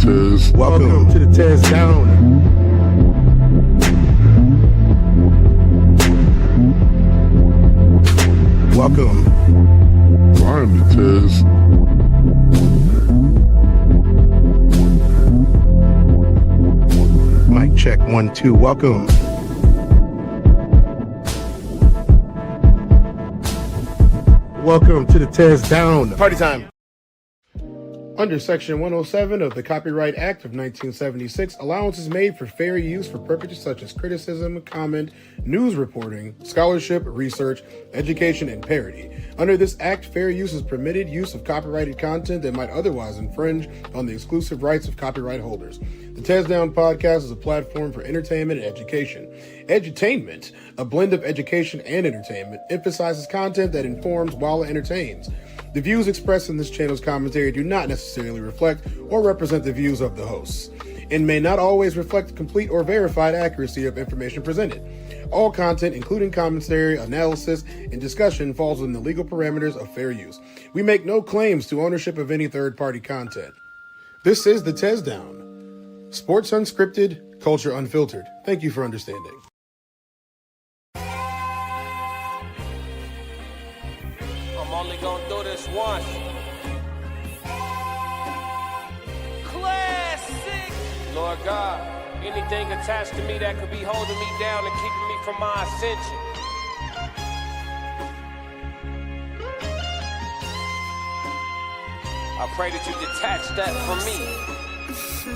Tez. Welcome to the TezDown. Welcome. Find me, Tez. Mic check 1 2. Welcome. Welcome to the TezDown. Party time. Under Section 107 of the Copyright Act of 1976, allowance is made for fair use for purposes such as criticism, comment, news reporting, scholarship, research, education, and parody. Under this act, fair use is permitted use of copyrighted content that might otherwise infringe on the exclusive rights of copyright holders. The TezDown podcast is a platform for entertainment and education. Edutainment, a blend of education and entertainment, emphasizes content that informs while it entertains. The views expressed in this channel's commentary do not necessarily reflect or represent the views of the hosts, and may not always reflect complete or verified accuracy of information presented. All content, including commentary, analysis, and discussion, falls within the legal parameters of fair use. We make no claims to ownership of any third-party content. This is the TezDown. Sports unscripted, culture unfiltered. Thank you for understanding. Only gonna do this once. Classic. Lord God, anything attached to me that could be holding me down and keeping me from my ascension. I pray that you detach that from me,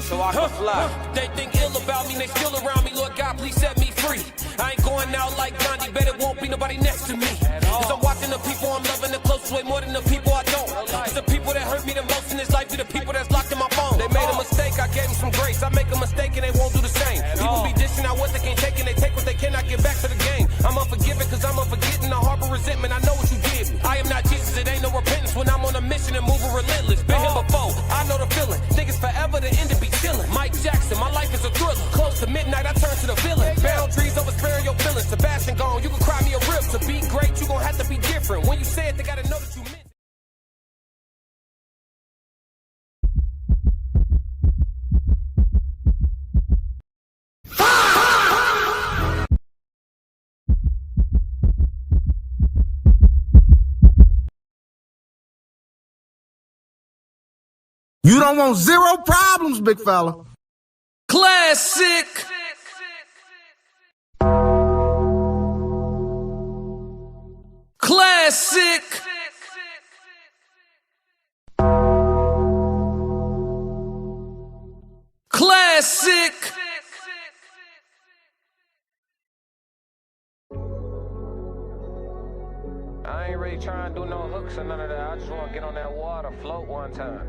so I can fly. They think ill about me, they still around me. Lord God, please set me free. I ain't going out like Gandhi, bet it won't be nobody next to me. Cause I'm watching the people I'm loving the closest way more than the people I don't. Cause the people that hurt me the most in this life be the people that's locked in my phone. They made a mistake, I gave them some grace. I make a mistake and they won't do the same. People be dishing out what they can't take and they take what they cannot get back to the game. I'm unforgiving cause I'm unforgetting. I harbor resentment, I know what you did me. I am not Jesus, it ain't no repentance when I'm on a mission and moving relentless. Been here before, I know the feeling. Think it's forever, the end to be chilling. Mike Jackson, my life is a thriller. Close to midnight, I turn to the villain. Boundaries over sparing your feelings. Sebastian gone, you can cry me a rip. To be great, you gon' have to be different. When you say it, they gotta know that you meant it. You don't want zero problems, big fella. Classic. Classic. Classic. I ain't really trying to do no hooks or none of that. I just want to get on that water, float one time.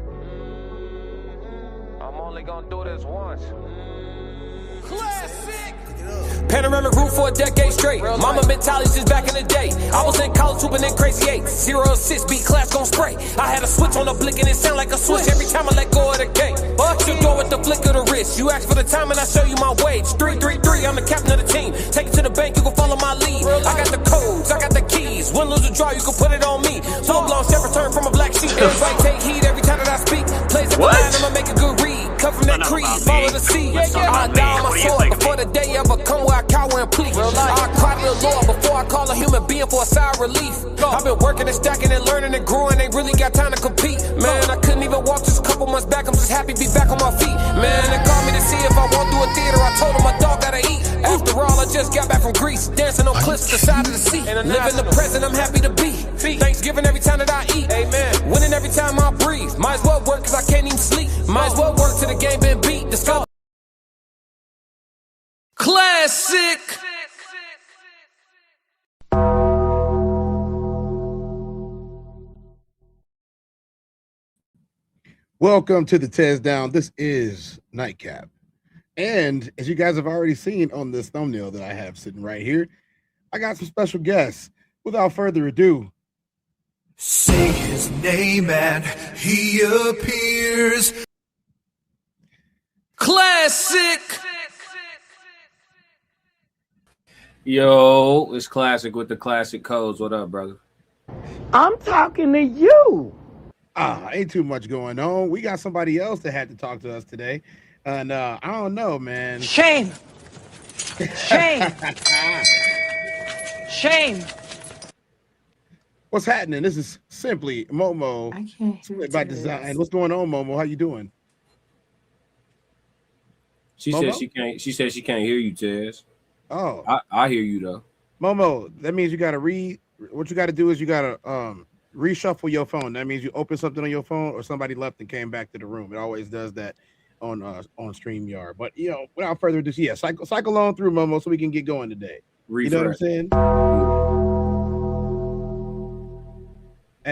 I'm only gonna do this once. Classic. Panoramic roof for a decade straight. Mama mentality since back in the day. I was in college hooping in crazy eights. 0 assists, beat class gon' spray. I had a switch on the blick and it sound like a switch every time I let go of the gate. But you door with the flick of the wrist. You ask for the time and I show you my wage. 333, I'm the captain of the team. Take it to the bank, you can follow my lead. I got the codes, I got the keys. Win, lose, or draw, you can put it on me. Full blown chef return from a black sheep. Everybody take heed every time that I speak. Plays up the line, I'ma make a good read. Come from that creed, follow the seed. I die on my sword before the day ever come where I cower and plead. I cry to the Lord before I call a human being for a sigh of relief. I've been working and stacking and learning and growing, ain't really got time to compete. Man, I couldn't even walk just a couple months back, I'm just happy to be back on my feet. Man, they called me to see if I walked through a theater, I told them my dog gotta eat. After all, I just got back from Greece, dancing on cliffs to the side of the sea. Living the present, I'm happy to be. Thanksgiving every time that I eat. Amen. Winning every time I breathe. Might as well work cause I can't even sleep. Might as well work till the game been beat. Discover. Classic. Welcome to the TezDown. This is Nightcap. And as you guys have already seen on this thumbnail that I have sitting right here, I got some special guests. Without further ado, say his name and he appears. Classic. Yo, it's Classic with the Classic Codes. What up, brother? I'm talking to you. Ain't too much going on. We got somebody else that had to talk to us today. And I don't know, man. Shame. Shame. Shame. What's happening? This is simply Momo. I can't hear Split by Tez. Design. What's going on, Momo? How you doing? She Momo? said she can't. She said she can't hear you, Tez. Oh, I hear you though. Momo. That means you got to What you got to do is you got to reshuffle your phone. That means you open something on your phone, or somebody left and came back to the room. It always does that on StreamYard. But without further ado, yeah, cycle on through, Momo, so we can get going today. Refresh. You know what I'm saying?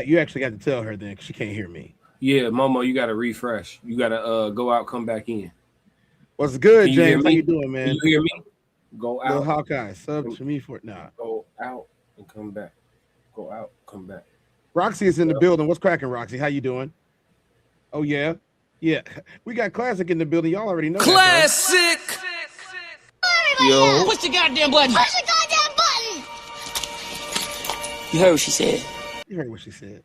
You actually got to tell her then, because she can't hear me. Yeah, Momo, you got to refresh. You got to go out, come back in. What's good, James? How you doing, man? Can you hear me? Go out. Little Hawkeye, sub to me for it now. Go out and come back. Go out, come back. Roxy is in the building. What's cracking, Roxy? How you doing? Oh yeah, we got Classic in the building. Y'all already know. Classic. Yo, Push the goddamn button. Push the goddamn button! You heard what she said. You heard what she said.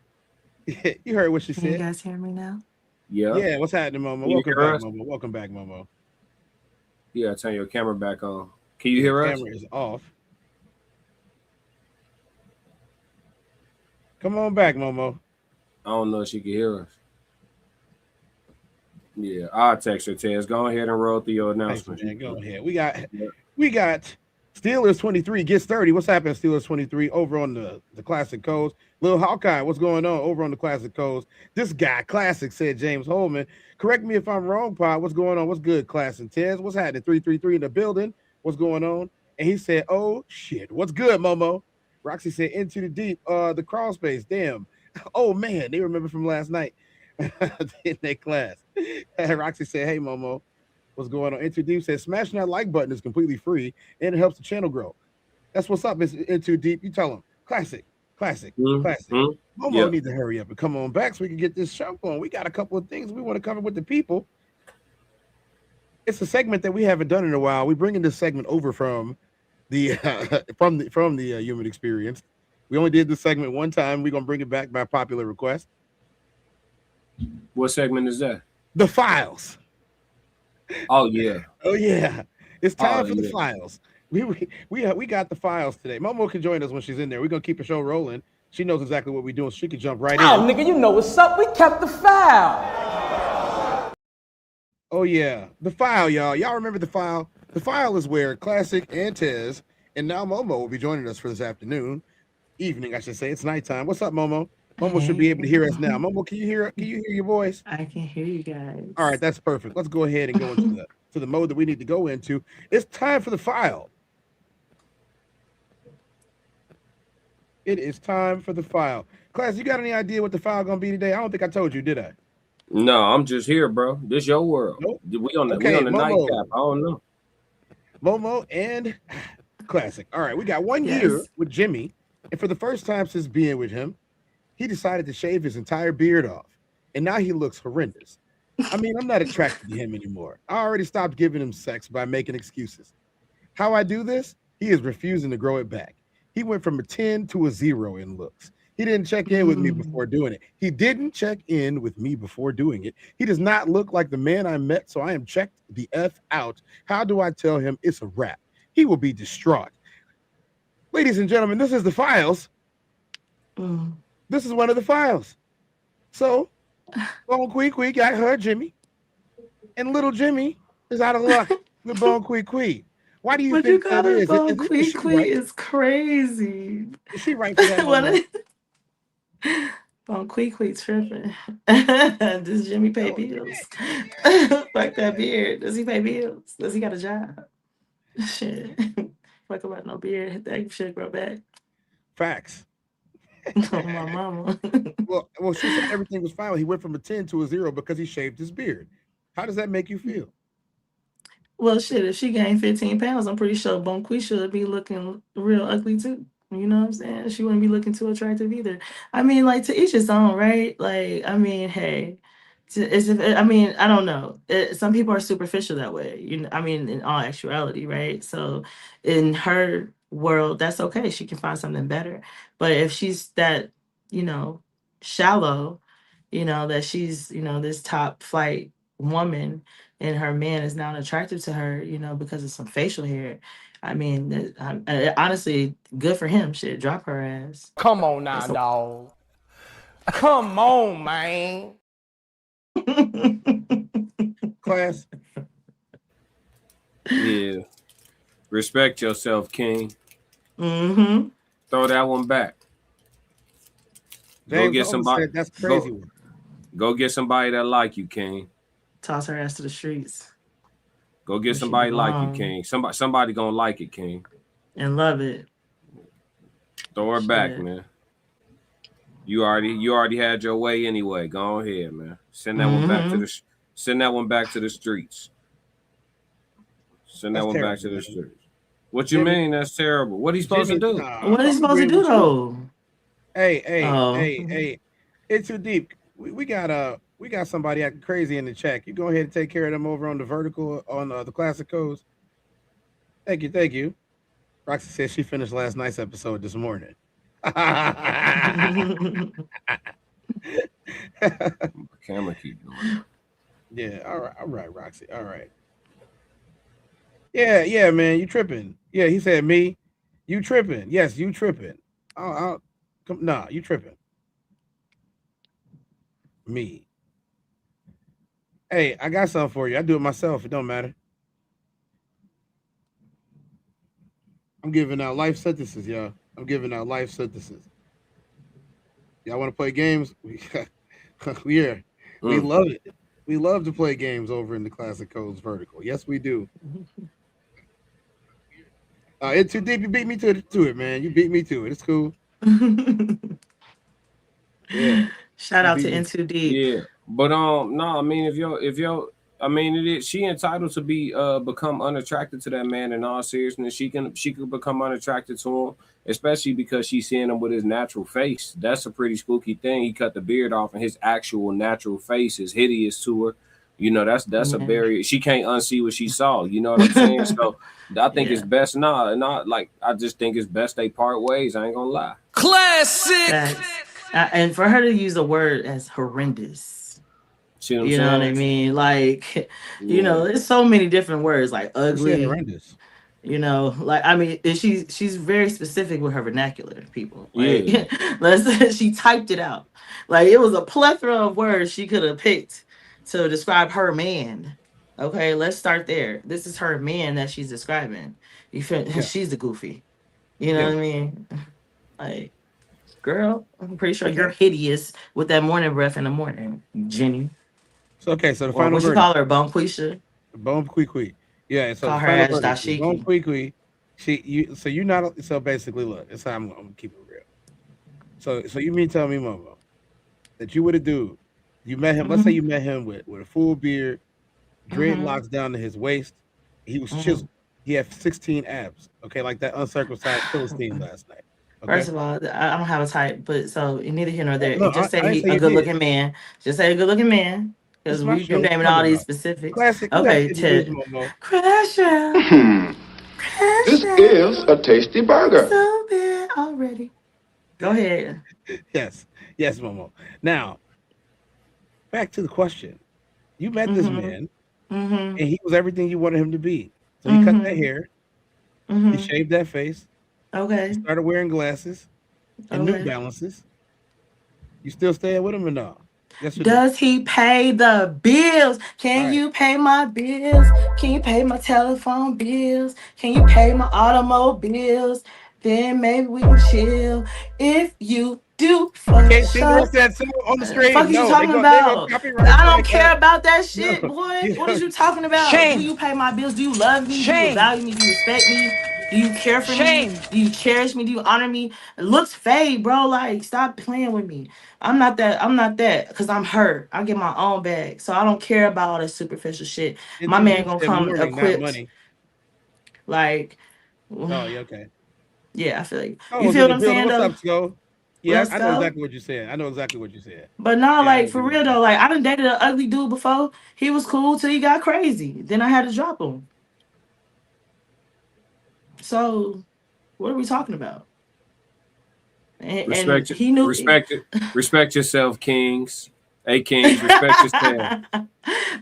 You heard what she Can you said. guys hear me now? Yeah. What's happening, Momo? Welcome back, Momo. Yeah, turn your camera back on. Can you hear us? Camera is off. Come on back, Momo. I don't know if she can hear us. Yeah, I'll text her, Tez. Go ahead and roll through your announcement. Thanks, man. Go ahead. We got Steelers 23 gets 30. What's happening, Steelers 23 over on the Classic Codes? Little Hawkeye, what's going on over on the Classic Codes? This guy, Classic, said James Holman. Correct me if I'm wrong, Pod. What's going on? What's good, Classic? Tez, what's happening? 333 in the building. What's going on? And he said, oh, shit. What's good, Momo? Roxy said, into the deep, the crawl space. Damn. Oh, man. They remember from last night in their class. Roxy said, hey, Momo. What's going on? Into Deep says smashing that like button is completely free and it helps the channel grow. That's what's up, Mr. Into Deep. You tell them. Classic. Momo needs to hurry up and come on back so we can get this show going. We got a couple of things we want to cover with the people. It's a segment that we haven't done in a while. We're bringing this segment over from the Human Experience. We only did this segment one time. We're gonna bring it back by popular request. What segment is that? The Files. Oh yeah. It's time for the Files. We got the Files today. Momo can join us when she's in there. We're gonna keep the show rolling. She knows exactly what we're doing, so she can jump right in. Oh, nigga, you know what's up. We kept the file. Oh yeah, the File, y'all. Y'all remember the File? The File is where Classic and Tez and now Momo will be joining us for this evening, I should say. It's nighttime. What's up, Momo? Momo should be able to hear us now. Momo, can you hear your voice? I can hear you guys. All right, that's perfect. Let's go ahead and go into the mode that we need to go into. It's time for the File. It is time for the File. Class, you got any idea what the File gonna be today? I don't think I told you, did I? No, I'm just here, bro. This your world. Nope. We on the Momo. nightcap. I don't know. Momo and Classic. All right, we got 1 year with Jimmy, and for the first time since being with him, he decided to shave his entire beard off, and now he looks horrendous. I mean, I'm not attracted to him anymore. I already stopped giving him sex by making excuses. How I do this? He is refusing to grow it back. He went from a 10 to a 0 in looks. He didn't check in with me before doing it. He does not look like the man I met, so I am checked the F out. How do I tell him it's a wrap? He will be distraught. Ladies and gentlemen, this is the Files. This is one of the Files. So, Bone Quee got her Jimmy, and little Jimmy is out of luck with Bone Quee. Why do you think that is? Bone Quee is crazy. Is she right for that? Bone Quee tripping. Does Jimmy pay bills? Fuck that beard. Does he pay bills? Does he got a job? Shit. Fuck about no beard. That shit grow back. Facts. Oh, my mama. Well, she said everything was fine. He went from a 10 to a 0 because he shaved his beard. How does that make you feel? Well, shit, if she gained 15 pounds, I'm pretty sure Bone Quee should be looking real ugly too. You know what I'm saying? She wouldn't be looking too attractive either. I mean, like, to each his own, right? Like, I mean, hey, I don't know. Some people are superficial that way. I mean, in all actuality, right? So in her world, that's okay. She can find something better. But if she's that, shallow, that she's, this top flight woman, and her man is now attractive to her, because of some facial hair. I mean, honestly, good for him. Shit, drop her ass. Come on now, dog. Come on, man. Class. Yeah. Respect yourself, King. Mm-hmm. Throw that one back. James go get somebody. That's crazy. Go get somebody that like you, King. Toss her ass to the streets. Go get somebody like you, King. Somebody gonna like it, King. And love it. Throw her back, man. You already had your way anyway. Go ahead, man. Send that one back to the streets. Send that one back to the streets. What you mean? That's terrible. What he supposed to do? What is he supposed to do though? Hey, it's too deep. We got somebody acting crazy in the chat. You go ahead and take care of them over on the vertical on the classic codes. Thank you. Roxy says she finished last night's episode this morning. Camera keep going. Yeah, all right, Roxy. All right. Yeah, man, you tripping. Yeah, he said me. You tripping. Yes, you tripping. Nah, you tripping. Me. Hey, I got something for you. I do it myself. It don't matter. I'm giving out life sentences, y'all. Y'all want to play games? Yeah. We love it. We love to play games over in the Classic Codes vertical. Yes, we do. It's too deep. You beat me to it, man. You beat me to it. It's cool. Yeah. Shout out to In Too Deep. Yeah, but no, I mean she entitled to be become unattracted to that man. In all seriousness, she could become unattracted to him, especially because she's seeing him with his natural face. That's a pretty spooky thing. He cut the beard off, and his actual natural face is hideous to her. That's a barrier. She can't unsee what she saw. You know what I'm saying? So I think it's best I just think it's best they part ways. I ain't gonna lie. Classic. And for her to use a word as horrendous. See what I'm you know saying? what I mean? Like, there's so many different words, like ugly. Horrendous. She's very specific with her vernacular, people. Like, she typed it out. Like, it was a plethora of words she could have picked to describe her man. Okay, let's start there. This is her man that she's describing. You feel? Yeah. She's the goofy. You know what I mean? Like, girl, I'm pretty sure you're hideous with that morning breath in the morning, Jenny. So the final what you call her, Bonquisha? Bonquisha. Yeah, so call her as Dashiki. Bonquisha. So basically, look, it's how I'm gonna keep it real. So you mean tell me, Momo, that you would have do? You met him. Let's say you met him with a full beard, dreadlocks down to his waist. He was chiseled. He had 16 abs. Okay, like that uncircumcised Philistine last night. Okay? First of all, I don't have a type, but so neither here nor there. Just say he's a good-looking man. Just say a good-looking man, because you're naming all these specifics. Classic. Okay, Ted. Crasher. This is a tasty burger. So bad already. Go ahead. Yes, Momo. Now, back to the question. You met this man, and he was everything you wanted him to be. So he cut that hair, he shaved that face. Okay. He started wearing glasses and New Balances. You still staying with him or no? Yes, does he pay the bills? Can you pay my bills? Can you pay my telephone bills? Can you pay my automobiles? Then maybe we can chill. If you do, fuck that on the street. Fuck you talking about? I don't care about that shit, boy. What are you talking about? Shame. Do you pay my bills? Do you love me? Do you value me? Do you respect me? Do you care for me? Do you cherish me? Do you honor me? Looks fade, bro. Like, stop playing with me. I'm not that because I'm her. I get my own bag. So I don't care about all this superficial shit. My man gonna come equipped. Like, okay. Yeah, I feel like you feel what I'm saying though? What's up, Joe? Yeah, I know exactly what you're saying. But no, like for real though, like I done dated an ugly dude before. He was cool till he got crazy. Then I had to drop him. So, what are we talking about? Respect yourself, kings. Hey, Kings, respect yourself.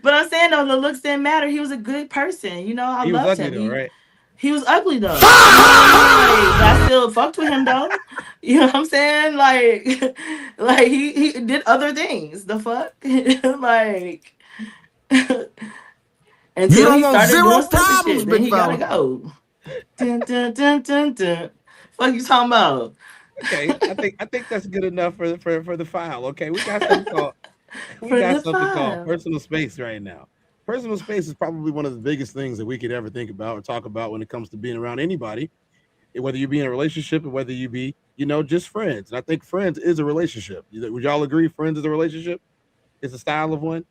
But I'm saying though, the looks didn't matter. He was a good person. You know, I He was loved ugly him. though, right? He was ugly though. You know what I mean? Like, but I still fucked with him though. You know what I'm saying? Like, like he did other things. The fuck, like, You until don't he want started zero doing stupid problems, shit, then big he gotta fella. go. Dun, dun, dun, dun, dun. Fuck you talking about? Okay, I think that's good enough for the file. Okay, we got something called For the file. personal space right now. Personal space is probably one of the biggest things that we could ever think about or talk about when it comes to being around anybody, whether you be in a relationship or whether you be, just friends. And I think friends is a relationship. Would y'all agree friends is a relationship? It's a style of one.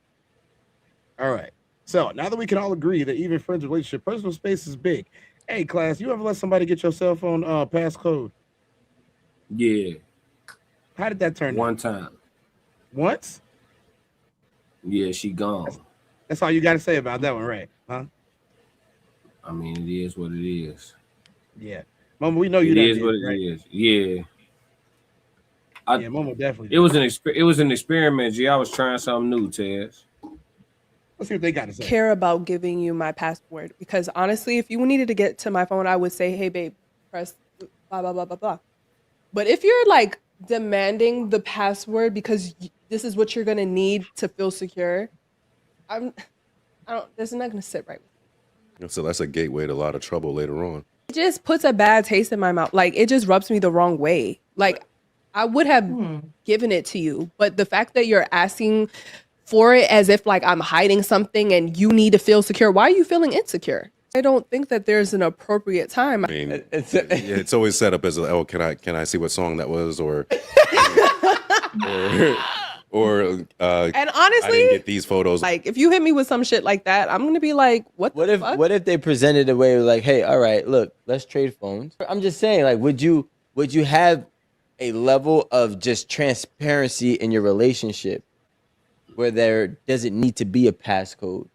All right. So now that we can all agree that even friends relationship, personal space is big. Hey, class, you ever let somebody get your cell phone passcode? Yeah. How did that turn out? One time. Once? Yeah, she gone. That's all you got to say about that one, right? Huh? I mean, it is what it is. Yeah. Mama, we know you It that is what it right? is. Yeah. Yeah, Mama definitely. It was an experiment, G. I was trying something new, Tez. Let's see what they got to say. Care about giving you my password because honestly, if you needed to get to my phone, I would say, "Hey, babe, press blah blah blah blah blah." But if you're like demanding the password because this is what you're gonna need to feel secure, I don't. This is not gonna sit right with me. So that's a gateway to a lot of trouble later on. It just puts a bad taste in my mouth. Like it just rubs me the wrong way. Like I would have given it to you, but the fact that you're asking for it as if like I'm hiding something and you need to feel secure. Why are you feeling insecure? I don't think that there's an appropriate time. I mean, it's always set up as, oh, can I see what song that was, or and honestly, I didn't get these photos. Like if you hit me with some shit like that, I'm gonna be like, what if they presented a way like, hey, all right, look, let's trade phones. I'm just saying, like, would you have a level of just transparency in your relationship where there doesn't need to be a passcode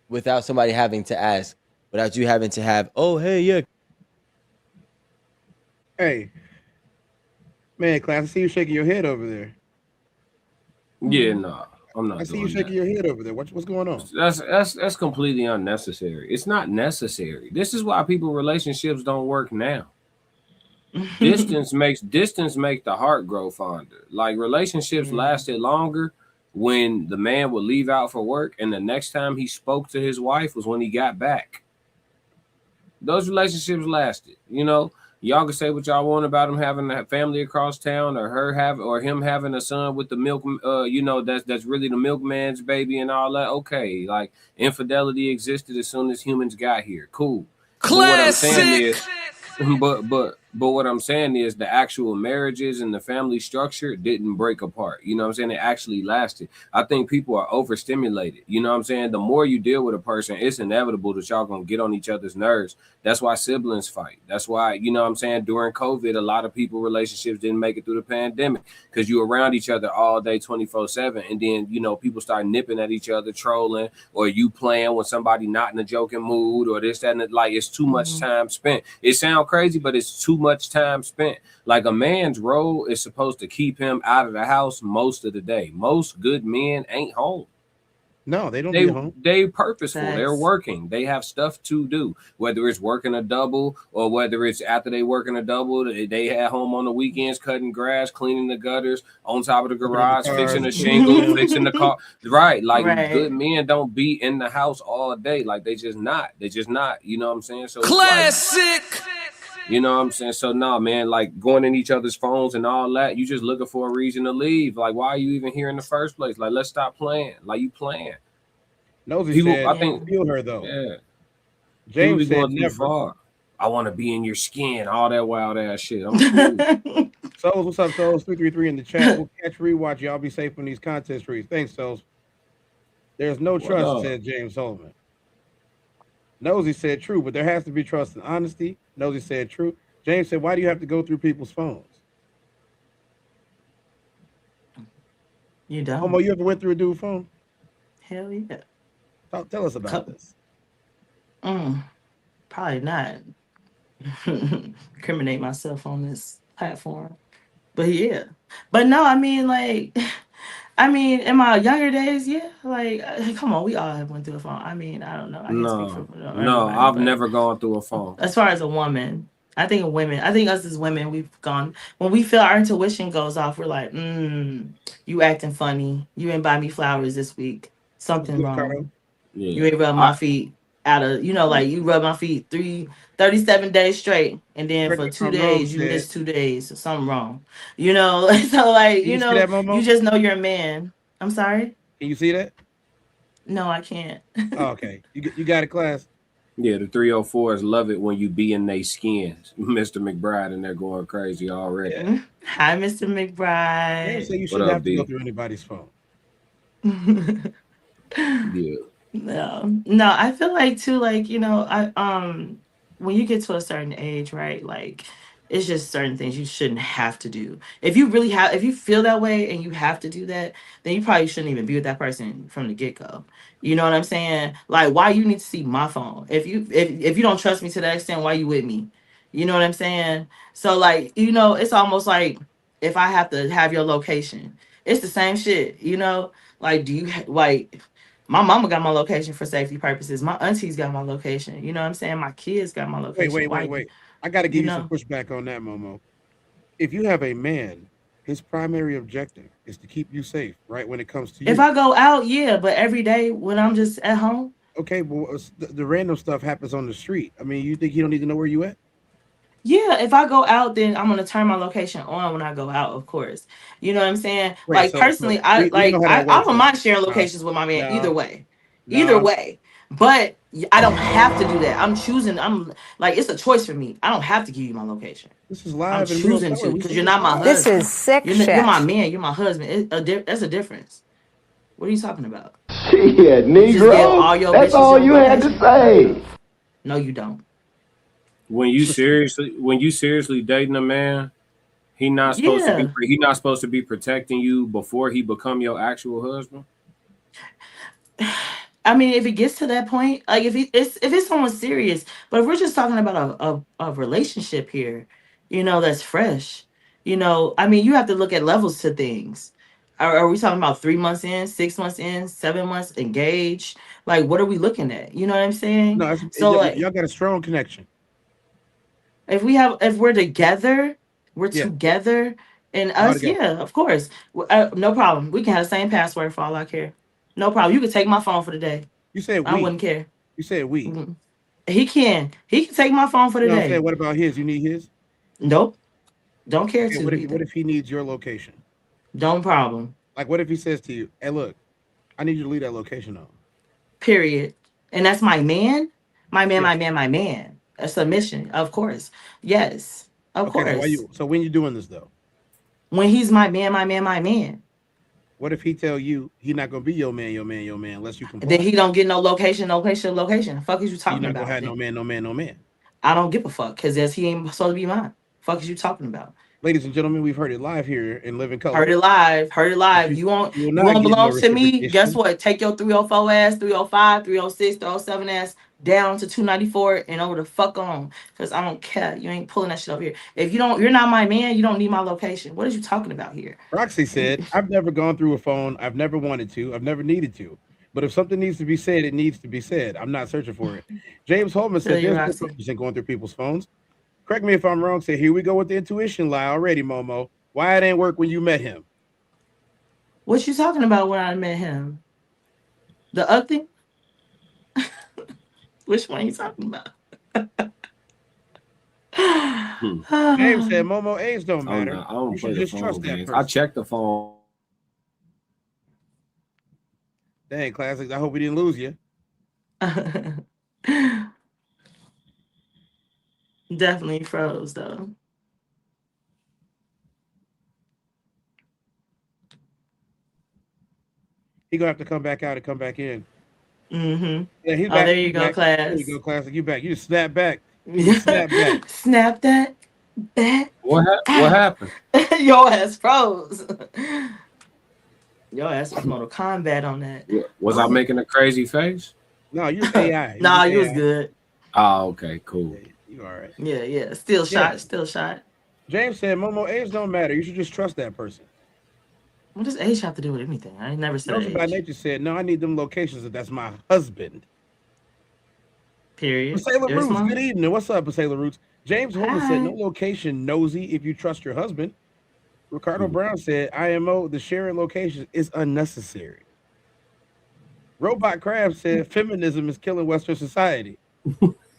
without somebody having to ask, without you having to have, oh, hey, yeah. Hey, man, class, I see you shaking your head over there. Yeah, no, I'm not. I see you shaking your head over there. What's going on? That's completely unnecessary. It's not necessary. This is why relationships don't work now. Distance makes the heart grow fonder. Like relationships lasted longer when the man would leave out for work and the next time he spoke to his wife was when he got back. Those relationships lasted. Y'all can say what y'all want about him having a family across town or him having a son with the milk, that's really the milkman's baby and all that. Okay, like infidelity existed as soon as humans got here. Cool. Classic. But what I'm saying is the actual marriages and the family structure didn't break apart. You know what I'm saying? It actually lasted. I think people are overstimulated. You know what I'm saying? The more you deal with a person, it's inevitable that y'all gonna get on each other's nerves. That's why siblings fight. That's why, you know what I'm saying, during COVID, a lot of people relationships didn't make it through the pandemic because you around each other all day 24/7. And then, people start nipping at each other, trolling, or you playing when somebody not in a joking mood or this, that, and like it's too much time spent. It sounds crazy, but it's too much time spent. Like a man's role is supposed to keep him out of the house most of the day. Most good men ain't home. No, they don't be home. They purposeful. They're working. They have stuff to do, whether it's working a double or whether it's after they working a double, they at home on the weekends, cutting grass, cleaning the gutters, on top of the garage, fixing the shingles, fixing the car. Right. Like good men don't be in the house all day. Like they just not. You know what I'm saying? So classic. You know what I'm saying? So no, man, like going in each other's phones and all that, you just looking for a reason to leave. Like, why are you even here in the first place? Like, let's stop playing. Like you playing. Nosy said, I think feel her though. Yeah. James said never. Far. I want to be in your skin, all that wild ass shit. I'm cool. Souls, what's up, Souls? 333 in the chat. We'll catch rewatch. Y'all be safe on these contest reads. Thanks, Souls. There's no trust, said James Sullivan. Nosy said true, but there has to be trust and honesty. Nosy said true. James said, why do you have to go through people's phones? You don't. Homo, you ever went through a dude's phone? Hell yeah. Tell us about this. Probably not. Incriminate myself on this platform. But yeah. But no, I mean, like, I mean, in my younger days, yeah. Like, come on, we all have went through a phone. I mean, I don't know. I can't speak for No, everybody, I've but never gone through a phone. as far as a woman, I think women, I think us as women, we've gone when we feel our intuition goes off. We're like, you acting funny. You ain't buy me flowers this week. Something wrong. You Yeah, ain't rub my feet out of, like you rub my feet 37 days straight. And then Correct for me if 2 I'm wrong, days, you said. missed 2 days. So something wrong. So like, Can you see that, you Momo? just know you're a man. I'm sorry? Can you see that? No, I can't. Oh, okay. You got it, class. yeah. The 304s love it when you be in their skins, Mr. McBride, and they're going crazy already. Yeah. Hi, Mr. They McBride. say you What shouldn't up, have to go B? through anybody's phone. Yeah. No, I feel like too, like, when you get to a certain age, right? Like, it's just certain things you shouldn't have to do. If you feel that way and you have to do that, then you probably shouldn't even be with that person from the get go. You know what I'm saying? Like, why you need to see my phone? If you don't trust me to that extent, why you with me? You know what I'm saying? So like, it's almost like if I have to have your location, it's the same shit. Like, do you like? My mama got my location for safety purposes. My aunties got my location. You know what I'm saying? My kids got my Wait, location. wait, wait, Why? wait. I got to You give you some know? pushback on that, Momo. If you have a man, his primary objective is to keep you safe, right? When it comes to If you. I go out, yeah, but every day when I'm just at home, Okay, well, the random stuff happens on the street. I mean, you think he don't need to know where you at? yeah, if I go out, then I'm gonna turn my location on when I go out, of course. You know what I'm saying? Wait, Like so personally, I we know like how that I works don't now. mind sharing No, locations with my man either no, way. Either no. way. But I don't have to do that. I'm like it's a choice for me. I don't have to give you my location. This is I'm live in real choosing color. to We because see you're this not my live. This is husband. sick You're my shit. man. You're my husband. That's a difference. What are you talking about? Shit, You just give Negro. all your That's bitches all your you had to location? say. No, you don't. When you seriously dating a man, Yeah. he not supposed to be protecting you before he become your actual husband. I mean, if it gets to that point, like if it's someone serious, but if we're just talking about a relationship here, that's fresh. I mean, you have to look at levels to things. Are we talking about 3 months in, 6 months in, 7 months engaged? Like, what are we looking at? You know what I'm saying? No, So, like, y'all got a strong connection. if we're together, we're Yeah, together, and y'all us, together. yeah, of course, no problem. We can have the same password for all I care. No problem. You can take my phone for the day. You said I we. wouldn't care. You said we. Mhm. He can take my phone for the No, I'm saying, day. what about his? You need his? Nope, don't care Okay, to what either. if he needs your location? Don't problem. Like, what if he says to you, "Hey, look, I need you to leave that location on." Period. And that's my man. My man. Yeah. My man. My man. A submission, of course. Yes, of Okay, so course. when you doing this though? When he's my man. My man. My man. What if he tell you he not gonna be your man, unless you Then comply? he don't get no location. Location. Fuck is you So you're talking not gonna about? have no Then man, no man, no man. I don't give a fuck because he ain't supposed to be mine. Fuck is you talking about? Ladies and gentlemen, we've heard it live here in Living Heard Color. it live. Heard it That live. You won't you will you not won't get no belong to me. Guess reciprocation. what? Take your 304 ass, 305, 306, 307 ass down to 294 and over the fuck on. Cause I don't care. You ain't pulling that shit over here. If you're not my man, you don't need my location. What are you talking about here? Roxy said, "I've never gone through a phone. I've never wanted to. I've never needed to. But if something needs to be said, it needs to be said. I'm not searching for it." James Holman Feel said, you, "There's no Roxy. purpose in going through people's phones." Correct me if I'm wrong. Say, here we go with the intuition lie already, Momo. Why it ain't work when you met him? What you talking about when I met him? The ugly? Which one you talking about? James said, Momo, age don't Oh matter. no, I don't You should play the just phone trust that games. I person. check the phone. Dang, classic. I hope we didn't lose you. Definitely froze though. He gonna have to come back out and come back in. Mm-hmm. Yeah, he's Oh, back. there you He's go, back. There you class. go, classic. You back. You just snap back. You just snap back. Snap that back. What happened? Your ass froze. Your ass was Mortal Kombat on that. Was I making a crazy face? No, you're AI. You're Nah, just you was AI. good. Oh, okay, cool. Yeah, you all right. Yeah. Still Yeah. shot. Still shot. James said, Momo, age don't matter. You should just trust that person. What does age have to do with anything? I never said Nosy by age. Nature said, no, I need them locations if that's my husband. Period. Sailor There's Roots, mine. good evening. What's up, Sailor Roots? James Holman said, no Hi. location, nosy, if you trust your husband. Ricardo Brown said, IMO, the sharing locations is unnecessary. Robot Crab said, feminism is killing Western society.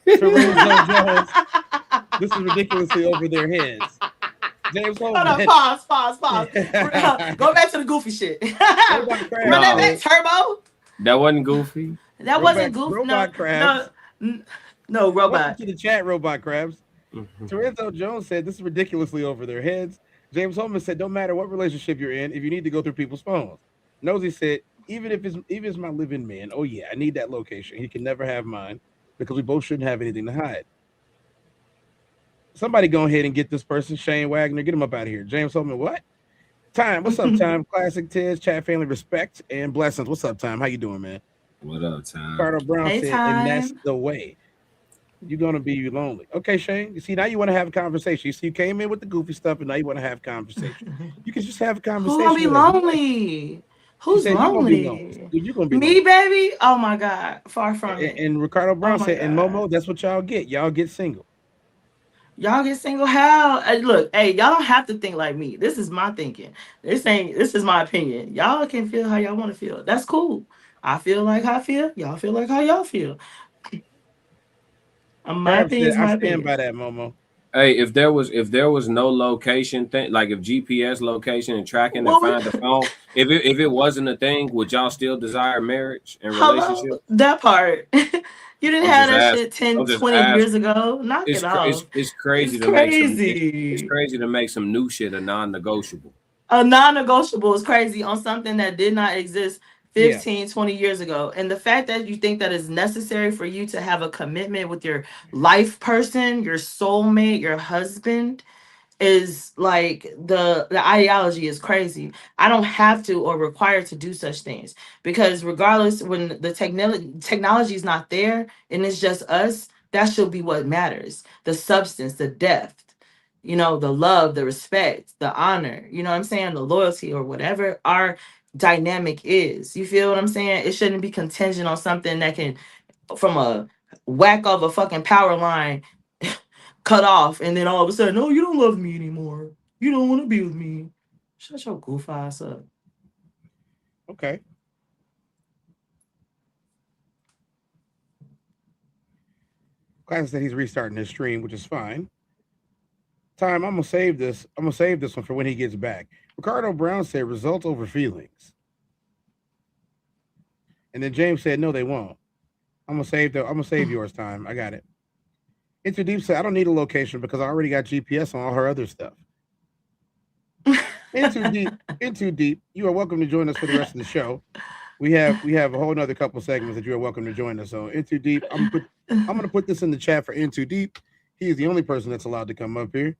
Terenzo Jones, this is ridiculously over their heads. James Holman. Hold on, pause. Go back to the goofy shit. Robot Crab. Run that back, Turbo. That wasn't goofy. That wasn't goofy. Robot Crabs. No, Robot. Welcome to the chat, Robot Crabs. Terenzo Jones said, this is ridiculously over their heads. James Holman said, don't matter what relationship you're in, if you need to go through people's phones. Nosy said, even if it's my living man, oh yeah, I need that location. He can never have mine because we both shouldn't have anything to hide. Somebody go ahead and get this person, Shane Wagner, get him up out of here. James Holman, what? Time, what's up, Time? Classic Tez, chat family, respect and blessings. What's up, Time? How you doing, man? What up, Time? Carter Brown Hey, said, Time. and that's the way. You're gonna be lonely. Okay, Shane. You see, now you want to have a conversation. You see, you came in with the goofy stuff, and now you want to have a conversation. You can just have a conversation. Who's gonna be lonely? Who's lonely? You're gonna be Me, lonely. baby? Oh my God, far from it. And Ricardo Brown my said, and God. Momo, that's what y'all get. Y'all get single. Y'all get single? How? Look, hey, y'all don't have to think like me. This is my thinking. This is my opinion. Y'all can feel how y'all want to feel. That's cool. I feel like how I feel. Y'all feel like how y'all feel. My opinion is my I stand opinion. by that, Momo. Hey, if there was no location thing, like if GPS location and tracking to find the phone, if it wasn't a thing, would y'all still desire marriage and relationship? That part. You didn't have that shit 10, 20 years ago. Knock it off. It's crazy It's to make crazy. it's crazy to make some new shit a non-negotiable. A non-negotiable is crazy on something that did not exist 15, 20 years ago. And the fact that you think that is necessary for you to have a commitment with your life person, your soulmate, your husband, is like the ideology is crazy. I don't have to or require to do such things because regardless, when the technology is not there and it's just us, that should be what matters. The substance, the depth, the love, the respect, the honor, you know what I'm saying? The loyalty or whatever our dynamic is. You feel what I'm saying? It shouldn't be contingent on something that can, from a whack of a fucking power line, cut off, and then all of a sudden, no, you don't love me anymore. You don't want to be with me. Shut your goof ass up. Okay. Classic said he's restarting his stream, which is fine. Time, I'm gonna save this. I'm gonna save this one for when he gets back. Ricardo Brown said results over feelings. And then James said, no, they won't. I'm gonna save yours, Time. I got it. Into Deep said, I don't need a location because I already got GPS on all her other stuff. Into Deep, you are welcome to join us for the rest of the show. We have a whole nother couple segments that you are welcome to join us on. Into Deep, I'm gonna put this in the chat for Into Deep. He is the only person that's allowed to come up here,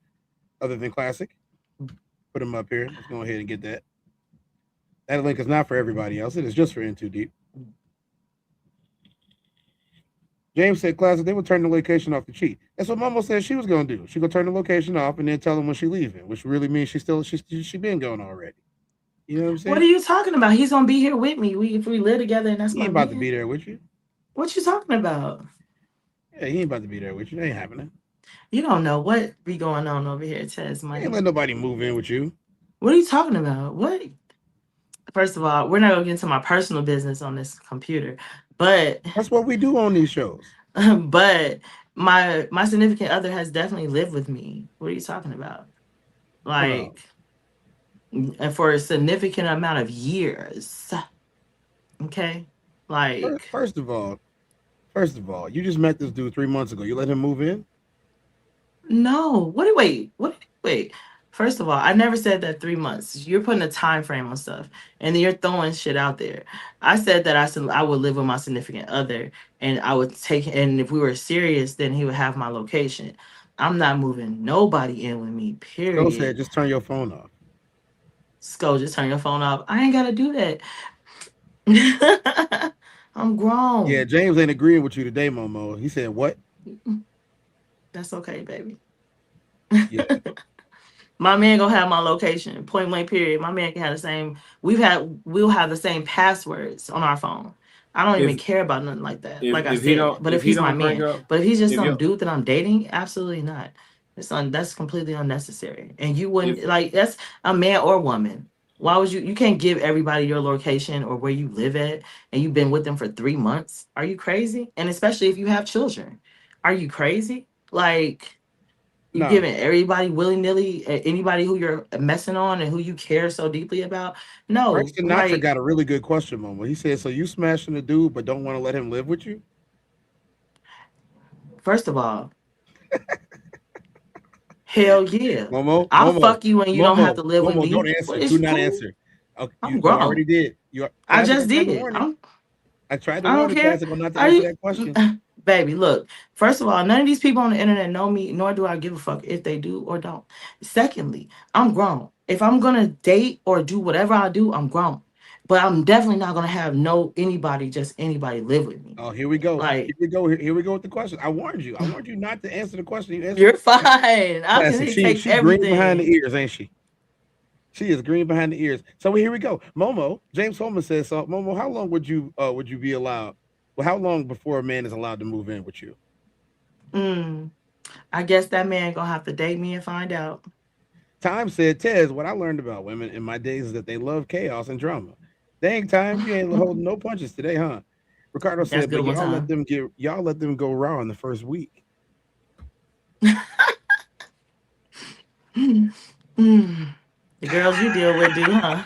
other than Classic. Put him up here. Let's go ahead and get that. That link is not for everybody else. It is just for Into Deep. James said, Classic, they would turn the location off to cheat. That's what Momo said she was going to do. She going to turn the location off and then tell them when she leaving, which really means she been going already. You know what I'm saying? What are you talking about? He's going to be here with me. If we live together and that's he ain't about to be there with you. What you talking about? Yeah, he ain't about to be there with you. That ain't happening. You don't know what be going on over here, Tez. Ain't let nobody move in with you. What are you talking about? What? First of all, we're not going to get into my personal business on this computer, but that's what we do on these shows. But my significant other has definitely lived with me. What are you talking about? Like, and for a significant amount of years. Okay, like first of all, you just met this dude 3 months ago. You let him move in? No. Wait. First of all, I never said that 3 months. You're putting a time frame on stuff, and then you're throwing shit out there. I said that I would live with my significant other, and I would and if we were serious, then he would have my location. I'm not moving nobody in with me, period. Go said, just turn your phone off. Sko, just turn your phone off. I ain't got to do that. I'm grown. Yeah, James ain't agreeing with you today, Momo. He said, what? That's okay, baby. Yeah. My man gonna have my location. Point blank. Period. My man can have the same. We'll have the same passwords on our phone. I don't even If care about nothing like that. if Like I if he said, don't but if if he he's my don't bring man, up but if he's just if some you dude that I'm dating, absolutely not. That's completely unnecessary. And you wouldn't if like that's a man or woman. Why would you? You can't give everybody your location or where you live at, and you've been with them for 3 months. Are you crazy? And especially if you have children, are you crazy? Like you No. giving everybody willy nilly, anybody who you're messing on and who you care so deeply about? Frank No, Sinatra like got a really good question, Momo. He said, "So you smashing the dude, but don't want to let him live with you?" first of all, hell yeah, Momo, I'll Momo, fuck you and you don't have Momo, to live with Momo, don't me. answer. What Do is you not cool? answer. Okay, I'm you already grown. did. You I classic. I just tried to did. warn him. I tried to I warn don't him, care. classic, not to Are answer you, that question. baby? Look. First of all, none of these people on the internet know me, nor do I give a fuck if they do or don't. Secondly, I'm grown. If I'm gonna date or do whatever I do, I'm grown. But I'm definitely not gonna have just anybody live with me. Oh, here we go. Like Here we go. Here we go with the question. I warned you. I warned you not to answer the question. You answered you're it. fine. I Classic. can She take she green behind the everything. ears, ain't she? She is green behind the ears. So here we go. Momo, James Holman says so. Momo, how long would you be allowed? Well, how long before a man is allowed to move in with you? Mm, I guess that man gonna have to date me and find out. Time said, Tez, what I learned about women in my days is that they love chaos and drama. Dang, Time, you ain't holding no punches today, huh? Ricardo That's said, but good one time. y'all let them go raw in the first week. The girls you deal with do, huh?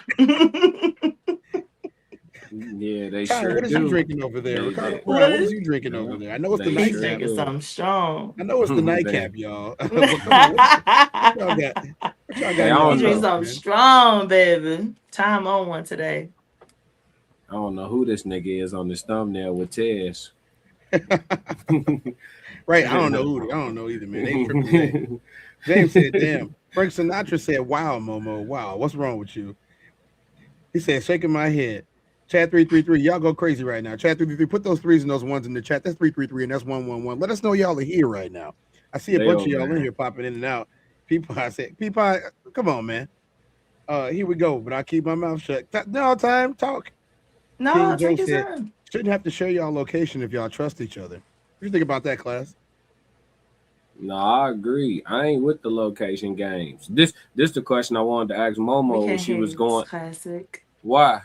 yeah, they Time, sure what is you do. drinking over there? Ricardo They Brown, What what is is you drinking over yeah, there? I know it's the they he's sure nightcap. drinking do. something strong? I know it's the they, nightcap, y'all. He But come on, what y'all got? What y'all got hey, in I y'all don't drinking know. cups, something man? strong, baby. Time on one today. I don't know who this nigga is on this thumbnail with Tez. Right, I don't know who. I don't know either, man. They triple A. James said, "Damn." Frank Sinatra said, "Wow, Momo. Wow, what's wrong with you?" He said, shaking my head. Chat 333. Y'all go crazy right now. Chat 333. Put those threes and those ones in the chat. That's 333 and that's 111. Let us know y'all are here right now. I see a They bunch of over y'all in there. here popping in and out. People, I said, people, come on, man. Here we go. But I keep my mouth shut. No time. Talk. No, King Joe take your said, time. shouldn't have to share y'all location if y'all trust each other. What do you think about that, class? No, I agree. I ain't with the location games. This the question I wanted to ask We Momo when can't she hear was you. It's going. classic. Why?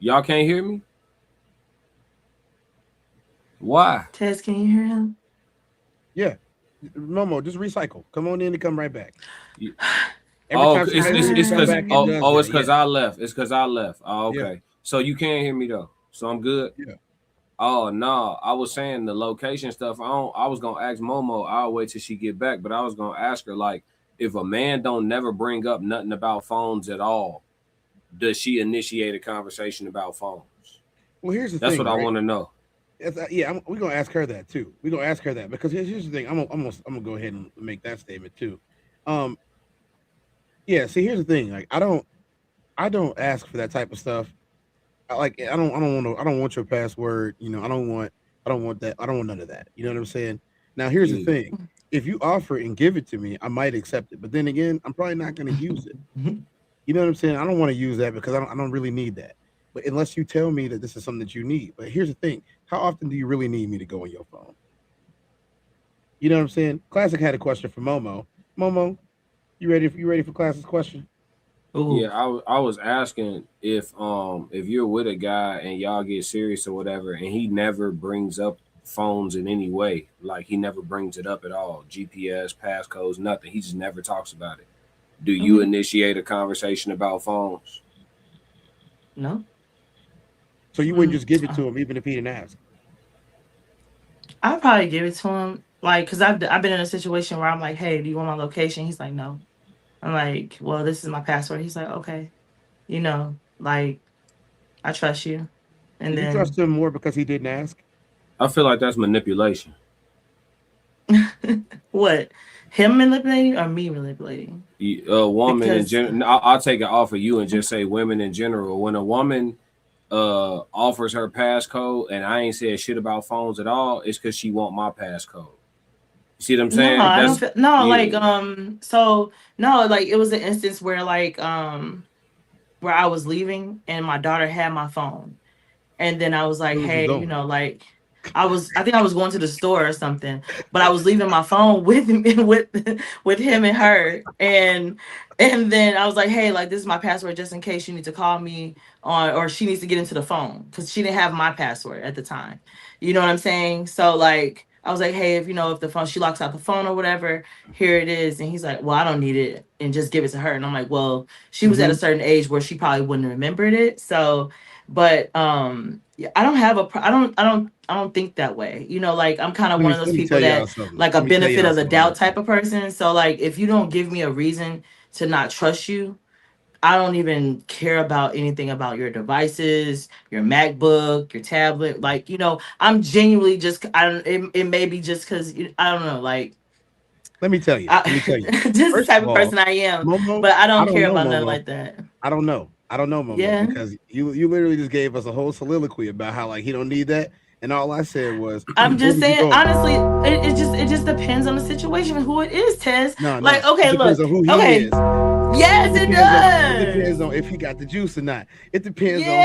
Y'all can't hear me? Why? Tez, can you hear him? Yeah. Momo, just recycle. Come on in and come right back. You- Every Oh, time somebody leaves and come because back, it does that. it's because I left. It's because I left. Oh, Yeah. okay. So you can't hear me though. So I'm good. Yeah. Oh no, I was saying the location stuff. I was gonna ask Momo. I'll wait till she get back, but I was gonna ask her like, if a man don't never bring up nothing about phones at all, does she initiate a conversation about phones? Well, here's the That's thing, what I right? want to know. We're gonna ask her that too. We're gonna ask her that because here's the thing. I'm gonna go ahead and make that statement too. Um, yeah. See, here's the thing. Like, I don't ask for that type of stuff. I don't want your password. You know, I don't want that. I don't want none of that. You know what I'm saying? Now, here's the Mm. thing. If you offer and give it to me, I might accept it. But then again, I'm probably not gonna use it. You know what I'm saying? I don't want to use that because I don't really need that. But unless you tell me that this is something that you need. But here's the thing: how often do you really need me to go on your phone? You know what I'm saying? Classic had a question for Momo. Momo, you ready for Classic's question? Ooh. Yeah, I was asking if you're with a guy and y'all get serious or whatever, and he never brings up phones in any way, like he never brings it up at all, GPS, passcodes, nothing. He just never talks about it. Do you initiate a conversation about phones? No. So you wouldn't just give it to him even if he didn't ask? I'll probably give it to him, like, because I've been in a situation where I'm like, hey, do you want my location? He's like, no. I'm like, well, this is my password. He's like, okay, like, I trust you. Do And you then trust him more because he didn't ask? I feel like that's manipulation. what? Him manipulating or me manipulating? A woman in Because general, I'll take it off of you and just say women in general. When a woman offers her passcode and I ain't said shit about phones at all, it's because she want my passcode. See what I'm No, saying? I don't That's feel no, like yeah. so no, like it was an instance where where I was leaving and my daughter had my phone. And then I was like, Where was you hey, going? like I think I was going to the store or something, but I was leaving my phone with him with him and her. And then I was like, hey, like this is my password just in case you need to call me on or she needs to get into the phone because she didn't have my password at the time. You know what I'm saying? So like I was like, hey, if the phone she locks out the phone or whatever, here it is. And he's like, well, I don't need it and just give it to her. And I'm like, well, she was at a certain age where she probably wouldn't have remembered it. So but yeah, I don't have I don't think that way. Like I'm kind of one of those Let me people tell y'all that something. like a Let me tell benefit y'all of the something real doubt type quick. of person. So like if you don't give me a reason to not trust you, I don't even care about anything about your devices, your MacBook, your tablet. Like, I'm genuinely just I don't it may be just cuz I don't know, like Let me tell you. I, Let me tell you. just the First type of of all, person I am, Momo, but I I don't don't care know about nothing Momo. like that. I don't know. I don't know Momo Yeah. because you literally just gave us a whole soliloquy about how like he don't need that, and all I said was, I'm "Where just was you saying, going?" honestly, it just depends on the situation and who it is, Tez. No, Like, no. It okay, depends look, on who he okay, is. yes, it It depends does. on if he got the juice or not. It depends on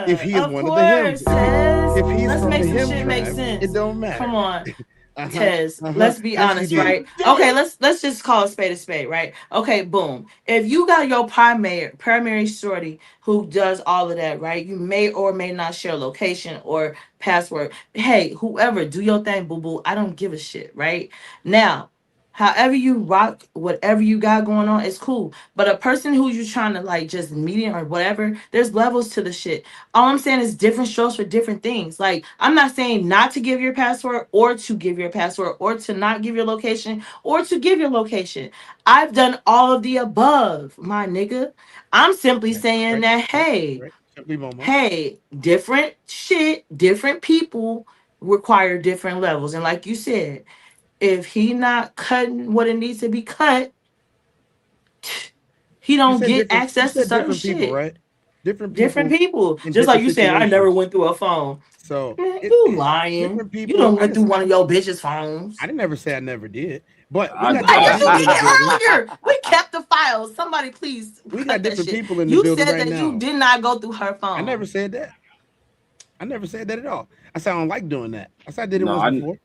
if Yeah, he is of one of the hymns. course, Tez. If he's Let's from make the some hymn shit make tribe, it sense. don't Come matter. on. Uh-huh. Tez, Uh-huh. let's be Yes, you honest, did. right? Okay, let's just call a spade, right? Okay, boom. If you got your primary shorty who does all of that, right? You may or may not share location or password. Hey, whoever, do your thing, boo boo. I don't give a shit, right? Now, however you rock, whatever you got going on, it's cool. But a person who you trying to like just meet or whatever, there's levels to the shit. All I'm saying is different strokes for different things. Like, I'm not saying not to give your password or to give your password or to not give your location or to give your location. I've done all of the above, my nigga. I'm simply saying Right, that, right, hey, right. Simply Momo. different shit, different people require different levels. And like you said, if he not cutting what it needs to be cut, he You don't said get different. You access to said certain different people, shit. right? Different Different people people. in Just like different you said, I never situations. went through a phone. So Man, it you lying. different You people. don't went through one of your bitch's phones. I didn't never say I never did, but we I, got I different yes, you people in the building. did earlier. We kept the files. Somebody please We got cut that different shit. people in the You building said right that you now. did not go through her I never phone. said that. I never said that at all. I said I don't like doing that. I said I did it no, once I before.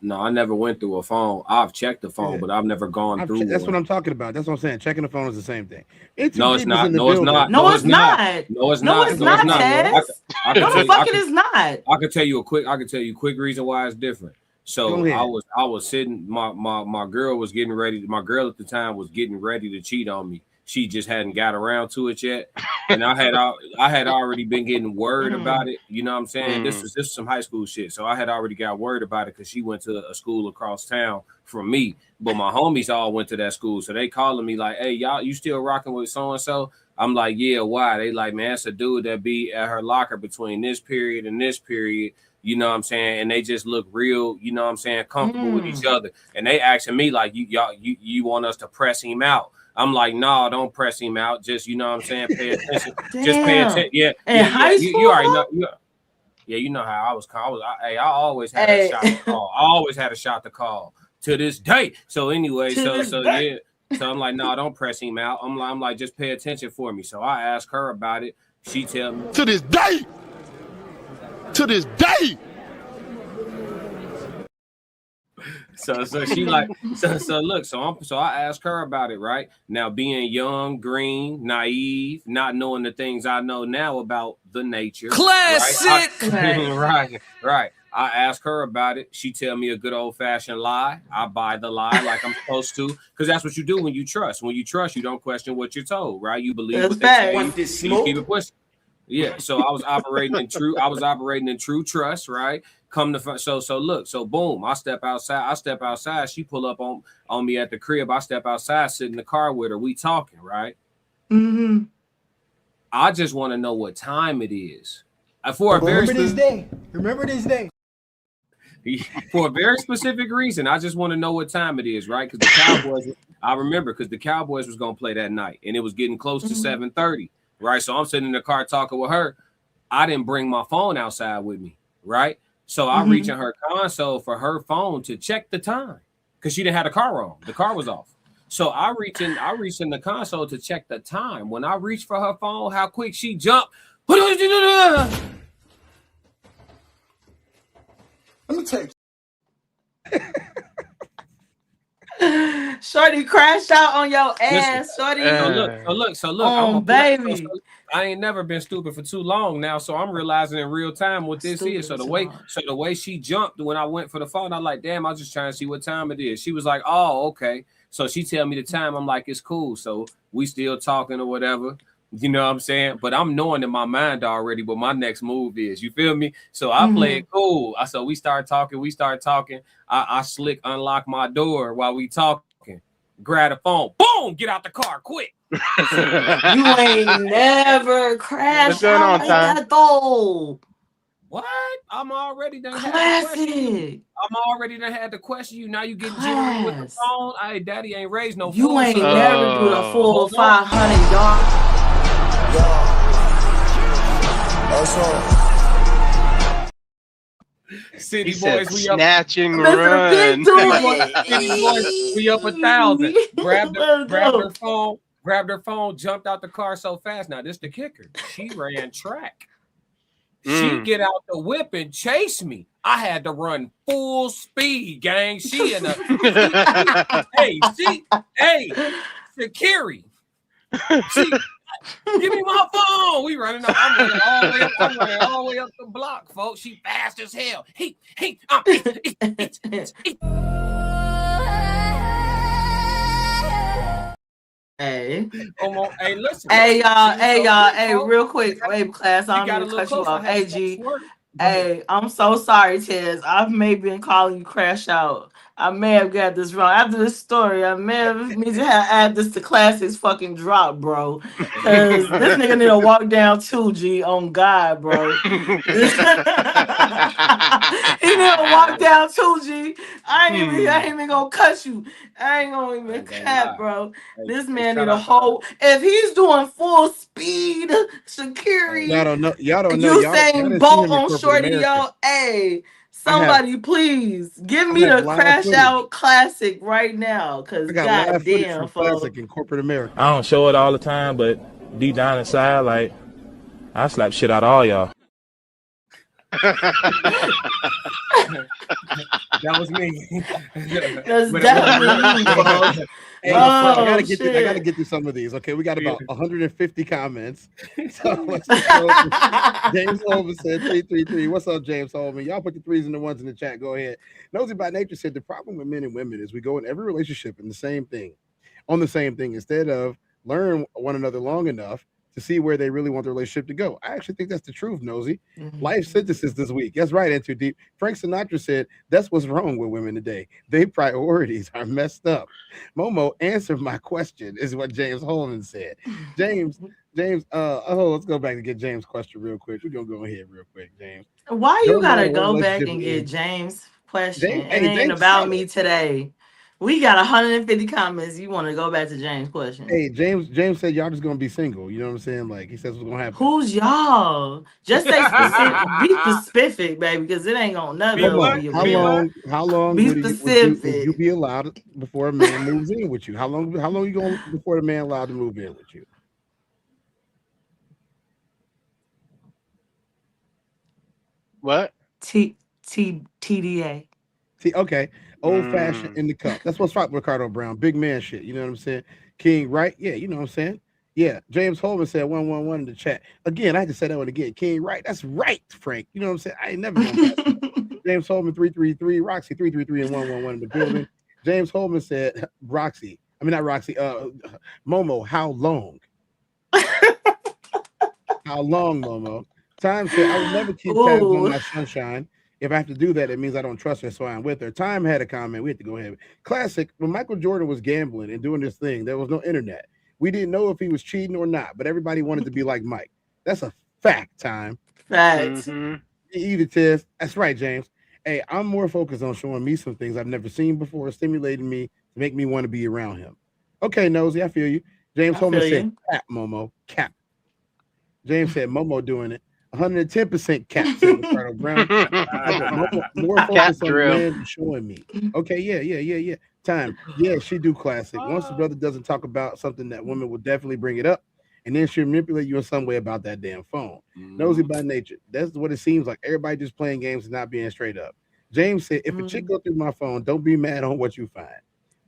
no, I never went through a phone. I've checked the phone, Yeah. but I've never gone through That's what one. I'm talking about. That's what I'm saying. Checking the phone is the same thing. It's two No, it's people's in not. the No, it's building. not. No, No, it's it's not. not. No, it's No, not. it's That's No, what I it's not, thought not. it was. Tez. I No, could the tell you. fuck it is not. I could tell you a quick. I could tell you a quick reason why it's different. Go So ahead. I was sitting. My girl was getting ready. My girl at the time was getting ready to cheat on me. She just hadn't got around to it yet, and I had already been getting worried about it. You know what I'm saying? This was some high school shit. So I had already got worried about it because she went to a school across town from me. But my homies all went to that school, so they calling me like, "Hey, y'all, you still rocking with so and so?" I'm like, "Yeah, why?" They like, "Man, that's a dude that be at her locker between this period and this period." You know what I'm saying? And they just look real, you know what I'm saying, comfortable with each other. And they asking me like, you want us to press him out? I'm like, no, don't press him out. Just, you know what I'm saying, pay attention. Just pay attention. Damn. Yeah, In yeah, yeah. high You school already know. though? Yeah, you know how I was. I always had a Hey. shot to call. I always had a shot to call to this day. So anyway, To this day. yeah. So I'm like, no, don't press him out. I'm like, just pay attention for me. So I asked her about it. She tell me To this day. To this day. So she like so look, so I asked her about it, right? Now being young, green, naive, not knowing the things I know now about the nature. Classic. Right. I asked her about it. She tell me a good old fashioned lie. I buy the lie like I'm supposed to, because that's what you do when you trust. When you trust, you don't question what you're told, right? You believe That's what they say. facts. And you keep it pushing. Yeah, so I was operating in true trust, right? Come to so look, so boom, I step outside, she pull up on me at the crib. I step outside, sit in the car with her, we talking, right? Mm-hmm. I just want to know what time it is. For a very Remember this day. for a very specific reason. I just want to know what time it is, right? Because the Cowboys, I remember because the Cowboys was gonna play that night, and it was getting close to 7:30. Right, so I'm sitting in the car talking with her. I didn't bring my phone outside with me, right? So I reach in her console for her phone to check the time. because she didn't have the car on. The car was off. So I reached in the console to check the time. When I reached for her phone, how quick she jumped. Let me tell you. Shorty crashed out on your ass, Shorty. So look. Baby. I ain't never been stupid for too long now, so I'm realizing in real time what this is. So the way she jumped when I went for the phone, I'm like, damn, I was just trying to see what time it is. She was like, oh, okay. So she tell me the time. I'm like, it's cool. So we still talking or whatever. You know what I'm saying? But I'm knowing in my mind already what my next move is. You feel me? So I play it cool. So we start talking. I slick unlock my door while we talking. Grab the phone. Boom! Get out the car quick. You ain't never crashed out like that though. What? I'm already done Classic. Had to question you. Now you getting jittery with the phone. Hey, daddy ain't raised no. You ain't never do the full 500 yards. City boys, we up snatching run. City boys, we up 1,000. Grabbed her phone, jumped out the car so fast. Now this the kicker. She ran track. She get out the whip and chase me. I had to run full speed, gang. She in a Shakiri. Give me my phone. We running up. I'm running all the way up the block, folks. She fast as hell. Hey, listen. Hey, y'all. Real quick. Wait, class. I'm gonna cut you off. Hey, G. Hey, I'm so sorry, Tez. I've maybe been calling you crash out. I may have got this wrong. After this story, I may have need to add this to Classic's fucking drop, bro. Because this nigga need to walk down 2G on God, bro. He need to walk down 2G. I ain't even gonna cut you. I ain't gonna even cap, bro. This man need a whole. If he's doing full speed security, y'all don't know. You saying Bolt on Shorty, yo? Hey. Somebody, please give me the crash out classic right now, cause goddamn, classic in corporate America. I don't show it all the time, but deep down inside, like I slap shit out of all y'all. That was me. That's definitely me, bro. Hey, I gotta get through some of these. Okay, we got about 150 comments. So let's go. James Holman said 333. What's up, James Holman? Y'all put the threes and the ones in the chat. Go ahead. Nosy by Nature said the problem with men and women is we go in every relationship on the same thing instead of learn one another long enough to see where they really want the relationship to go. I actually think that's the truth, Nosy. Life synthesis this week. That's right, Enter Deep. Frank Sinatra said, that's what's wrong with women today. Their priorities are messed up. Momo, answer my question, is what James Holman said. James, let's go back and get James' question real quick. We're going to go ahead real quick, James. Why you got to go back and get James' question? It ain't about me today. We got 150 comments. You want to go back to James' question? Hey, James said y'all just gonna be single. You know what I'm saying? Like he says what's gonna happen. Who's y'all? Just say specific. Be specific, baby, because it ain't gonna never be a How long be would you be allowed before a man moves in with you? How long you going before the man allowed to move in with you? What? TDA. Okay. Old fashioned in the cup. That's what's right, Ricardo Brown. Big man shit. You know what I'm saying? King, right? Yeah, you know what I'm saying? Yeah. James Holman said 111 in the chat. Again, I had to say that one again. King, right? That's right, Frank. You know what I'm saying? I ain't never going back. James Holman 333, Roxy 333 and 111 in the building. James Holman said, Momo, how long? How long, Momo? Time said, I will never keep tabs on my sunshine. If I have to do that, it means I don't trust her, so I'm with her. Time had a comment. We had to go ahead. Classic, when Michael Jordan was gambling and doing this thing, there was no internet. We didn't know if he was cheating or not, but everybody wanted to be like Mike. That's a fact, Time. Facts. Either test. That's right, James. Hey, I'm more focused on showing me some things I've never seen before, stimulating me to make me want to be around him. Okay, Nosy, I feel you. James Holman said, cap, Momo, cap. James said, Momo doing it. 110% cap, said Ricardo Brown. More focus on the man than showing me. Okay, yeah. Time. Yeah, she do classic. Once the brother doesn't talk about something, that woman will definitely bring it up, and then she'll manipulate you in some way about that damn phone. Nosy by nature. That's what it seems like. Everybody just playing games and not being straight up. James said, if a chick go through my phone, don't be mad on what you find.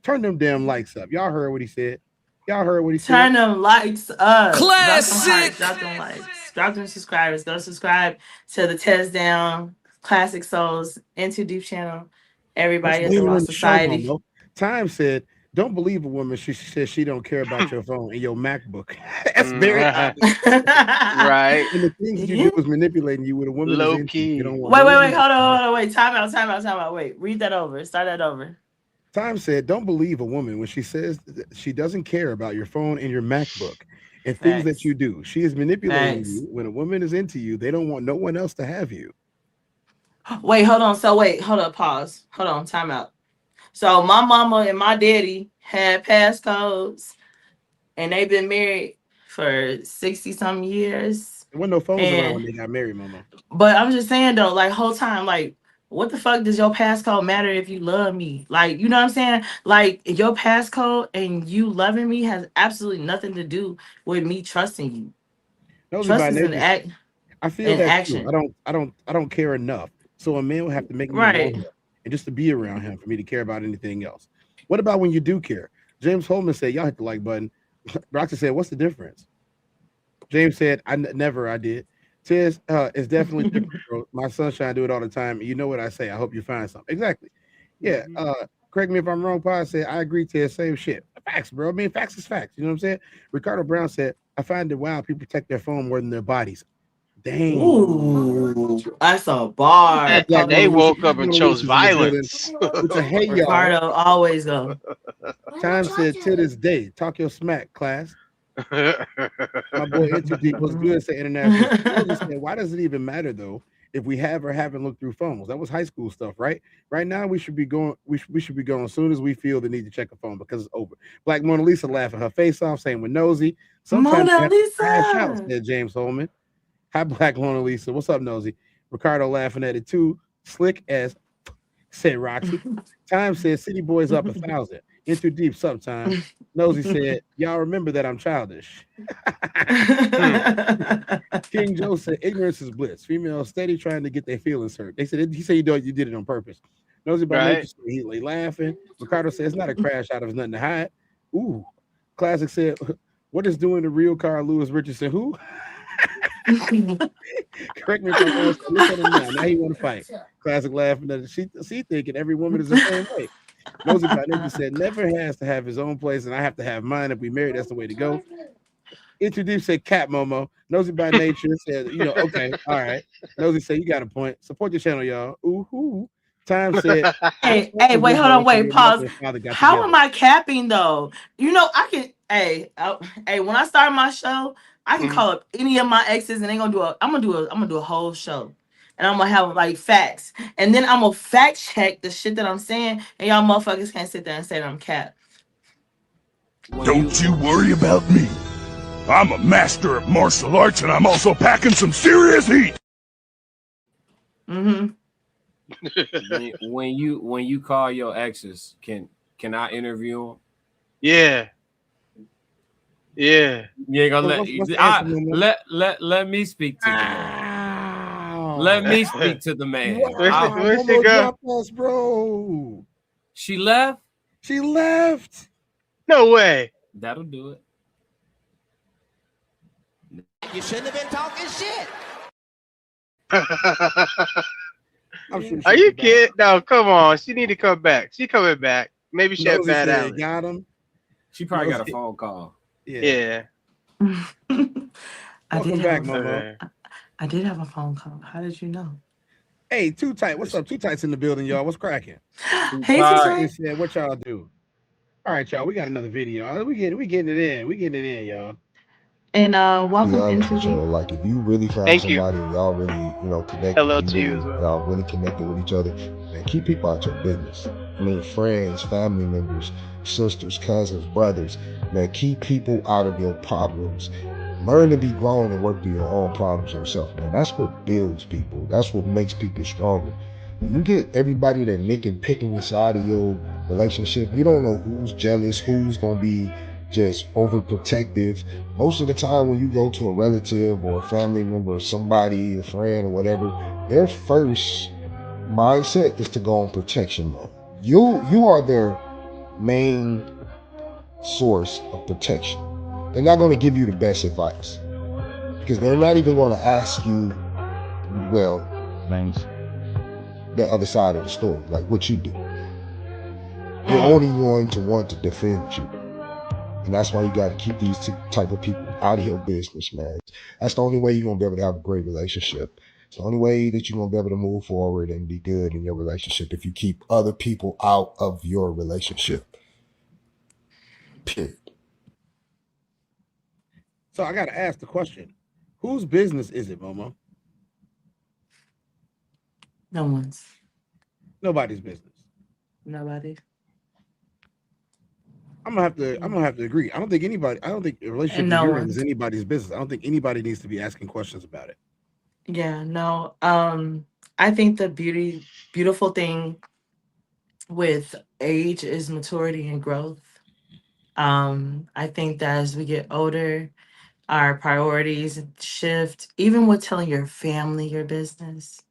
Turn them damn lights up. Y'all heard what he said. Turn them lights up. Classic. Drop them likes. Drop them subscribers. Go subscribe to the TezDown Classic Souls Into Deep channel. Everybody at the Law Society. Time said, don't believe a woman. She says she don't care about your phone and your MacBook. That's very honest. Right. And the things you do is manipulating you with a woman. Low key. You don't want Wait, hold on. Wait, time out. Wait, read that over. Start that over. Time said, don't believe a woman when she says she doesn't care about your phone and your MacBook and things that you do. She is manipulating you. When a woman is into you, they don't want no one else to have you. Wait, hold on. Hold up, pause. Hold on, time out. So my mama and my daddy had passcodes, and they've been married for 60-some years. There wasn't no phones around when they got married, mama. But I'm just saying though, like whole time, like what the fuck does your passcode matter if you love me? Like, you know what I'm saying? Like your passcode and you loving me has absolutely nothing to do with me trusting you. Trust is an act. I feel that action. Too. I don't care enough. So a man will have to make me want him and just to be around him for me to care about anything else. What about when you do care? James Holman said, y'all hit the like button. Roxy said, what's the difference? James said, I did. Tez, it's definitely different, bro. My sunshine do it all the time. You know what I say. I hope you find something. Exactly. Yeah. Correct me if I'm wrong. Pod said, I agree, Tez. Same shit. Facts, bro. I mean, facts is facts. You know what I'm saying? Ricardo Brown said, I find it wild people protect their phone more than their bodies. Dang. Ooh, that's a bar. They woke up and chose violence. Hey, y'all. Ricardo always go. Time said, to this day, talk your smack, class. My boy Into Deep was good, say international. Why does it even matter though if we have or haven't looked through phones? That was high school stuff, right? Right now we should be going. We should be going as soon as we feel the need to check a phone because it's over. Black Mona Lisa laughing her face off, saying with Nosy. Sometimes Mona Lisa, out, said James Holman. Hi, Black Mona Lisa. What's up, Nosy? Ricardo laughing at it too. Slick as said Roxy. Time said City Boys up 1,000. Into Deep sometime. Nosy said, y'all remember that I'm childish. King Joe said, ignorance is bliss. Females steady trying to get their feelings hurt. He said you did it on purpose. Nosy by nature said he laughing. Ricardo said it's not a crash out of nothing to hide. Ooh. Classic said, what is doing the real Carl Lewis Richardson? Who? Correct me if I'm wrong. Look at him now he want to fight. Classic laughing at it. She thinking every woman is the same way. Nosy by nature said never has to have his own place, and I have to have mine. If we married, that's the way to go. Into Deep said Cat Momo. Nosy by nature said, okay, all right. Nosy said you got a point. Support your channel, y'all. Ooh. Time said, hey, wait, hold on, wait, pause. How am I capping though? I can. Hey, when I start my show, I can call up any of my exes, and I'm gonna do a whole show. And I'm gonna have like facts, and then I'm gonna fact check the shit that I'm saying, and y'all motherfuckers can't sit there and say that I'm cap. Don't you worry about me. I'm a master of martial arts, and I'm also packing some serious heat. When you call your exes, can I interview them? Yeah. You ain't gonna let me speak to them. Let me speak to the man. Where'd she go? Bro. She left? She left. No way. That'll do it. You shouldn't have been talking shit. Are you kidding? No, come on. She need to come back. She coming back. Maybe she had bad allergies. Got him. She probably got a phone call. Yeah. Welcome back, Momo. I did have a phone call. How did you know? Hey, Too Tight. What's up? Too Tight's in the building, y'all. What's cracking? Hey, Too Tight. What y'all do? All right, y'all. We got another video. We getting it in. We getting it in, y'all. And welcome into like if you really find somebody and y'all really, connected. Hello to you. Y'all really connected with each other. And keep people out your business. I mean, friends, family members, sisters, cousins, brothers. Man, keep people out of your problems. Learn to be grown and work through your own problems yourself, man. That's what builds people. That's what makes people stronger. When you get everybody that nick and picking inside of your relationship, you don't know who's jealous, who's gonna be just overprotective. Most of the time when you go to a relative or a family member or somebody, a friend or whatever, their first mindset is to go on protection mode. You are their main source of protection. They're not going to give you the best advice because they're not even going to ask you, well, the other side of the story, like what you do. They're only going to want to defend you. And that's why you got to keep these type of people out of your business, man. That's the only way you're going to be able to have a great relationship. It's the only way that you're going to be able to move forward and be good in your relationship if you keep other people out of your relationship. Period. So I got to ask the question: whose business is it, Momo? No one's. Nobody's business. Nobody. I'm gonna have to agree. I don't think a relationship that you're in is anybody's business. I don't think anybody needs to be asking questions about it. Yeah, no. I think the beautiful thing with age is maturity and growth. I think that as we get older, our priorities shift, even with telling your family your business,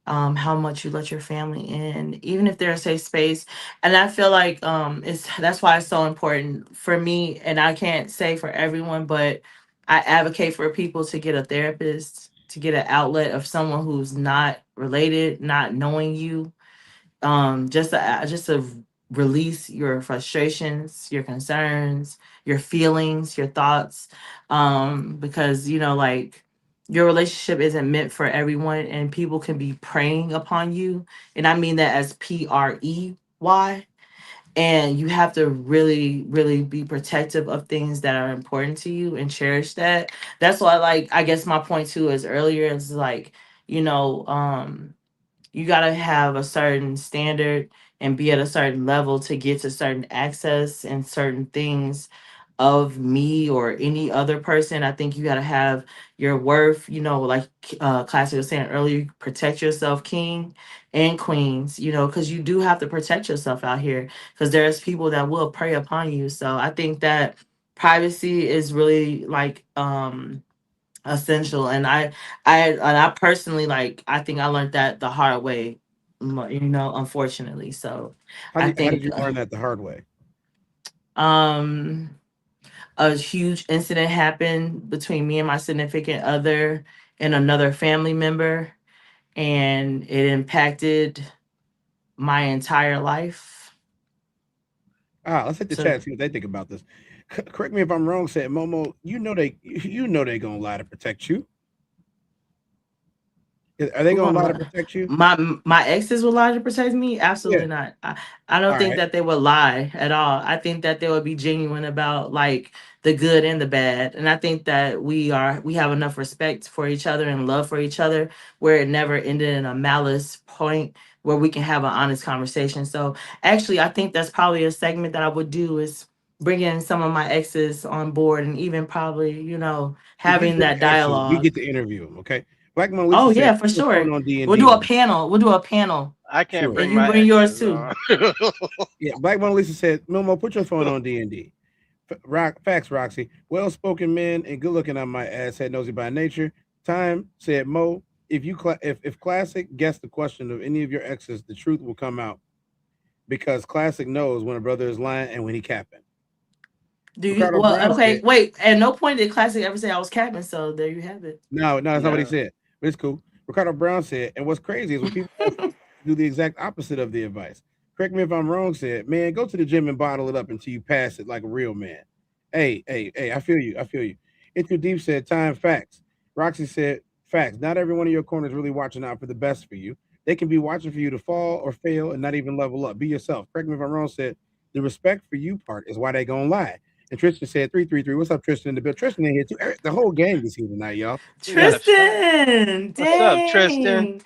how much you let your family in, even if they're a safe space. And I feel like that's why it's so important for me, and I can't say for everyone, but I advocate for people to get a therapist, to get an outlet of someone who's not related, not knowing you, just to release your frustrations, your concerns, your feelings, your thoughts, because like your relationship isn't meant for everyone, and people can be preying upon you, and I mean that as PREY. And you have to really, really be protective of things that are important to you and cherish that. That's why, like, I guess my point too is earlier is like, you know, you got to have a certain standard and be at a certain level to get to certain access and certain things of me or any other person. I think you got to have your worth, like Classic was saying earlier, protect yourself, king and queens, because you do have to protect yourself out here, because there's people that will prey upon you. So I think that privacy is really like essential, and I personally, like, I think I learned that the hard way, unfortunately. So How I did think you learn that the hard way? A huge incident happened between me and my significant other and another family member, and it impacted my entire life. Let's hit the chat and see what they think about this. Correct me if I'm wrong, said Momo. You know they gonna lie to protect you. Are they gonna lie to protect you? My exes will lie to protect me? Absolutely not. I don't think that they would lie at all. I think that they would be genuine about like the good and the bad. And I think that we have enough respect for each other and love for each other where it never ended in a malice point, where we can have an honest conversation. So actually, I think that's probably a segment that I would do, is bring in some of my exes on board, and even probably, having that dialogue. We get to interview them, okay? Black Mona Oh Lisa yeah, said, for sure. on D&D. We'll do a panel. I can't bring and you my bring yours exes too. on. Yeah, Black Mona Lisa said, Milmo, put your phone on D&D. Facts, Roxy. Well-spoken men and good-looking, I might add, said nosy by nature. Time said, Mo, if Classic guessed the question of any of your exes, the truth will come out, because Classic knows when a brother is lying and when he capping. Wait. At no point did Classic ever say I was capping, so there you have it. No, that's not what he said. But it's cool. Ricardo Brown said, and what's crazy is when people do the exact opposite of the advice. Correct me if I'm wrong, said, man, go to the gym and bottle it up until you pass it like a real man. Hey, I feel you. Into Deep said, time, facts. Roxy said, facts. Not every one of your corners really watching out for the best for you. They can be watching for you to fall or fail and not even level up. Be yourself. Correct me if I'm wrong, said, the respect for you part is why they gonna lie. And Tristan said 333. What's up, Tristan? The Tristan in here too. The whole gang is here tonight, y'all. Tristan, what's up, Tristan?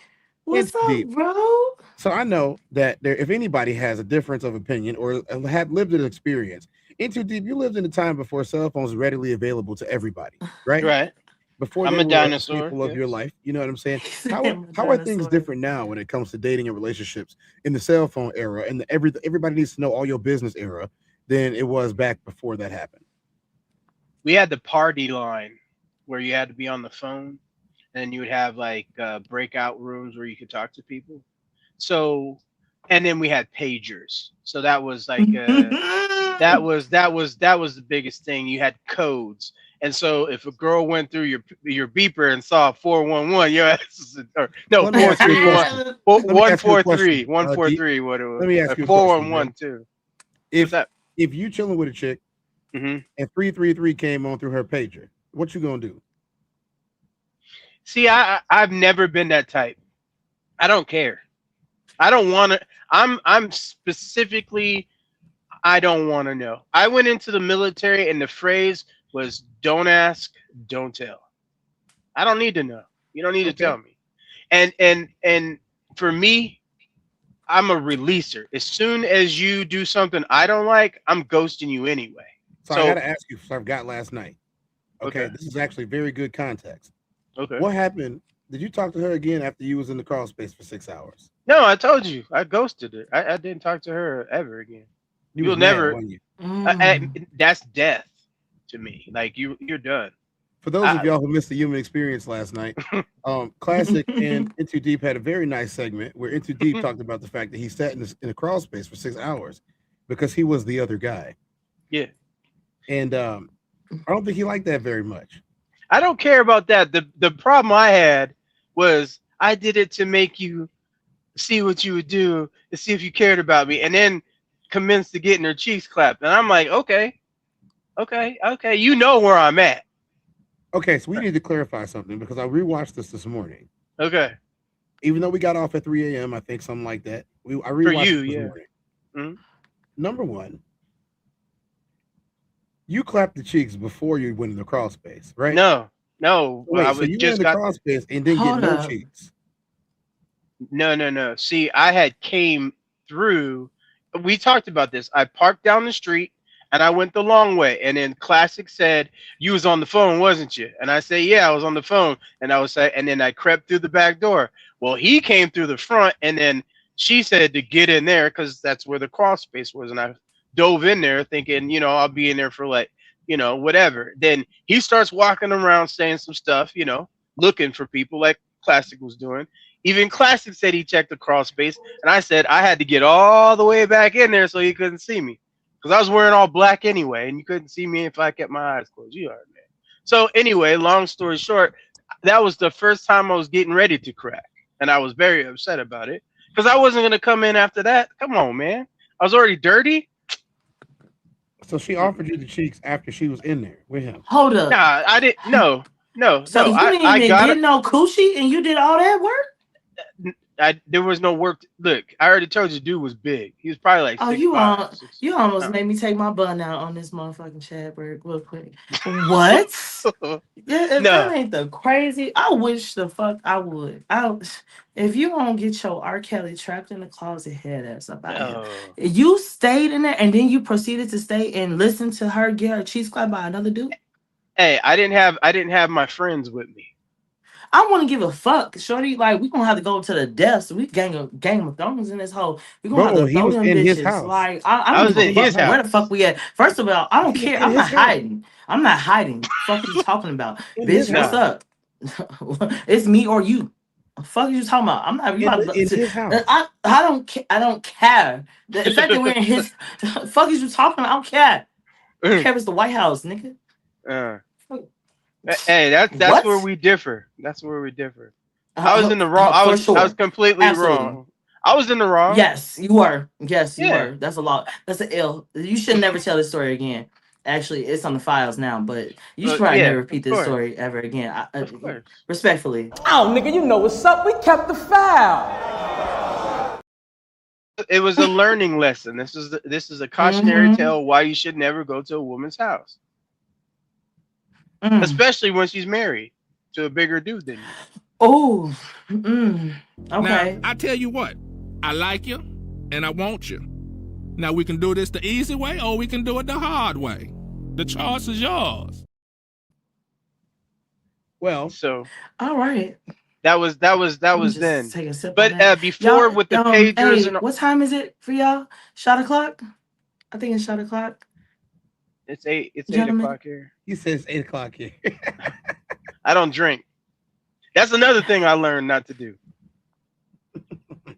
What's up, bro? So I know that if anybody has a difference of opinion or had lived an experience, Into Deep, you lived in a time before cell phones were readily available to everybody, right? Right. Before I'm they a were a dinosaur. staple of your Yes. life. You know what I'm saying? I'm a How are things dinosaur. different now when it comes to dating and relationships in the cell phone era and everybody needs to know all your business era than it was back before that happened? We had the party line where you had to be on the phone, and you would have like breakout rooms where you could talk to people. So, and then we had pagers. So that was like that was the biggest thing. You had codes. And so if a girl went through your beeper and saw 411, your ass is, or no, Let me ask you a 431, question. Let me ask you a 143, question. 143, what it was. Let me ask you a question. 411 too. If you chilling with a chick and 333 came on through her pager, what you gonna do? See, I've never been that type. I don't care. I don't want to. I'm specifically. I don't want to know. I went into the military, and the phrase was "Don't ask, don't tell." I don't need to know. You don't need to tell me. And for me, I'm a releaser. As soon as you do something I don't like, I'm ghosting you anyway. So I gotta ask you. So I forgot last night. Okay, this is actually very good context. Okay. What happened? Did you talk to her again after you was in the crawl space for 6 hours? No, I told you. I ghosted her. I didn't talk to her ever again. You You'll was mad, never. wasn't you? That's death to me. Like you're done. For those of y'all who missed the human experience last night, Classic and Into Deep had a very nice segment where Into Deep talked about the fact that he sat in a crawl space for 6 hours because he was the other guy. Yeah. And I don't think he liked that very much. I don't care about that. The problem I had was I did it to make you see what you would do to see if you cared about me, and then commenced to getting her cheeks clapped. And I'm like, okay, you know where I'm at. Okay, so we need to clarify something because I rewatched this morning. Okay. Even though we got off at 3 a.m., I think something like that. I For rewatched you, it this yeah. morning. Mhm. Number one, you clapped the cheeks before you went in the crawl space, right? No. Wait, I so was you just went in the got crawl space and didn't get Hold no up. cheeks. No. See, I had came through. We talked about this. I parked down the street and I went the long way. And then Classic said, "You was on the phone, wasn't you?" And I said, "Yeah, I was on the phone." And and then I crept through the back door. Well, he came through the front, and then she said to get in there because that's where the crawl space was. And I dove in there thinking, I'll be in there for like, whatever. Then he starts walking around saying some stuff, looking for people like Classic was doing. Even Classic said he checked the crawl space, and I said I had to get all the way back in there so he couldn't see me, because I was wearing all black anyway, and you couldn't see me if I kept my eyes closed. You heard me. So anyway, long story short, that was the first time I was getting ready to crack, and I was very upset about it because I wasn't gonna come in after that. Come on, man, I was already dirty. So she offered you the cheeks after she was in there with him. Hold up. Nah, I didn't. No. So you didn't I even got get it. no coochie and you did all that work? There was no work. Look, I already told you, dude was big. He was probably like Oh, 6'5". you almost made me take my bun out on this motherfucking Chadberg real quick. What? If that ain't the crazy, I wish the fuck I would. If you don't get your R. Kelly trapped in the closet head ass up out of here. You stayed in there and then you proceeded to stay and listen to her get her cheeks clapped by another dude. Hey, I didn't have my friends with me. I wouldn't give a fuck, shorty. Like, we gonna have to go to the deaths. We Game of Thrones in this hole. We gonna have to he throw was them in his bitches. house. Like, I don't was give in a his fuck where the house. fuck we at. First of all, I don't care. in I'm his not house. hiding. I'm not hiding. Fuck you talking about, In his bitch? What's house. up? It's me or you. Fuck you talking about? I'm not. You about in to, his house. I don't care. I don't care. The fact that we're in his. Fuck is you talking about? I don't care. I don't care if it's the White House, nigga. Hey, that's What? where we differ. That's where we differ. I was in the wrong. For sure. I was completely Absolutely. wrong. I was in the wrong. Yes, you were. Yes, you Yeah. were. That's a lot. That's an ill. You should never tell this story again. Actually, it's on the files now, but you should probably never repeat this story ever again. Of course. Respectfully. Oh, nigga, you know what's up. We kept the file. It was a learning lesson. This is a cautionary tale why you should never go to a woman's house, especially when she's married to a bigger dude than you. Oh, okay. Now, I tell you what, I like you, and I want you. Now we can do this the easy way, or we can do it the hard way. The choice is yours. Well, so all right. That was then. Take a sip But on that. before with the pagers hey, and what time is it for y'all? Shot o'clock? I think it's shot o'clock. it's 8 Gentlemen. o'clock here. He says 8 o'clock here. I don't drink. That's another thing I learned not to do.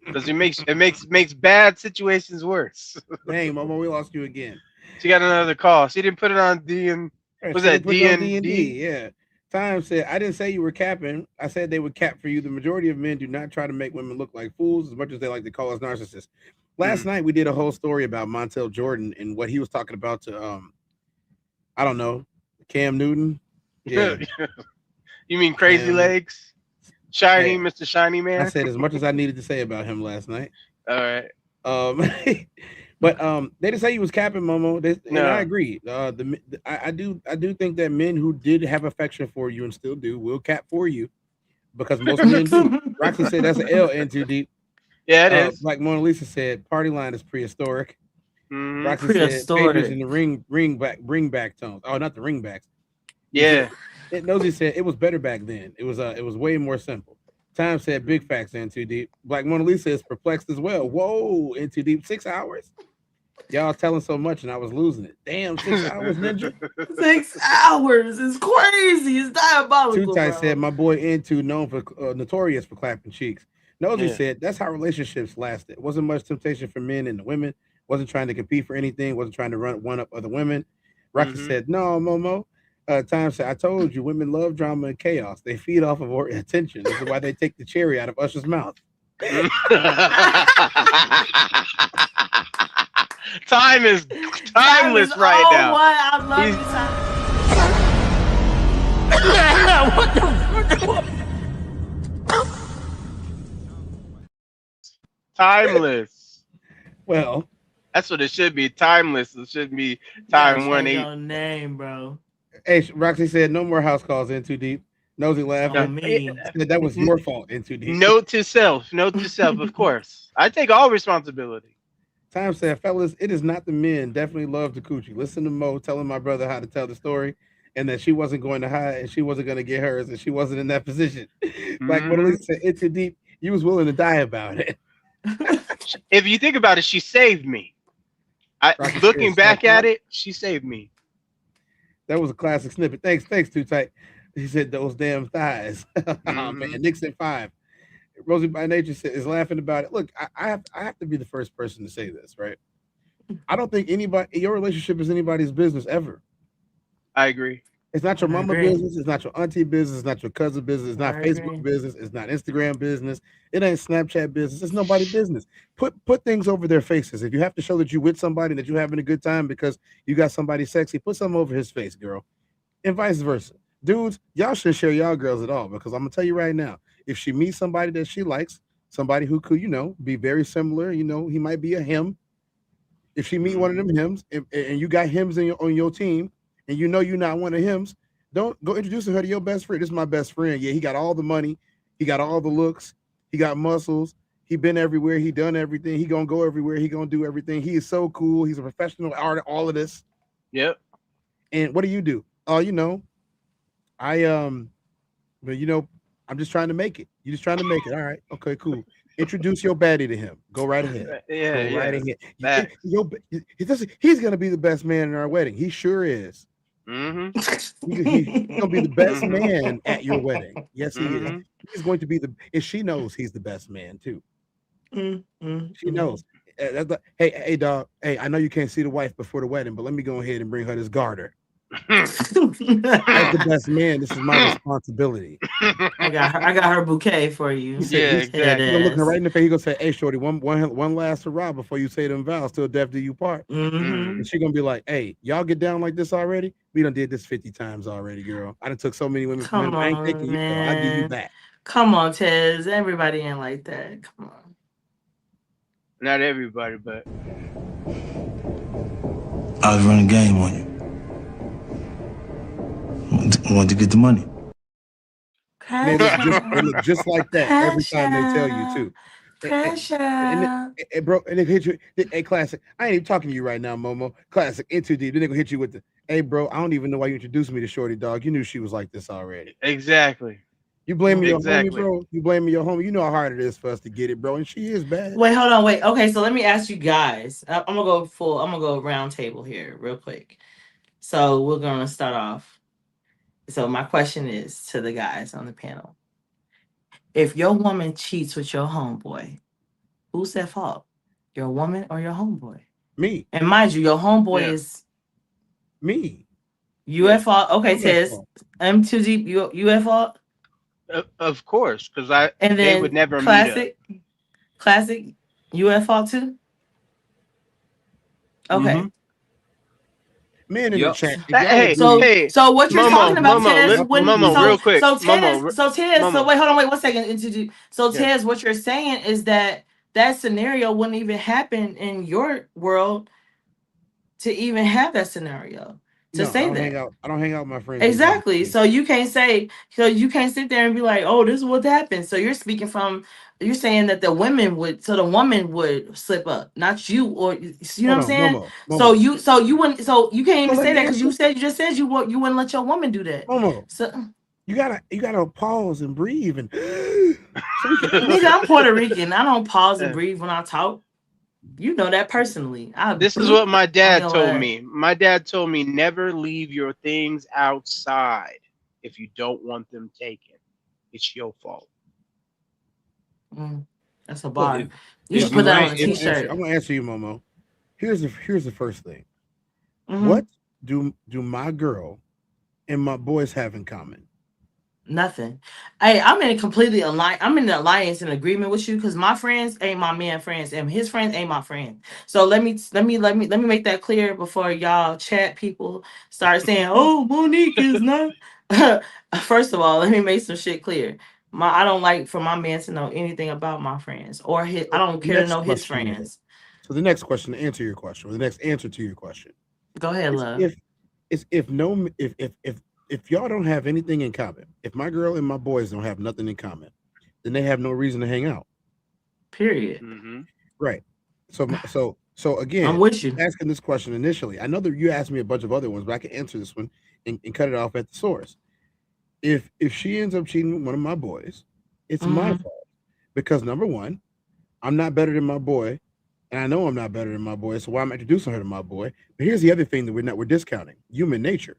Because it makes bad situations worse. Dang, Momo, we lost you again. She got another call. She didn't put it on D and was that D&D? Yeah. Time said, I didn't say you were capping. I said they would cap for you. The majority of men do not try to make women look like fools as much as they like to call us narcissists. Last night we did a whole story about Montel Jordan and what he was talking about to I don't know, Cam Newton. Yeah. You mean Crazy Legs? Shiny, Mr. Shiny Man. I said as much as I needed to say about him last night. All right. But they didn't say he was capping, Momo. And I agree. I do think that men who did have affection for you and still do will cap for you because most men do. Roxy said that's an L in too deep. Yeah, it is. Like Mona Lisa said, party line is prehistoric. Roxy Prehistoric. said pagers in the bring back tones. Oh, not the ringbacks. Yeah. Nosy said it was better back then. It was way more simple. Time said big facts in too deep. Black Mona Lisa is perplexed as well. Whoa, in too deep. 6 hours. Y'all telling so much and I was losing it. Damn, 6 hours, Ninja. 6 hours is crazy. It's diabolical. Too Tight said my boy Into known for notorious for clapping cheeks. Nosy said that's how relationships lasted. Wasn't much temptation for men and the women. Wasn't trying to compete for anything. Wasn't trying to run one up other women. Roxy said no, Momo. Time said I told you women love drama and chaos. They feed off of our attention. This is why they take the cherry out of Usher's mouth. Time is timeless right now. I love you, Time. Timeless. Well, that's what it should be. Timeless. It shouldn't be time 1-8. Your name, bro. Hey, Roxy said no more house calls in too deep. Nosy laughing. Said that was your fault in too deep. Note to self. Note to self, of course. I take all responsibility. Time said, fellas, it is not the men. Definitely love the coochie. Listen to Mo telling my brother how to tell the story and that she wasn't going to hide and she wasn't going to get hers and she wasn't in that position. Like what Elise said, it's too deep. You was willing to die about it. If you think about it, she saved me. Looking back at it, she saved me. That was a classic snippet. Thanks, Too Tight. He said those damn thighs. Oh, man, Nixon 5. Rosie by Nature is laughing about it. Look, I have to be the first person to say this, right? I don't think your relationship is anybody's business ever. I agree. It's not your mama business. It's not your auntie business. It's not your cousin business. It's not Facebook business. It's not Instagram business. It ain't Snapchat business. It's nobody's business. Put things over their faces. If you have to show that you with somebody, that you're having a good time because you got somebody sexy, put something over his face, girl. And vice versa. Dudes, y'all shouldn't share y'all girls at all because I'm going to tell you right now, if she meets somebody that she likes, somebody who could, be very similar, he might be a him. If she meet one of them hims and you got hims on your team, and you're not one of hims, don't go introducing her to your best friend. This is my best friend. Yeah, he got all the money. He got all the looks. He got muscles. He been everywhere. He done everything. He gonna go everywhere. He gonna do everything. He is so cool. He's a professional artist, all of this. Yep. And what do? Oh, I'm just trying to make it. You're just trying to make it. All right. Okay, cool. Introduce your baddie to him. Go right ahead. Right ahead. He's gonna be the best man in our wedding. He sure is. He's gonna be the best man at your wedding. Yes, he is. He's going to be and she knows he's the best man too. She knows. Hey, dog. Hey, I know you can't see the wife before the wedding, but let me go ahead and bring her this garter. As the best man, this is my responsibility. I got her bouquet for you. Yeah, exactly. You're looking right in the face. He gonna say, "Hey, shorty, one last hurrah before you say them vows till death do you part." And she gonna be like, "Hey, y'all get down like this already? We done did this 50 times already, girl. I done took so many women. Come I ain't on, taking you. man. I give you back. Come on, Tez. Everybody ain't like that. Come on. Not everybody, but I was running game on you. Wanted to get the money. Man, just like that every time they tell you to. Pressure. And bro, and they hit you. Hey, classic. I ain't even talking to you right now, Momo. Classic. In too deep. Then they gonna hit you with the. Hey, bro. I don't even know why you introduced me to Shorty, dog. You knew she was like this already. Exactly. You blaming your homie, Exactly. bro. You blaming your homie. You know how hard it is for us to get it, bro. And she is bad. Wait, hold on, wait. Okay, so let me ask you guys. I'm gonna go round table here real quick. So we're gonna start off. So my question is to the guys on the panel. If your woman cheats with your homeboy, who's at fault? Your woman or your homeboy? Me. And mind you, your homeboy is me. You at fault. Okay, I'm at Tez. fault. I'm too deep. You at fault? Of course, because And they then would never classic. Classic. You at fault too? Okay. Men in the chat. Hey, So what you're Momo, talking about, Momo, Tez? Momo, real quick. So Tez. Momo, So Tez. So Momo. wait, hold on, wait 1 second. So Yeah. Tez, what you're saying is that scenario wouldn't even happen in your world to even have that scenario. To No, say I don't that. hang out. I don't hang out with my friends. Exactly. So you can't say. So you can't sit there and be like, "Oh, this is what happened." So you're speaking from. You're saying that the women would. So the woman would slip up, not you, or you know what I'm saying. Momo. So you wouldn't. So you can't even Well, let say me that because you answer. just said you wouldn't let your woman do that. Momo. So you gotta pause and breathe and. Nigga, I'm Puerto Rican. I don't pause and breathe when I talk. You know that personally. This is what my dad your told ass. me. My dad told me never leave your things outside if you don't want them taken. It's your fault. That's a bar. Look, You should put that on a t-shirt. I'm gonna answer you, Momo. Here's the first thing. Mhm. What do my girl and my boys have in common? Nothing. I'm in an alliance and agreement with you because my friends ain't my man friends and his friends ain't my friends. So let me make that clear before y'all chat people start saying, "Oh, Monique is not." First of all, let me make some shit clear. I don't like for my man to know anything about my friends or his. I don't The care to next know his question is- friends. So the next question to answer your question, or the next answer to your question. Go ahead, love. If y'all don't have anything in common, if my girl and my boys don't have nothing in common, then they have no reason to hang out. Period. Right. So again, I'm with you. Asking this question initially, I know that you asked me a bunch of other ones, but I can answer this one and cut it off at the source. If she ends up cheating with one of my boys, it's my fault because number one, I'm not better than my boy, and I know I'm not better than my boy. So why am I introducing her to my boy? But here's the other thing that we're discounting: human nature.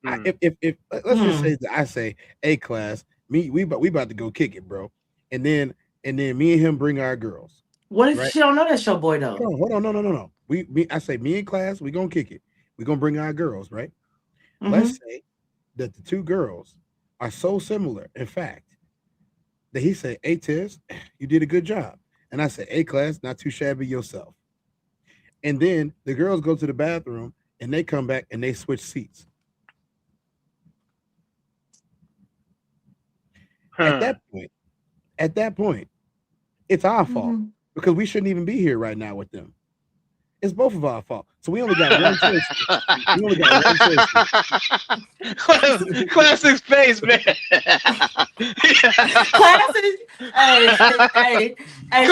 If let's just say that I say, "Hey, class, we about to go kick it, bro," and then me and him bring our girls. What if right? she don't know that's your boy though? Hold on, no. I say me and class, we gonna kick it. We gonna bring our girls, right? Let's say that the two girls are so similar, in fact, that he say, "Hey, Tiz, you did a good job," and I say, "Hey, class, not too shabby yourself." And then the girls go to the bathroom and they come back and they switch seats. At that point, it's our fault because we shouldn't even be here right now with them. It's both of our fault. So we only got one choice. We only got one choice. Classic space, man. Classic. Hey. I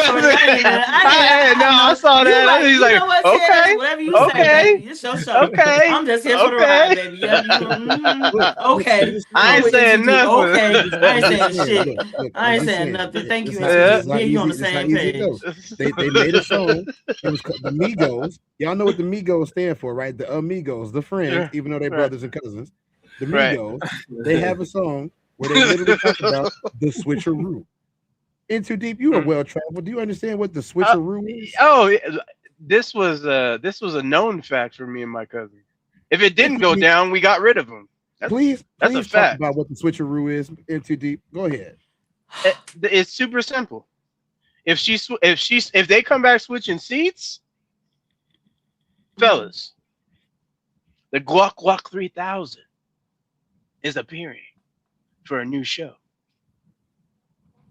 saw that. Right. He's You like, know what, okay, Tez? Whatever you say, baby. It's your show. Okay. I'm just here for the ride, baby. Yeah, okay. I ain't saying nothing. Okay. I ain't saying shit. Look, I ain't I'm just saying nothing. Thank you, This Me and you on the same page. They made a song. It was called the Migos. Y'all know what the Migos stand for, right? The Amigos, the friends, even though they're brothers and cousins. The Migos, they have a song where they literally talk about the switcheroo. In Too Deep, you are well traveled. Do you understand what the switcheroo is? Oh, this was a known fact for me and my cousin. If it didn't go down, we got rid of him. Please a talk fact. about what the switcheroo is. In Too Deep, go ahead. It's super simple. If they come back switching seats, fellas, the Glock 3000 is appearing for a new show.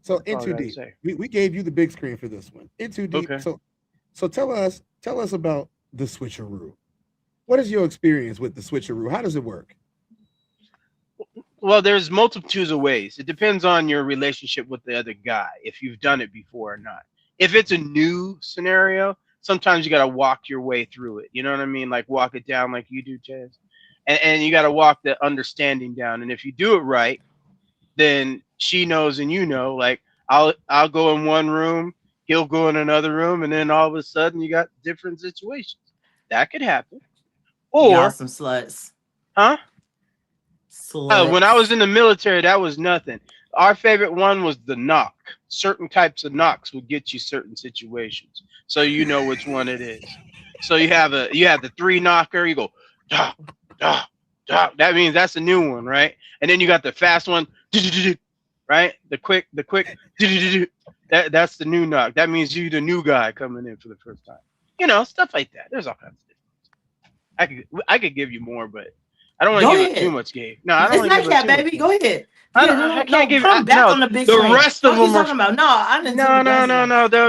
So In Too Deep, we gave you the big screen for this one. In Too Deep. Okay. So tell us about the switcheroo. What is your experience with the switcheroo? How does it work? Well, there's multitudes of ways. It depends on your relationship with the other guy, if you've done it before or not. If it's a new scenario, sometimes you got to walk your way through it. You know what I mean? Like walk it down like you do, Chaz. And you got to walk the understanding down. And if you do it right, then she knows and you know. Like I'll go in one room, he'll go in another room, and then all of a sudden you got different situations. That could happen. Y'all Or some sluts. huh? Sluts. When I was in the military, that was nothing. Our favorite one was the knock. Certain types of knocks would get you certain situations, so you know which one it is. So you have the 3 knocker. You go, da, da, da. That means that's a new one, right? And then you got the fast one, right? The quick, that's the new knock. That means you the new guy coming in for the first time. You know, stuff like that. There's all kinds of difference. I could give you more, but I don't want to give it too much game. No, I don't want to give it Nightcap, too much. baby. Go ahead. I can't give put them back on the big screen. rest of What are you them are talking about? No, I didn't see the glasses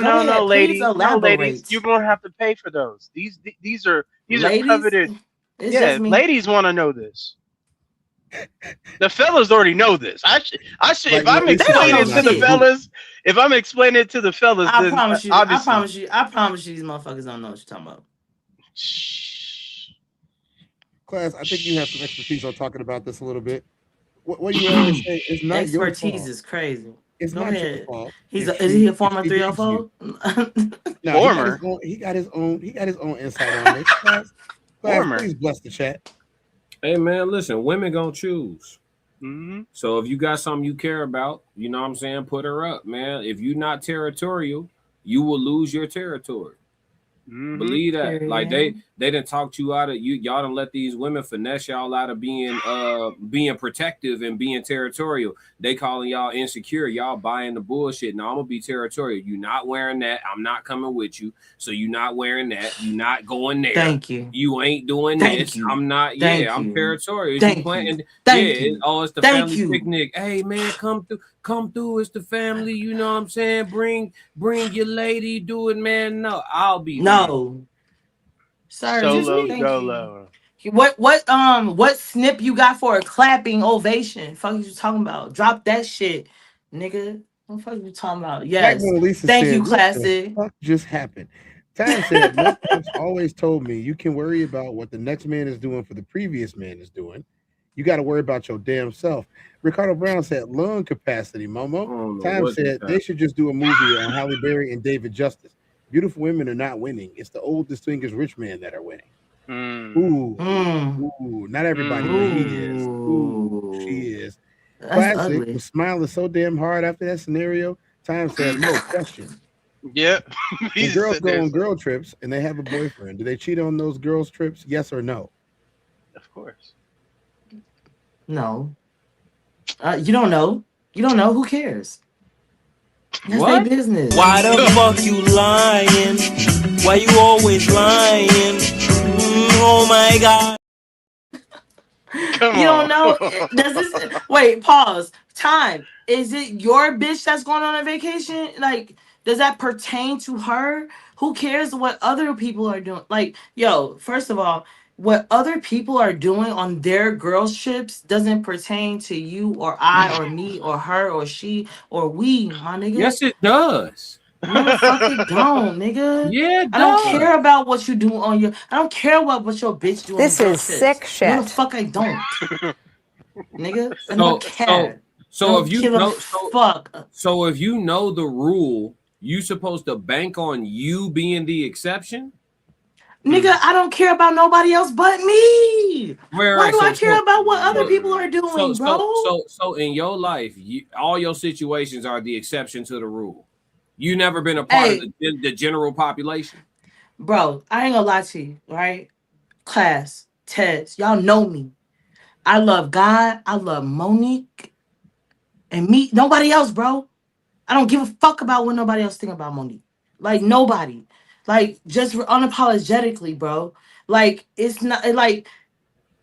on. no, ladies, Please elaborate. you're gonna have to pay for those. These are Ladies? coveted. It's Yeah, just me. ladies want to know this. The fellas already know this. I should. Like, If I'm they don't explaining know it to the shit. fellas, if I'm explaining it to the fellas, I then promise you. obviously. I promise you, these motherfuckers don't know what you're talking about. Class, I think you have some expertise on talking about this a little bit. What you always say is not your Expertise fault. is crazy. It's Go not ahead. your fault. Is if he a if former she leaves 304? you. No, Former? he got his own insight on this. Class, Former. please bless the chat. Hey man, listen, women gonna choose. Mm-hmm. So if you got something you care about, you know what I'm saying, put her up, man. If you're not territorial, you will lose your territory. Mm-hmm. Believe that. Like they didn't talk you out of you. Y'all done let these women finesse y'all out of being protective and being territorial. They calling y'all insecure. Y'all buying the bullshit. No, I'm gonna be territorial. You not wearing that. I'm not coming with you. So you not wearing that. You not going there. Thank you. You ain't doing Thank this. you. I'm not. Thank Yeah, I'm you. territorial. Thank you playing? you. Thank Yeah. you. Oh, it's the Thank family you. picnic. Hey man, come through. It's the family. You know what I'm saying? Bring your lady. Do it, man. No, I'll be there. No. Sir, Solo thank dolo. you. What snip you got for a clapping ovation? Fuck you talking about? Drop that shit, nigga. What the fuck you talking about? Black Yes. Mona Lisa Thank said, you, "What classic. the fuck just happened?" Time said, "My folks always told me you can worry about what the next man is doing for the previous man is doing. You got to worry about your damn self." Ricardo Brown said, "Lung capacity, Momo." Time said they should just do a movie on Halle Berry and David Justice. Beautiful women are not winning. It's the old distinguished rich men that are winning. Ooh, not everybody, but he is. Ooh, she is. That's Classic ugly. was smiling so damn hard after that scenario. Time said, "No question." Yep. When girls go on girl trips and they have a boyfriend, do they cheat on those girls' trips? Yes or no? Of course. No. You don't know. You don't know. Who cares? That's What? their business. Why the fuck you lying? Why you always lying? Oh my god. Come You don't know. on. Does this wait, pause. Time. Is it your bitch that's going on a vacation? Like, does that pertain to her? Who cares what other people are doing? Like, yo, first of all, what other people are doing on their girls' trips doesn't pertain to you or I or me or her or she or we, my nigga. Yes, it does. No, fuck it don't, nigga. Yeah, it I don't does. care about what you do on your. I don't care what your bitch doing. This on is girl sick trips. No, the shit. fuck I don't, nigga. I don't care. So Don't if you give a know, fuck. so if you know the rule, you supposed to bank on you being the exception. Nigga, I don't care about nobody else but me. Why do I So- care so- about what other people are doing, bro? So in your life, all your situations are the exception to the rule. You never been a part of the general population. Bro, I ain't gonna lie to you, right? Class, Tez, y'all know me. I love God. I love Monique. And me, nobody else, bro. I don't give a fuck about what nobody else think about Monique. Like, nobody. Like, just unapologetically, bro. Like, it's not, like,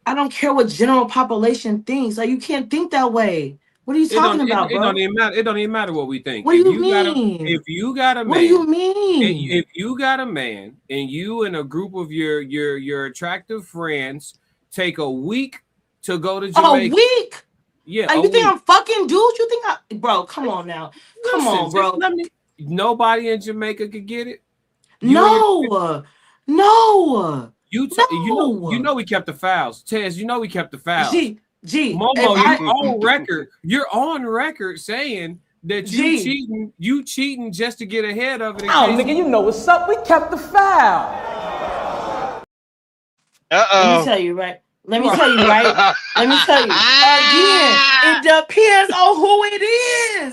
I don't care what general population thinks. Like, you can't think that way. What are you talking about, It bro? don't even matter. It don't even matter what we think. What do you mean? If you got a man, What do you mean? If you got a man and you and a group of your attractive friends take a week to go to Jamaica. A week? Yeah. Like, you think I'm fucking dudes? You think bro? Come on now. Come on, bro. Let me. Nobody in Jamaica could get it. No. You know we kept the fouls. Tez, you know we kept the fouls. G, Momo, you're on record saying that you cheating just to get ahead of it. Oh, nigga, you know what's up. We kept the foul. Let me tell you, right? Let me tell you. Again, it depends on who it is.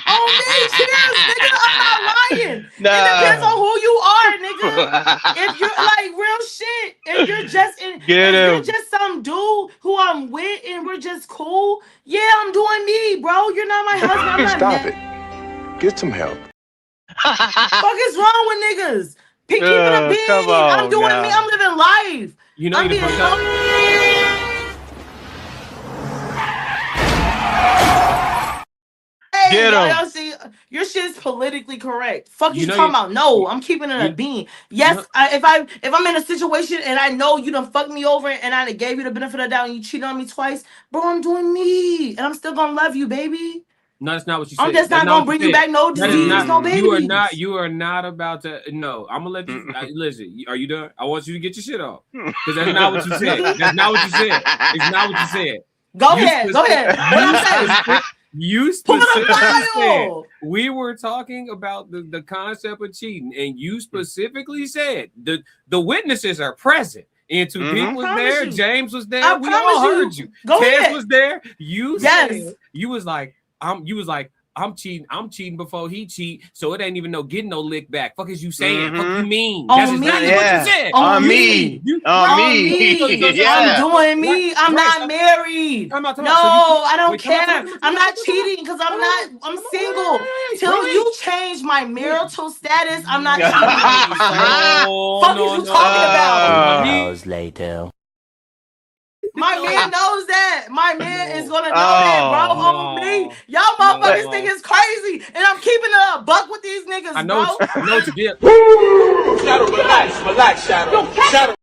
On me, cheers, nigga. I'm not lying. It depends on who you are, nigga. If you're like real shit, if you're just some dude who I'm with and we're just cool, yeah, I'm doing me, bro. You're not my husband. I'm not. Stop it. Get some help. Fuck is wrong with niggas? Keep it a bean. I'm doing me. I'm living life. You know, Hey, Get 'em. y'all see, your shit's politically correct. Fuck you talking about? No, I'm keeping it a bean. Yes, if I'm in a situation and I know you done fucked me over and I done gave you the benefit of the doubt and you cheated on me twice, bro, I'm doing me and I'm still gonna love you, baby. No, that's not what you said. I'm just not gonna bring you back no disease, no baby. You are not about to. No, I'm gonna let you. Listen, are you done? I want you to get your shit off because that's not what you said. That's not what you said. It's not what you said. Go ahead. What I'm saying. You specifically said we were talking about the concept of cheating, and you specifically said the witnesses are present. And two people was there. James was there. We all heard you. Tez was there. You said you was like I'm cheating before he cheat, so it ain't even no getting no lick back. Fuck is you saying? Fuck you mean? That's exactly what you said. On me. I'm doing me. I'm not married. No, I don't care. I'm not cheating because I'm single. Till you change my marital status, I'm not cheating. Fuck is you talking about? Hours later. My man knows that. My man is gonna know that, bro. On me, y'all motherfuckers think it's crazy, and I'm keeping it a buck with these niggas, I know bro. what you did. Shadow, relax, Shadow.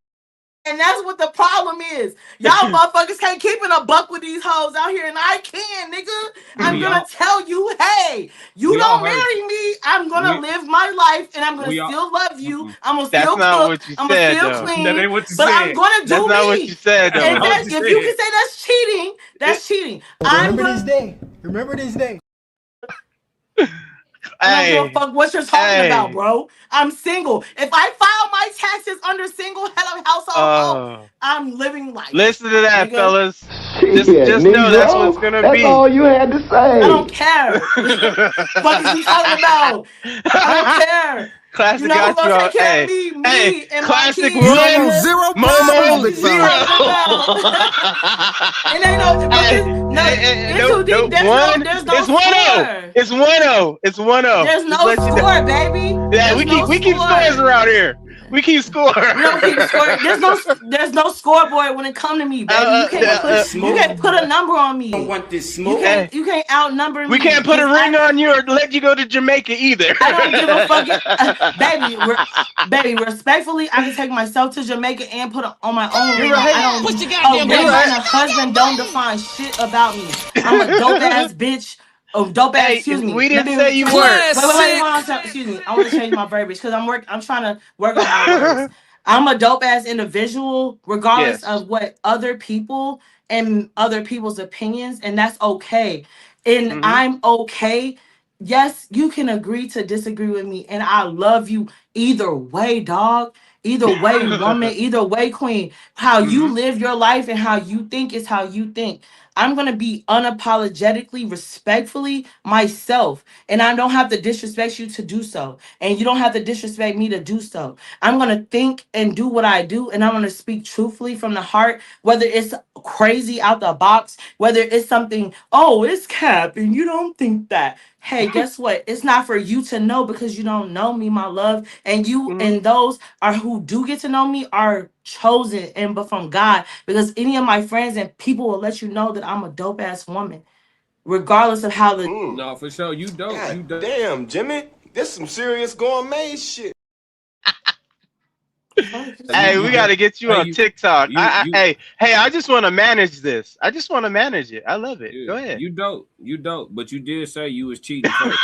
And that's what the problem is. Y'all motherfuckers can't keep it a buck with these hoes out here, and I can, nigga. I'm gonna tell you, hey, you don't marry me. I'm gonna live my life, and I'm gonna still love you. I'm gonna still cook. I'm gonna still clean. That ain't what you but said. I'm gonna do That's not what you said, though. And if you can say that's cheating, that's cheating. Remember this day. Remember this day. I don't give a fuck what you're talking about, bro. I'm single. If I file my taxes under single head of household, I'm living life. Listen to that, nigga. fellas. Shit, Just know that's what's gonna that's be. That's all you had to say. I don't care. What is you talking about? I don't care. Classic you know got who's gonna you take care of me and Classic my kids. wins. Momo zero. It ain't it's too deep. There's no score. It's 1-0. It's 1-0. There's no score, baby. Yeah, we keep scores around here. We keep score. We don't keep score. There's no scoreboard when it come to me, baby. You can't put a number on me. I want this smoke. You can't outnumber me. We can't put a ring on you or let you go to Jamaica either. I don't give a fuck, baby. Respectfully, I can take myself to Jamaica and put it on my own ring. I don't. Put your goddamn a husband don't define shit about me. I'm a dope ass bitch. Oh, dope ass. Excuse me. We didn't say you were. Wait, hold on. Excuse me. I want to change my verbiage because I'm trying to work on my words. I'm a dope ass individual, regardless of what other people and other people's opinions, and that's okay. And I'm okay. Yes, you can agree to disagree with me, and I love you either way, dog. Either way, woman. Either way, queen. How you live your life and how you think is how you think. I'm going to be unapologetically, respectfully myself. And I don't have to disrespect you to do so. And you don't have to disrespect me to do so. I'm going to think and do what I do. And I'm going to speak truthfully from the heart, whether it's crazy out the box, whether it's something, oh, it's cap and you don't think that. Hey, guess what? It's not for you to know because you don't know me, my love. And you and those are who do get to know me are chosen and but from God. Because any of my friends and people will let you know that I'm a dope ass woman, regardless of how the No, for sure. You dope. God You dope. damn, Jimmy. This some serious gourmet shit. Hey, we got to get you on TikTok. Hey, I just want to manage this. I just want to manage it. I love it. Go ahead. You dope, but you did say you was cheating first.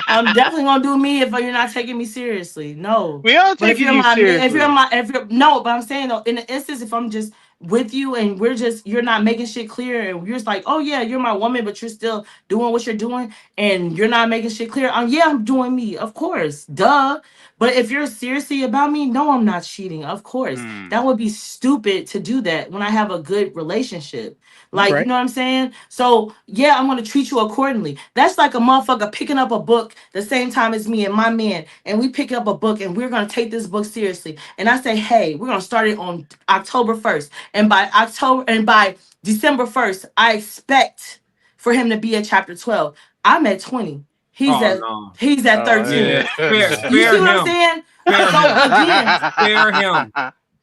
I'm definitely gonna do me if you're not taking me seriously. No, we all but taking you seriously. if you're no, but I'm saying though, in the instance if I'm just with you and you're not making shit clear and you're just like, oh yeah, you're my woman, but you're still doing what you're doing and you're not making shit clear. I'm doing me, of course, duh. But if you're seriously about me, no, I'm not cheating. Of course, that would be stupid to do that when I have a good relationship. Like, you know what I'm saying? So yeah, I'm gonna treat you accordingly. That's like a motherfucker picking up a book the same time as me and my man, and we pick up a book and we're gonna take this book seriously. And I say, hey, we're gonna start it on October 1st. And by December 1st, I expect for him to be at chapter 12. I'm at 20. He's at 13. Yeah. Spare You see what him. I'm saying? Spare So him. again, Spare him.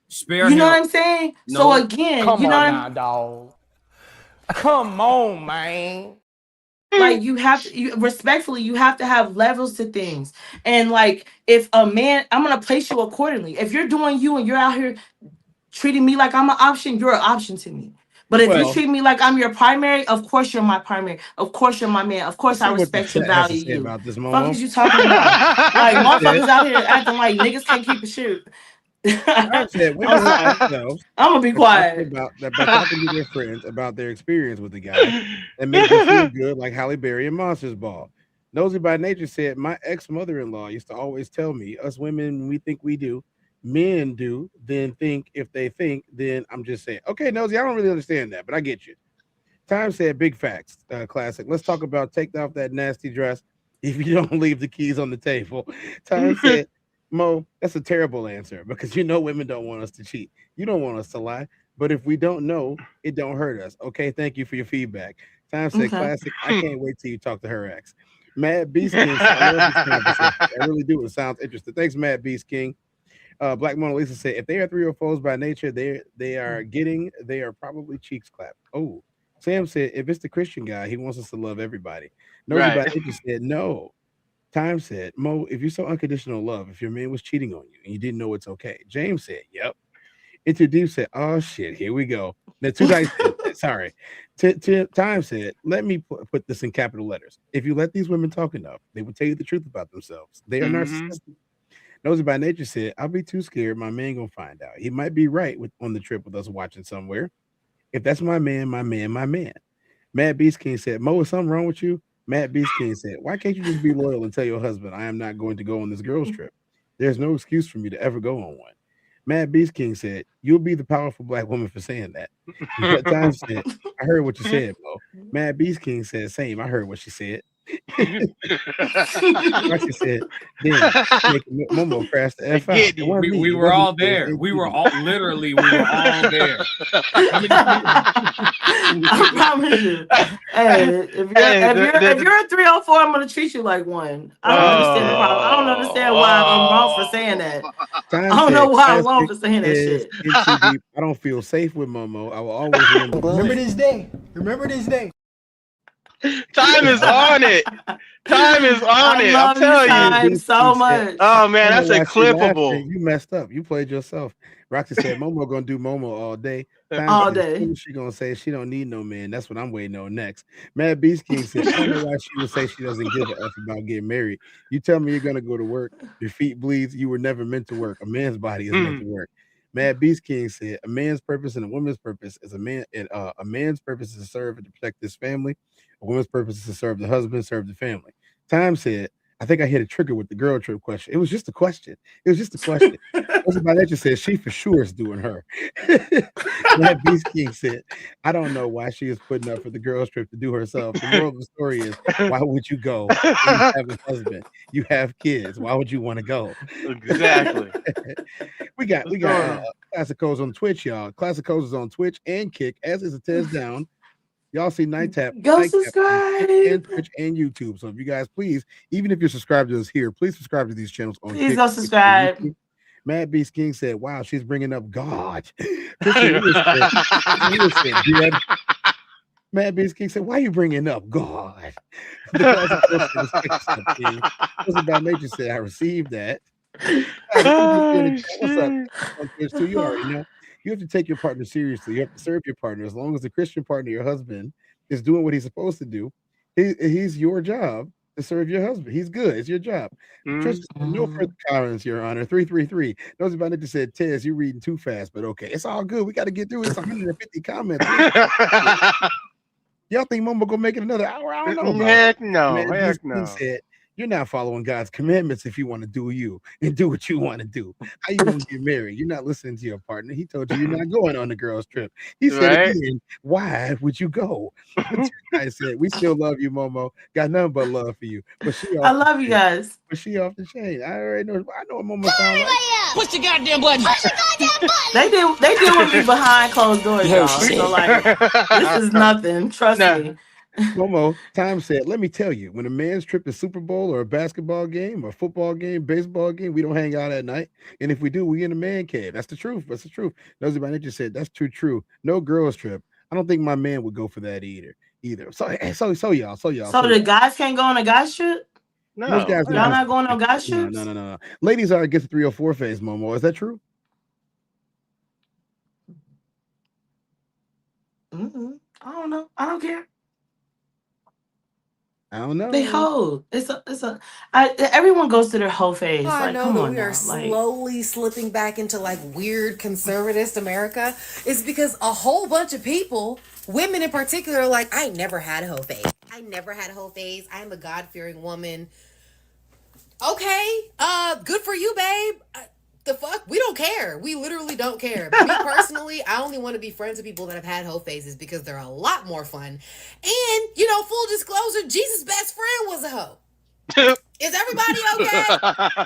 Spare you know him. what I'm saying? No. So again, Come you know on what now, dog. Come on, man. like you have to respectfully, you have to have levels to things. And like if a man, I'm gonna place you accordingly. If you're doing you and you're out here treating me like I'm an option, you're an option to me. But if you treat me like I'm your primary, of course you're my primary. Of course you're my man. Of course I respect and value you. About this, Fuck is you talking about? Like motherfuckers out here acting like niggas can't keep a shit. I said women I'm gonna be quiet. About talking to their friends about their experience with the guy and make them feel good, like Halle Berry and Monsters Ball. Nosy by Nature said, my ex-mother-in-law used to always tell me, us women, we think we do, men do, then think. If they think, then I'm just saying. Okay, Nosy, I don't really understand that, but I get you. Time said, big facts, classic. Let's talk about take off that nasty dress if you don't leave the keys on the table. Time said, Mo, that's a terrible answer because you know women don't want us to cheat. You don't want us to lie. But if we don't know, it don't hurt us. Okay, thank you for your feedback. Time said, classic. I can't wait till you talk to her ex. Mad Beast King. I love this conversation. I really do. It sounds interesting. Thanks, Mad Beast King. Black Mona Lisa said, if they are 304s by nature, they are probably cheeks clapped. Oh, Sam said, if it's the Christian guy, he wants us to love everybody. Nosy by Nature said, no. Time said, Mo, if you saw unconditional love, if your man was cheating on you and you didn't know it's okay. James said, yep. Into Deep said, oh shit, here we go. Now, two dice said, sorry. Time said, let me put this in capital letters. If you let these women talk enough, they will tell you the truth about themselves. They are narcissistic. Nosy by Nature said, I'll be too scared. My man gonna find out. He might be right on the trip with us watching somewhere. If that's my man, my man, my man. Mad Beast King said, Mo, is something wrong with you? Matt Beast King said, why can't you just be loyal and tell your husband, I am not going to go on this girl's trip? There's no excuse for me to ever go on one. Matt Beast King said, you'll be the powerful black woman for saying that. Time said, I heard what you said, Mo. Matt Beast King said, same, I heard what she said. She said, then Momo crashed the F out. We were all there. We were all there. I promise you. Hey, if you're a 304, I'm gonna treat you like one. I don't understand the problem. I don't understand why I'm wrong for saying that. I don't know why I'm wrong for saying that shit. I don't feel safe with Momo. I will always remember this day. Remember this day. Time is on it. Time is on it. I'm telling you. So much. Oh man, that's a clippable. You messed up. You played yourself. Roxy said Momo gonna do Momo all day. All day. She gonna say she don't need no man. That's what I'm waiting on next. Mad Beast King said, I don't know why she would say she doesn't give a F about getting married. You tell me you're gonna go to work, your feet bleeds, you were never meant to work. A man's body is meant to work. Mad Beast King said, a man's purpose and a woman's purpose is a man's purpose is to serve and to protect his family. A woman's purpose is to serve the husband, serve the family. Time said, I think I hit a trigger with the girl trip question. It was just a question. By Nature said she for sure is doing her. Mad Beast King said, I don't know why she is putting up for the girls trip to do herself. The moral of the story is, why would you go? You have a husband. You have kids. Why would you want to go? Exactly. we got Classic Codes on Twitch, y'all. Classic Codes is on Twitch and Kick, as is a TezDown. Y'all see Nightcap. Go subscribe. And Twitch and YouTube. So if you guys please, even if you're subscribed to us here, please subscribe to these channels on Please go subscribe. Mad Beast King said, wow, she's bringing up God. Mad Beast King said, why are you bringing up God? About Nature said, I received that. What's up? So you already know. You have to take your partner seriously. You have to serve your partner. As long as the Christian partner, your husband, is doing what he's supposed to do, he's your job to serve your husband. He's good. It's your job. Just no further comments, Your Honor. 333. Those about it just said, Tez, you're reading too fast, but okay. It's all good. We got to get through. It's 150 comments. Y'all think Momo gonna make it another hour? I don't know. Heck no. Man, Heck he no. said, you're not following God's commandments if you want to do you and do what you want to do. How you gonna get married? You're not listening to your partner. He told you you're not going on the girls' trip. He said Right? again, why would you go? I said, we still love you, Momo. Got nothing but love for you. But she I love you guys. But she off the chain. I already know. I know what Momo sound like. Push the goddamn button. They deal with me behind closed doors, You heard y'all. what she So said. like, this is nothing. Trust me. Momo, Time said, let me tell you, when a man's trip to Super Bowl or a basketball game or football game, baseball game, we don't hang out at night. And if we do, we in a man cave. That's the truth. That's the truth. Nosy by Nature said, that's too true. No girls trip. I don't think my man would go for that either. So y'all. So the guys can't go on a guys trip? No. Most guys Y'all not going on guys trips? No. Ladies are against the 304 phase, Momo. Is that true? I don't know. I don't care. I don't know. They hoe. Everyone goes to their hoe phase. I Like, know come that on we now. are slowly slipping back into like weird conservatist America. It's because a whole bunch of people, women in particular, are like, I never had a hoe phase. I never had a hoe phase. I'm a God-fearing woman. Okay, good for you, babe. The fuck? We don't care. We literally don't care. Me personally, I only want to be friends with people that have had hoe phases because they're a lot more fun. And, full disclosure, Jesus' best friend was a hoe. Is everybody okay?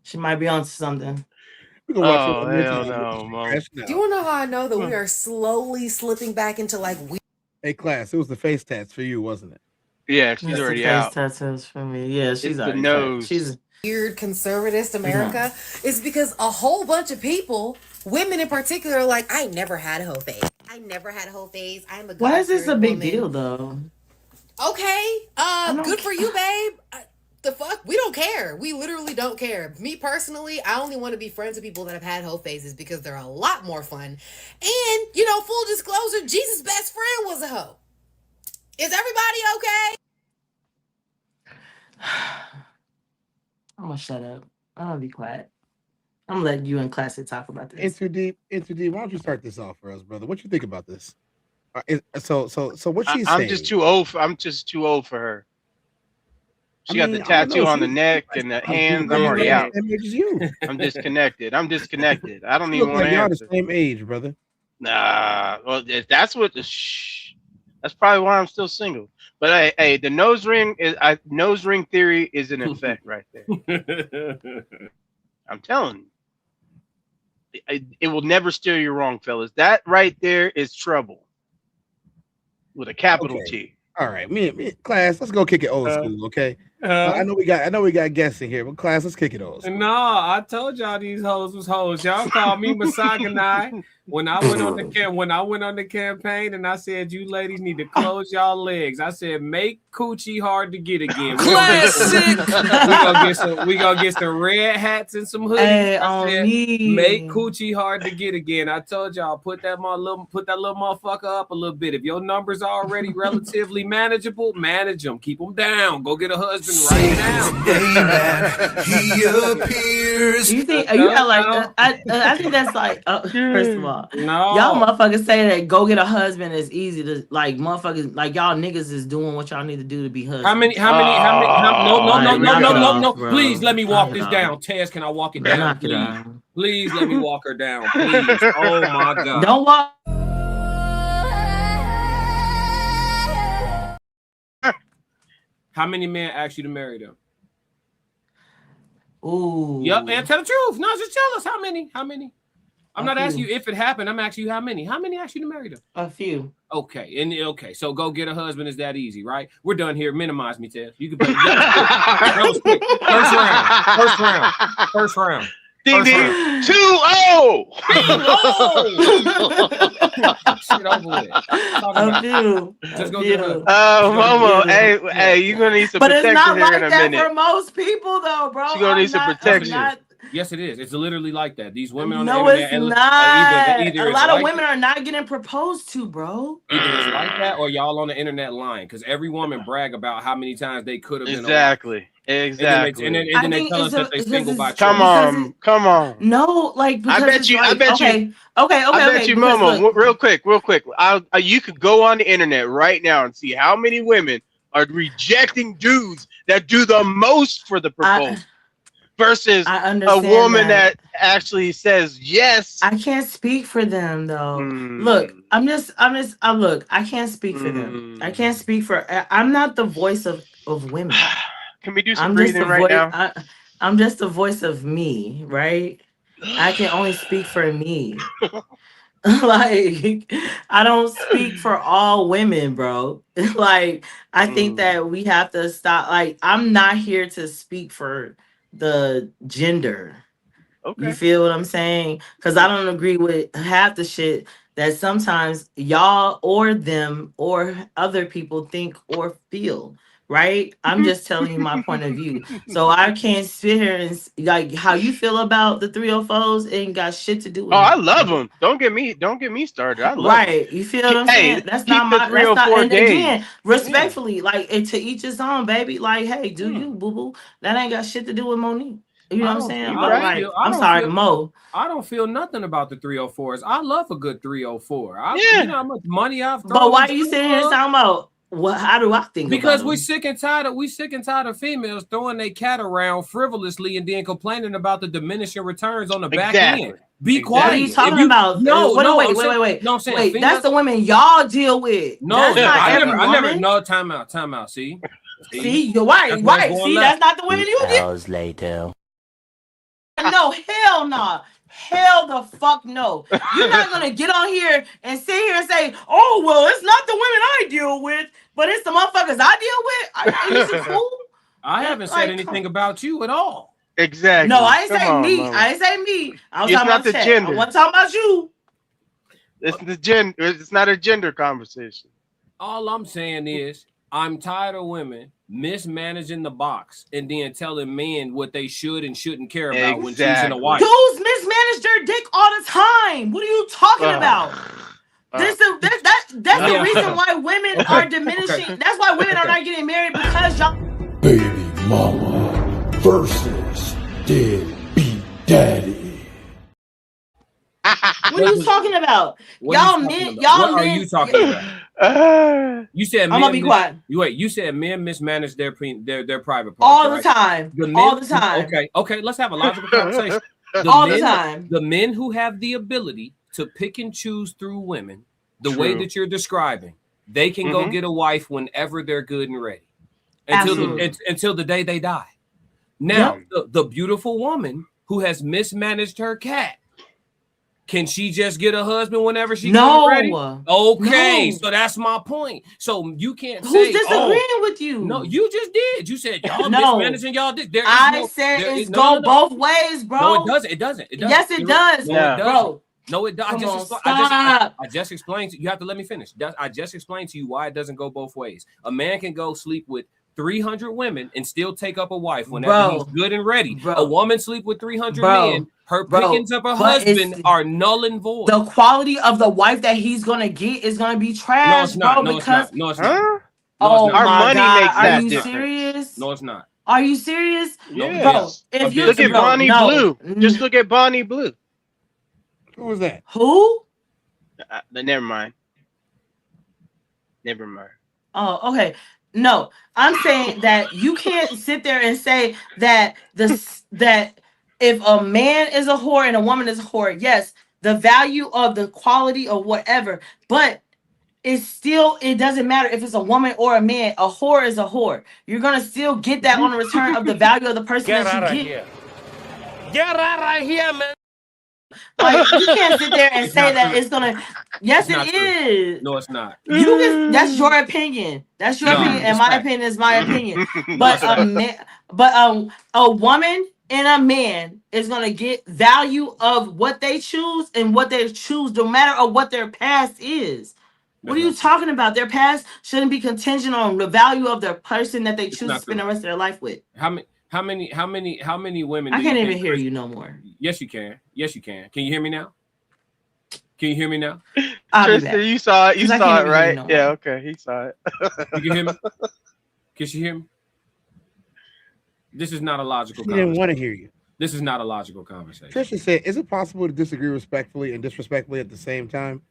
She might be on something. We can watch hell no, Mom. Do you want to know how I know that we are slowly slipping back into like weird? Hey, class, it was the face tats for you, wasn't it? Yeah, she's already out. Tattoos for me. Yeah, she's It's the already nose. She's weird conservatist America. It's because a whole bunch of people, women in particular, are like, I never had a hoe phase. I never had a hoe phase. I'm a Why is this a God-fearing big woman. deal though? Okay, good for you, babe. The fuck? We don't care. We literally don't care. Me personally, I only want to be friends with people that have had hoe phases because they're a lot more fun. And, full disclosure, Jesus' best friend was a hoe. Is everybody okay? I'm gonna shut up. I'm gonna be quiet. I'm gonna let you and Classic talk about this. Into deep. Why don't you start this off for us, brother? What you think about this? So what she's saying? I'm just too old for her. She got the tattoo on the neck and the hands. I'm already out. I'm disconnected. I don't even want to y'all answer. the same age, brother. Nah, well, if that's what that's probably why I'm still single. But hey, the nose ring theory is in effect right there. I'm telling you, it will never steer you wrong, fellas. That right there is trouble with a capital T. All right, me, class. Let's go kick it old school, okay? I know we got guests in here, but class, let's kick it old school. No, I told y'all these hoes was hoes. Y'all called me misogyny when I went on the campaign, and I said you ladies need to close y'all legs. I said make coochie hard to get again. Classic. we gonna get some red hats and some hoodies. Hey, I said, me. make coochie hard to get again. I told y'all put that little motherfucker up a little bit. If your numbers are already relatively manageable, manage them. Keep them down. Go get a husband right now. He appears. You think you got like I think that's like first of all, no, y'all motherfuckers say that go get a husband is easy to like motherfuckers like y'all niggas is doing what y'all need to do to be husbands. How many? No. Please let me walk this down. Tez, can I walk it down? Please let me walk her down. Please. Oh my God. Don't walk. How many men asked you to marry them? Ooh. Yep, and tell the truth. No, just tell us how many. I'm not asking you if it happened. I'm asking you how many. How many asked you to marry them? A few. Okay. So go get a husband is that easy, right? We're done here. Minimize me, Ted. You can. That was quick. First round. Ding ding. 2-0. Shit over with. A few. Just go A get her. few. Oh, Momo, Yeah. hey, you're gonna need some But it's protection not here in like a that minute. for most people, though, bro. She's gonna need some protection. Yes, it is. It's literally like that. These women on the No, internet, it's not. either A it's lot of like women are not getting proposed to, bro. either it's like that, or y'all on the internet lying. Because every woman brag about how many times they could have been. Exactly. And then they tell us that they single by choice. Come on. No, like because I bet it's you. like, I bet okay, you. Okay. I bet you, because Momo. look, Real quick. You could go on the internet right now and see how many women are rejecting dudes that do the most for the proposal versus a woman that actually says yes. I can't speak for them though. Look, look, I can't speak for them. I can't speak for. I'm not the voice of women. Can we do some breathing right now? I'm just the voice of me, right? I can only speak for me. Like, I don't speak for all women, bro. Like, I think that we have to stop. Like, I'm not here to speak for the gender. You feel what I'm saying? Because I don't agree with half the shit that sometimes y'all or them or other people think or feel. Right? I'm just telling you my point of view. So I can't sit here and like how you feel about the 304s ain't got shit to do with Oh, me. I love them. Don't get me started. I love Right. them. You feel what I'm saying? That's keep not the my 304 and days. again, respectfully, like to each his own, baby. Like, hey, do you, boo-boo? That ain't got shit to do with Monique. You know what I'm saying? But like, I'm sorry, Mo. I don't feel nothing about the 304s. I love a good 304. You know how much money I've thrown. But why are you sitting here talking about how do I think because about we sick and tired of females throwing their cat around frivolously and then complaining about the diminishing returns on the back end. Be quiet. What are you talking about? No, wait. No, I'm saying wait, females, that's the women y'all deal with. No, that's not I every never. woman. No, time out. See, you're right. See, that's not the women you deal. Hours later. No, hell no. Hell the fuck no. You're not gonna get on here and sit here and say, oh well, it's not the women I deal with, but it's the motherfuckers I deal with. Are you fool? I haven't said anything about you at all. Exactly. No, I ain't say me. I ain't say me. I was talking about the gender. I wasn't talking about you. It's the gender. It's not a gender conversation. All I'm saying is I'm tired of women mismanaging the box and then telling men what they should and shouldn't care about when choosing a wife. Dudes mismanage their dick all the time. What are you talking about? That's the reason why women are diminishing. Okay. That's why women are not getting married because y'all. Baby mama versus deadbeat daddy. What are you talking about? Y'all men. What are you talking about? You said I'm gonna be quiet. You said men mismanage their private parts all the time. All the time. Okay. Let's have a logical conversation. The time. The men who have the ability to pick and choose through women, the way that you're describing, they can go get a wife whenever they're good and ready, until the day they die. Now, the beautiful woman who has mismanaged her cat. Can she just get a husband whenever she's ready? Okay, so that's my point. So you can't say who's disagreeing with you. No, you just did. You said y'all mismanaging y'all. I said it's go both ways, bro. No, it doesn't. Yes, it does. Bro. No, it doesn't. I just explained. You have to let me finish. I just explained to you why it doesn't go both ways. A man can go sleep with 300 women and still take up a wife whenever he's good and ready. A woman sleep with 300 men. Her pickings of her husband are null and void. The quality of the wife that he's gonna get is gonna be trash, bro. Because no, it's not. Oh our my money God. makes that Are you difference. serious? No, it's not. Are you serious? Yeah. Bro, if you look at Bonnie Blue, just look at Bonnie Blue. Who was that? Who? Never mind. Oh, okay. No, I'm saying that you can't sit there and say that that if a man is a whore and a woman is a whore, yes, the value of the quality of whatever, but it doesn't matter if it's a woman or a man. A whore is a whore. You're gonna still get that on the return of the value of the person that you get. Get out of here, man. Like you can't sit there and say that it's gonna. Yes, it is. No, it's not. That's your opinion. That's your opinion, and my opinion is my opinion. But a woman and a man is gonna get value of what they choose and what they choose, no matter of what their past is. What are you talking about? Their past shouldn't be contingent on the value of the person that they choose to spend the rest of their life with. How many women? I can't even hear you no more. Yes, you can. Yes, you can. Can you hear me now? Can you hear me now? Tristan, you saw it. You saw it, right? Yeah. Okay, he saw it. You can hear me? Can she hear me? This is not a logical She conversation. didn't want to hear you. This is not a logical conversation. Tristan said, "Is it possible to disagree respectfully and disrespectfully at the same time?"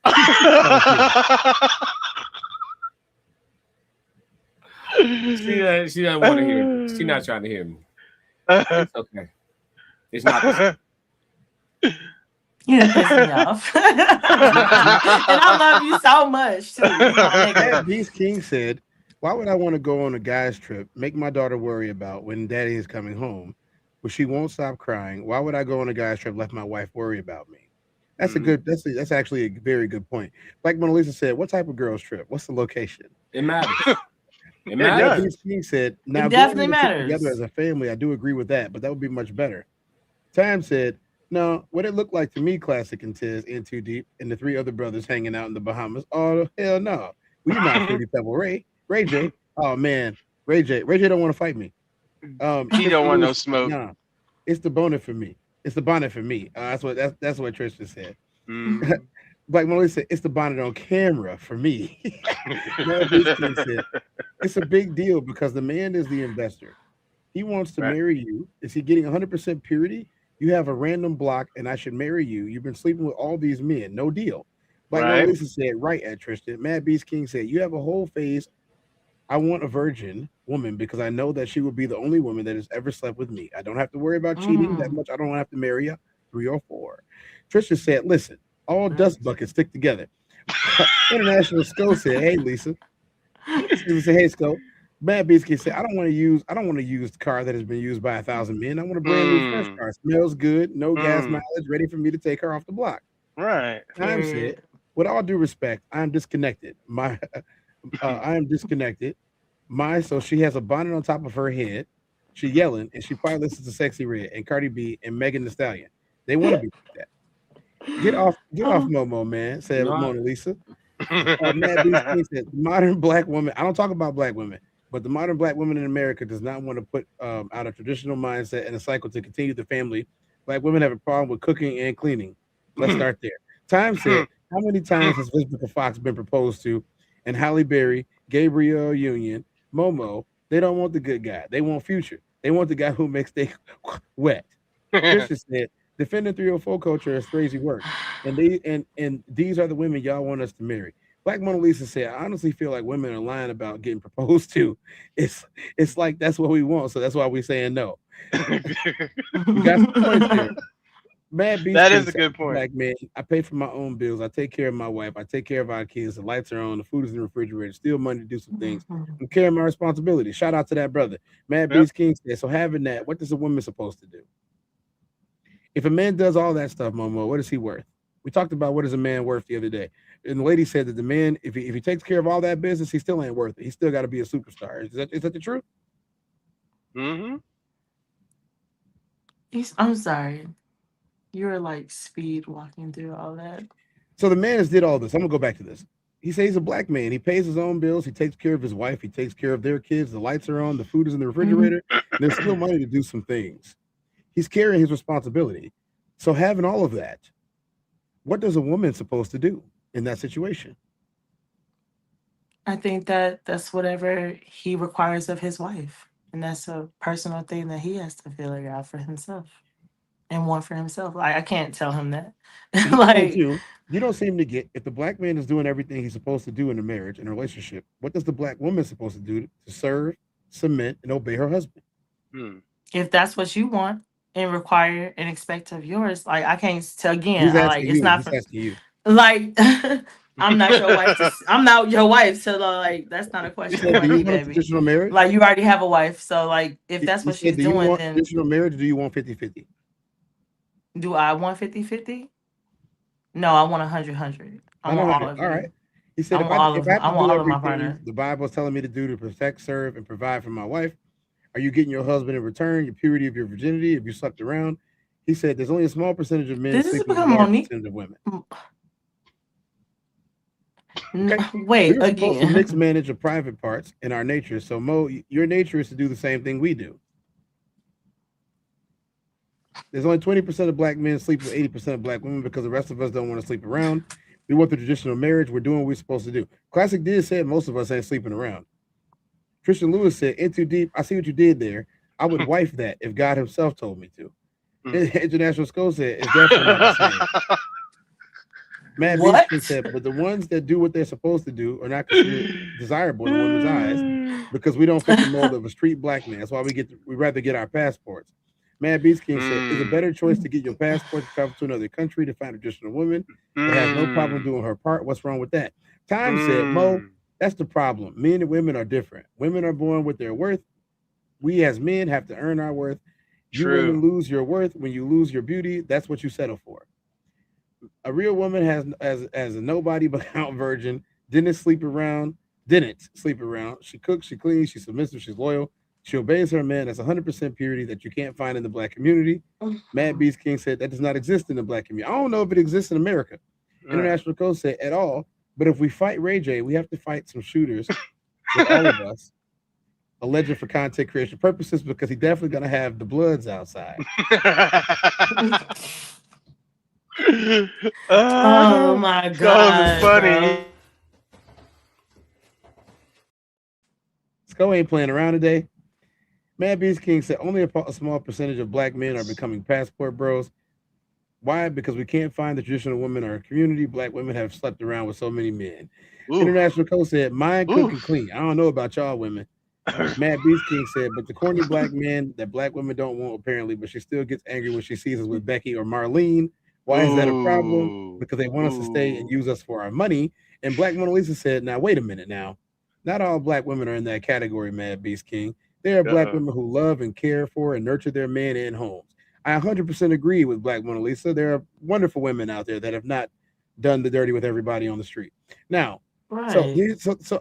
She doesn't want to hear me. She's not trying to hear me. It's okay. It's not the same. You done pissed me off. And I love you so much too. Beast King said, "Why would I want to go on a guy's trip, make my daughter worry about when daddy is coming home, but she won't stop crying? Why would I go on a guy's trip, let my wife worry about me?" That's a good. That's actually a very good point. Like Mona Lisa said, "What type of girls trip? What's the location?" It matters. It matters. Beast King said, "Now it definitely matters. Together as a family, I do agree with that, but that would be much better." Time said, "No, what it looked like to me, Classic and Tez in Too Deep, and the three other brothers hanging out in the Bahamas. Oh hell no, we not Fruity Pebble Ray J. Oh man, Ray J don't want to fight me. He don't want no smoke. Nah, it's the bonnet for me. It's the bonnet for me. That's what Tristan said. Black Molly said, "It's the bonnet on camera for me." Said, "It's a big deal because the man is the investor. He wants to marry you. Is he getting 100% purity? You have a random block, and I should marry you. You've been sleeping with all these men. No deal." Black Molly said, "Right, at Tristan." Mad Beast King said, "You have a whole phase. I want a virgin woman because I know that she will be the only woman that has ever slept with me. I don't have to worry about cheating that much. I don't have to marry a 3 or 4. Tristan said, "Listen, all dust buckets stick together." International Sco said, "Hey, Lisa." Lisa said, "Hey, Sco." Mad Beast King said, I don't want to use the car that has been used by 1,000 men. I want a brand new fresh car. Smells good, no gas mileage, ready for me to take her off the block." Right. Time said, "With all due respect, I am disconnected. I am disconnected. So she has a bonnet on top of her head. She yelling, and she probably listens to Sexy Red and Cardi B and Megan Thee Stallion. They want to be like that. Get off Momo, man," said Mona Lisa. Mad Beast King said, "Modern black woman." I don't talk about black women, but the modern black woman in America does not want to put out a traditional mindset and a cycle to continue the family. Black women have a problem with cooking and cleaning. Let's start there. Time said, "How many times has Vivica Fox been proposed to? And Halle Berry, Gabrielle Union, Momo, they don't want the good guy. They want Future. They want the guy who makes they wet." Christian said, "Defending 304 culture is crazy work. And these are the women y'all want us to marry." Black Mona Lisa said, "I honestly feel like women are lying about getting proposed to. It's like that's what we want, so that's why we're saying no." You got some points there. Mad Beast, that is a good point. Black man, I pay for my own bills. I take care of my wife. I take care of our kids. The lights are on. The food is in the refrigerator. Still money to do some things. I'm carrying my responsibility. Shout out to that brother. Mad Beast King said, "So having that, what is a woman supposed to do? If a man does all that stuff, Momo, what is he worth?" We talked about what is a man worth the other day. And the lady said that the man, if he takes care of all that business, he still ain't worth it. He still got to be a superstar. Is that the truth? I'm sorry. You were like speed walking through all that. So the man has did all this. I'm gonna go back to this. He says he's a black man. He pays his own bills. He takes care of his wife. He takes care of their kids. The lights are on. The food is in the refrigerator. There's still money to do some things. He's carrying his responsibility. So having all of that, what does a woman supposed to do in that situation? I think that's whatever he requires of his wife. And that's a personal thing that he has to figure out for himself and want for himself. Like, I can't tell him that. Like, you don't seem to get, if the black man is doing everything he's supposed to do in a marriage, in a relationship, what does the black woman supposed to do to serve, submit, and obey her husband? If that's what you want and require and expect of yours, like, I can't tell again. He's Like, it's you. not He's for, asking you. like, I'm not your wife. I'm not your wife. So like, that's not a question. Do you want a traditional marriage? Like, you already have a wife. So like, if that's what she's do you doing, want then traditional marriage, or do you want 50-50? Do I want 50-50? No, I want 100-100. I want all of it. All right. He said, I want all if I have to all do of my everything partner. the Bible is telling me to do to protect, serve, and provide for my wife, Are you getting your husband in return, your purity of your virginity, if you slept around? He said there's only a small percentage of men Did this sleeping with a become large Monique? percentage of women. No, Okay. wait, We're supposed to mix again. manage the private parts in our nature. So Mo, your nature is to do the same thing we do. There's only 20% of black men sleep with 80% of black women because the rest of us don't want to sleep around. We want the traditional marriage. We're doing what we're supposed to do. Classic did say most of us ain't sleeping around. Tristan Lewis said, "In too deep. I see what you did there. I would wife that if God Himself told me to." International Skull said, "It's definitely not the same." Matt Beachkin said, "But the ones that do what they're supposed to do are not considered desirable in a woman's eyes because we don't fit the mold of a street black man. That's why we rather get our passports." Matt Beachkin said, "It's a better choice to get your passport to travel to another country to find a traditional woman that has no problem doing her part. What's wrong with that?" Time said, "Mo, that's the problem. Men and women are different. Women are born with their worth. We as men have to earn our worth. You women lose your worth when you lose your beauty. That's what you settle for. A real woman has as a nobody but out virgin, didn't sleep around. She cooks, she cleans, she's submissive, she's loyal. She obeys her man. That's 100% purity that you can't find in the black community." Mad Beast King said that does not exist in the black community. I don't know if it exists in America. International Code said at all. But if we fight Ray J, we have to fight some shooters with all of us. Alleged for content creation purposes because he definitely gonna have the bloods outside. Oh my God, funny. Sko ain't playing around today. Mad Beast King said only a small percentage of black men are becoming passport bros. Why? Because we can't find the traditional woman in our community. Black women have slept around with so many men. International Code said, "Mine cook and clean." I don't know about y'all women. Mad Beast King said, "But the corny black man that black women don't want apparently, but she still gets angry when she sees us with Becky or Marlene. Why is that a problem? Because they want us to stay and use us for our money." And Black Mona Lisa said, "Now wait a minute now. Not all black women are in that category, Mad Beast King. There are black women who love and care for and nurture their men and homes." I 100% agree with Black Mona Lisa. There are wonderful women out there that have not done the dirty with everybody on the street. Now, Right. so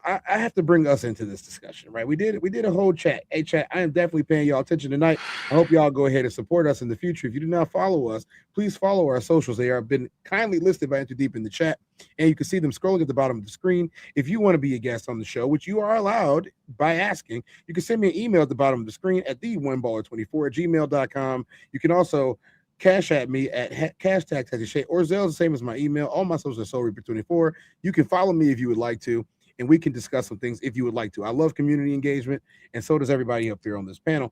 I have to bring us into this discussion, right? We did a whole chat. Hey, chat, I am definitely paying y'all attention tonight. I hope y'all go ahead and support us in the future. If you do not follow us, please follow our socials. They have been kindly listed by Into Deep in the chat, and you can see them scrolling at the bottom of the screen. If you want to be a guest on the show, which you are allowed by asking, you can send me an email at the bottom of the screen at the1baller24@gmail.com. You can also cash at me at hashtag TezDown or Zelle, the same as my email. All my socials are Soul Reaper 24. You can follow me if you would like to, and we can discuss some things if you would like to. I love community engagement, and so does everybody up here on this panel.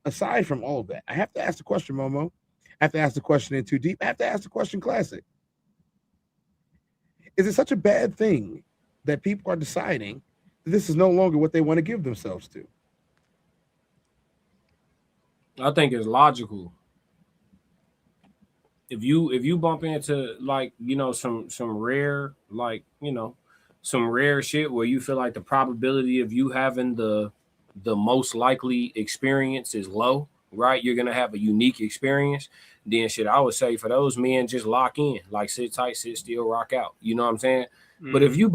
Aside from all of that, I have to ask the question, Momo. I have to ask the question in Too Deep. I have to ask the question, Classic. Is it such a bad thing that people are deciding that this is no longer what they want to give themselves to? I think it's logical. If you bump into like, you know, some rare, like, you know, some rare shit where you feel like the probability of you having the most likely experience is low, right? You're gonna have a unique experience. Then shit, I would say for those men, just lock in, like sit tight, sit still, rock out. You know what I'm saying? But if you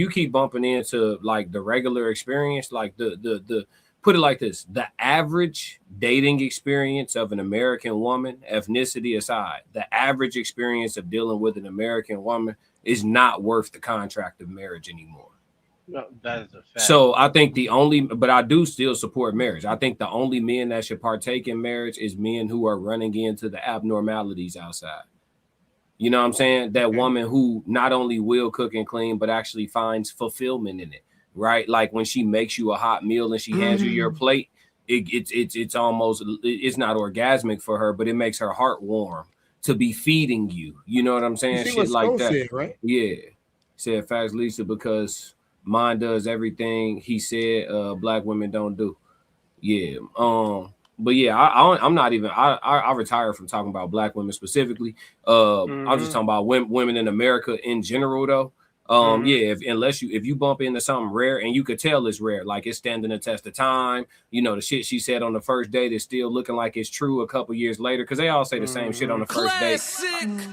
keep bumping into like the regular experience, like the put it like this, the average dating experience of an American woman, ethnicity aside, the average experience of dealing with an American woman is not worth the contract of marriage anymore. No, that is a fact. So I think but I do still support marriage. I think the only men that should partake in marriage is men who are running into the abnormalities outside. You know what I'm saying? That woman who not only will cook and clean, but actually finds fulfillment in it. Right, like when she makes you a hot meal and she hands you your plate, it's almost, it's not orgasmic for her, but it makes her heart warm to be feeding you. You know what I'm saying? Shit like that, said, right? Yeah, said Facts Lisa, because mine does everything he said black women don't do. Yeah, but yeah, I'm not even. I retired from talking about black women specifically. I'm just talking about women in America in general, though. Yeah, if you bump into something rare and you could tell it's rare, like it's standing the test of time, you know, the shit she said on the first date is still looking like it's true a couple years later, because they all say the same shit on the first date.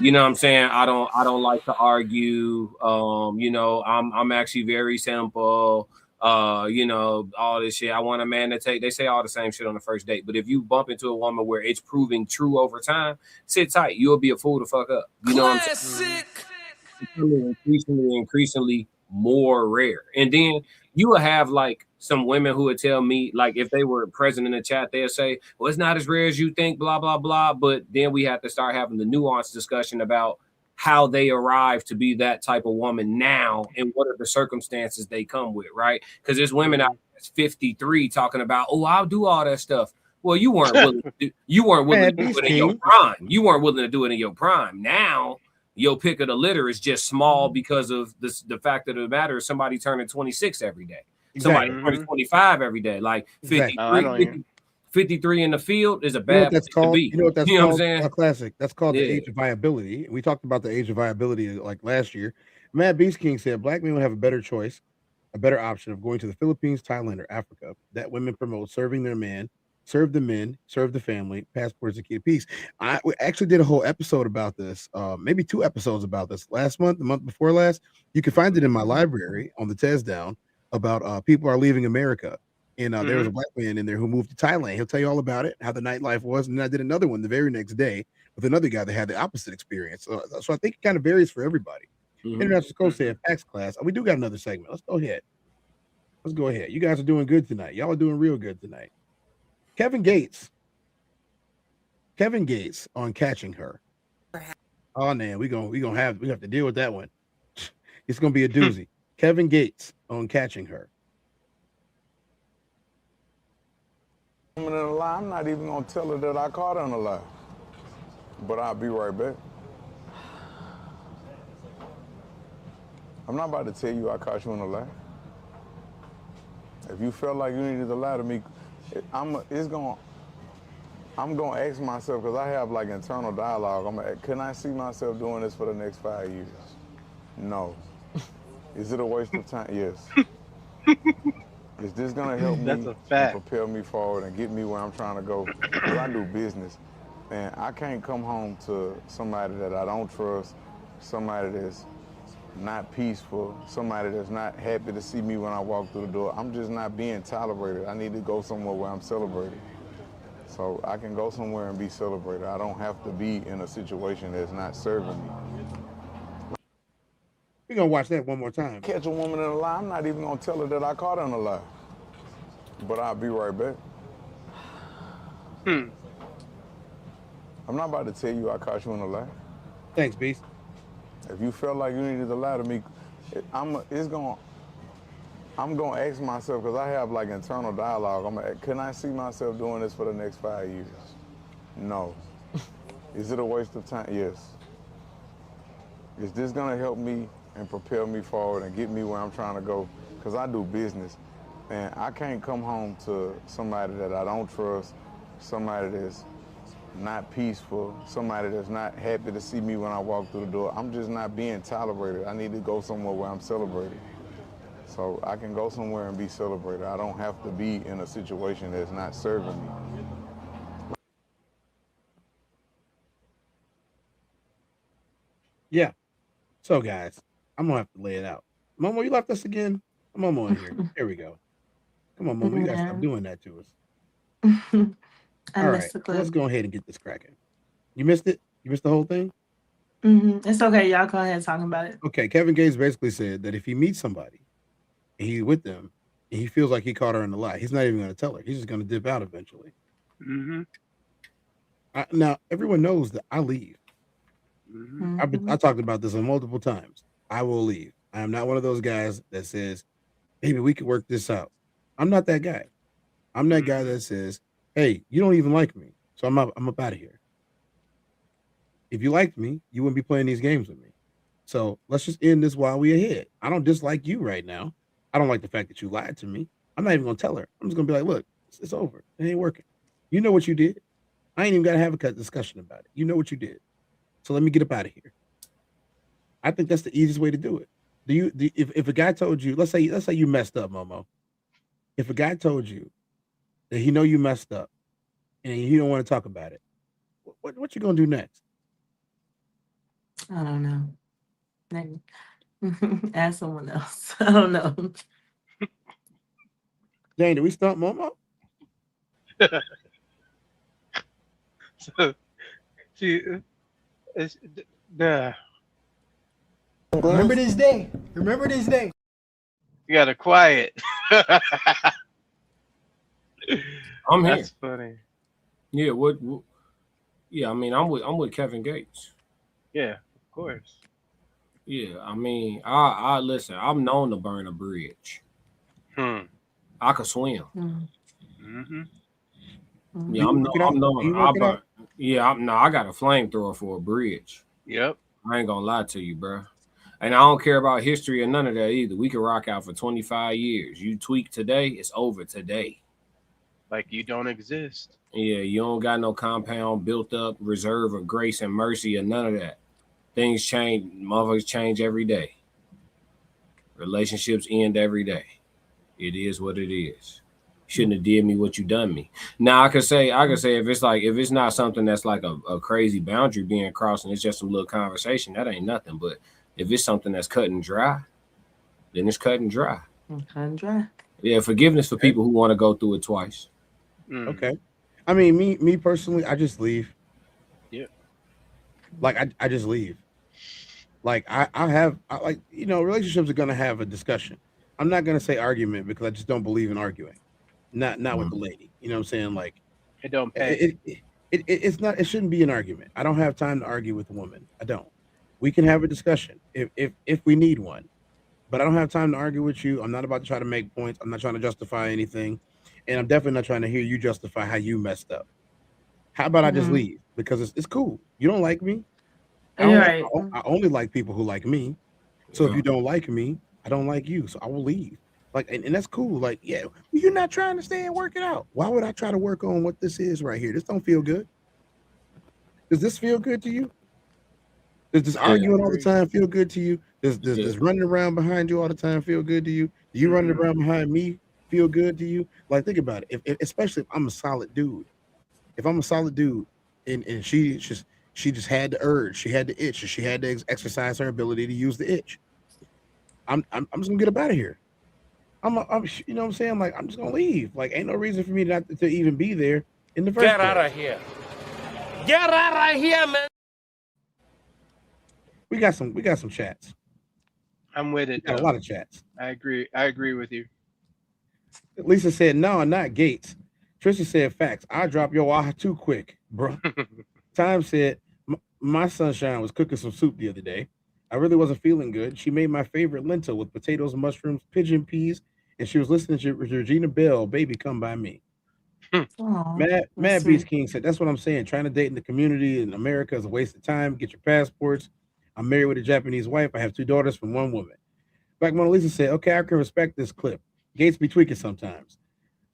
You know what I'm saying? I don't like to argue. You know, I'm actually very simple. you know, all this shit. I want a man to take. They say all the same shit on the first date, but if you bump into a woman where it's proving true over time, sit tight. You'll be a fool to fuck up. You know what I'm saying? Increasingly more rare. And then you will have like some women who would tell me, like, if they were present in the chat, they'll say, well, it's not as rare as you think, blah, blah, blah. But then we have to start having the nuanced discussion about how they arrive to be that type of woman now and what are the circumstances they come with, right? Because there's women out there that's 53 talking about, oh, I'll do all that stuff. Well, you weren't willing to do, to do it in your prime. You weren't willing to do it in your prime. Now your pick of the litter is just small because of this, the fact of the matter is somebody turning 26 every day. Somebody turning 25 every day. Like 53 in the field is a bad place to be. You know what that's you know called? What I'm saying? Classic. That's called the age of viability. We talked about the age of viability like last year. Matt Beast King said black men will have a better choice, a better option of going to the Philippines, Thailand, or Africa. That women promote serving their man, serve the men, serve the family, passports the key to peace. We actually did a whole episode about this, maybe 2 episodes about this last month, the month before last. You can find it in my library on the TezDown about people are leaving America. And there was a black man in there who moved to Thailand. He'll tell you all about it, how the nightlife was. And then I did another one the very next day with another guy that had the opposite experience. So I think it kind of varies for everybody. International Coach said, PAX class. We do got another segment. Let's go ahead. Let's go ahead. You guys are doing good tonight. Y'all are doing real good tonight. Kevin Gates on catching her. Oh man, we have to deal with that one. It's gonna be a doozy. Kevin Gates on catching her. In a lie, I'm not even gonna tell her that I caught her in a lie. But I'll be right back. I'm not about to tell you I caught you in a lie. If you felt like you needed to lie to me, I'm gonna ask myself, because I have like internal dialogue. Can I see myself doing this for the next 5 years? No. Is it a waste of time? Yes. Is this gonna help me and propel me forward and get me where I'm trying to go? Because I do business, and I can't come home to somebody that I don't trust, somebody that's not peaceful, somebody that's not happy to see me when I walk through the door. I'm just not being tolerated. I need to go somewhere where I'm celebrated. So I can go somewhere and be celebrated. I don't have to be in a situation that's not serving me. We're gonna watch that one more time. Catch a woman in a lie, I'm not even gonna tell her that I caught her in a lie. But I'll be right back. I'm not about to tell you I caught you in a lie. Thanks, Beast. If you felt like you needed to lie to me, I'm gonna ask myself, because I have like internal dialogue. Can I see myself doing this for the next 5 years? No. Is it a waste of time? Yes. Is this gonna help me and propel me forward and get me where I'm trying to go? Because I do business, and I can't come home to somebody that I don't trust, somebody that's not peaceful, somebody that's not happy to see me when I walk through the door. I'm just not being tolerated. I need to go somewhere where I'm celebrated. So I can go somewhere and be celebrated. I don't have to be in a situation that's not serving me. Yeah. So guys, I'm gonna have to lay it out. Momo, you left us again. Momo in here. Here we go. Come on, Momo. You gotta stop doing that to us. All right. Let's go ahead and get this cracking. You missed it? You missed the whole thing? It's okay. Y'all go ahead talking about it. Okay. Kevin Gates basically said that if he meets somebody and he's with them and he feels like he caught her in the lie, he's not even going to tell her. He's just going to dip out eventually. Now, everyone knows that I leave. I talked about this on multiple times. I will leave. I am not one of those guys that says, maybe we could work this out. I'm not that guy. I'm that guy that says, hey, you don't even like me, so I'm up out of here. If you liked me, you wouldn't be playing these games with me. So let's just end this while we're ahead. I don't dislike you right now. I don't like the fact that you lied to me. I'm not even gonna tell her. I'm just gonna be like, look, it's over. It ain't working. You know what you did. I ain't even gotta have a discussion about it. You know what you did. So let me get up out of here. I think that's the easiest way to do it. If a guy told you, let's say you messed up, Momo. If a guy told you that he know you messed up and you don't want to talk about it, what you gonna do next? I don't know. Maybe. Ask someone else. I don't know. Dang, did we stump Momo? So, see, it's, nah. Remember this day. Remember this day. You gotta quiet. I'm here. That's funny. Yeah, yeah, I mean, I'm with Kevin Gates. Yeah, of course. Yeah, I mean, I listen. I'm known to burn a bridge. I could swim. Mm-hmm. Yeah, I'm known. I burn. Yeah, I got a flamethrower for a bridge. Yep. I ain't gonna lie to you, bro. And I don't care about history or none of that either. We can rock out for 25 years. You tweak today, it's over today. Like you don't exist. Yeah, you don't got no compound built up reserve of grace and mercy or none of that. Things change, motherfuckers change every day. Relationships end every day. It is what it is. Shouldn't have did me what you done me. Now I could say if it's not something that's like a crazy boundary being crossed and it's just some little conversation, that ain't nothing. But if it's something that's cut and dry, then it's cut and dry. Cut and dry. Yeah, forgiveness for people who want to go through it twice. Okay. I mean, me personally, I just leave. Yeah. Like I just leave. Like I like, you know, relationships are gonna have a discussion. I'm not gonna say argument because I just don't believe in arguing. Not with the lady. You know what I'm saying? Like it don't pay. It's not, it shouldn't be an argument. I don't have time to argue with a woman. I don't. We can have a discussion if we need one. But I don't have time to argue with you. I'm not about to try to make points. I'm not trying to justify anything. And I'm definitely not trying to hear you justify how you messed up. How about I just leave? Because it's cool. You don't like me. I only like people who like me. So if you don't like me, I don't like you. So I will leave. Like, and that's cool. Like, yeah, you're not trying to stay and work it out. Why would I try to work on what this is right here? This don't feel good. Does this feel good to you? Does this arguing all the time feel good to you? Does running around behind you all the time feel good to you? Do you running around behind me feel good to you? Like, think about it. If especially if I'm a solid dude. If I'm a solid dude and she just had the urge, she had the itch, and she had to exercise her ability to use the itch. I'm just gonna get up out of here. I'm you know what I'm saying? Like, I'm just gonna leave. Like, ain't no reason for me not to even be there in the first place. Get out of here. Get out of here, man. We got some chats. I'm with it. Got a lot of chats. I agree with you. Lisa said, no, not Gates. Trisha said, facts. I drop your aha too quick, bro. Time said, my sunshine was cooking some soup the other day. I really wasn't feeling good. She made my favorite lentil with potatoes, mushrooms, pigeon peas, and she was listening to Regina Bell, Baby Come By Me. Mad Beast King said, that's what I'm saying. Trying to date in the community in America is a waste of time. Get your passports. I'm married with a Japanese wife. I have 2 daughters from 1 woman. Black Mona Lisa said, okay, I can respect this clip. Gates be tweaking sometimes.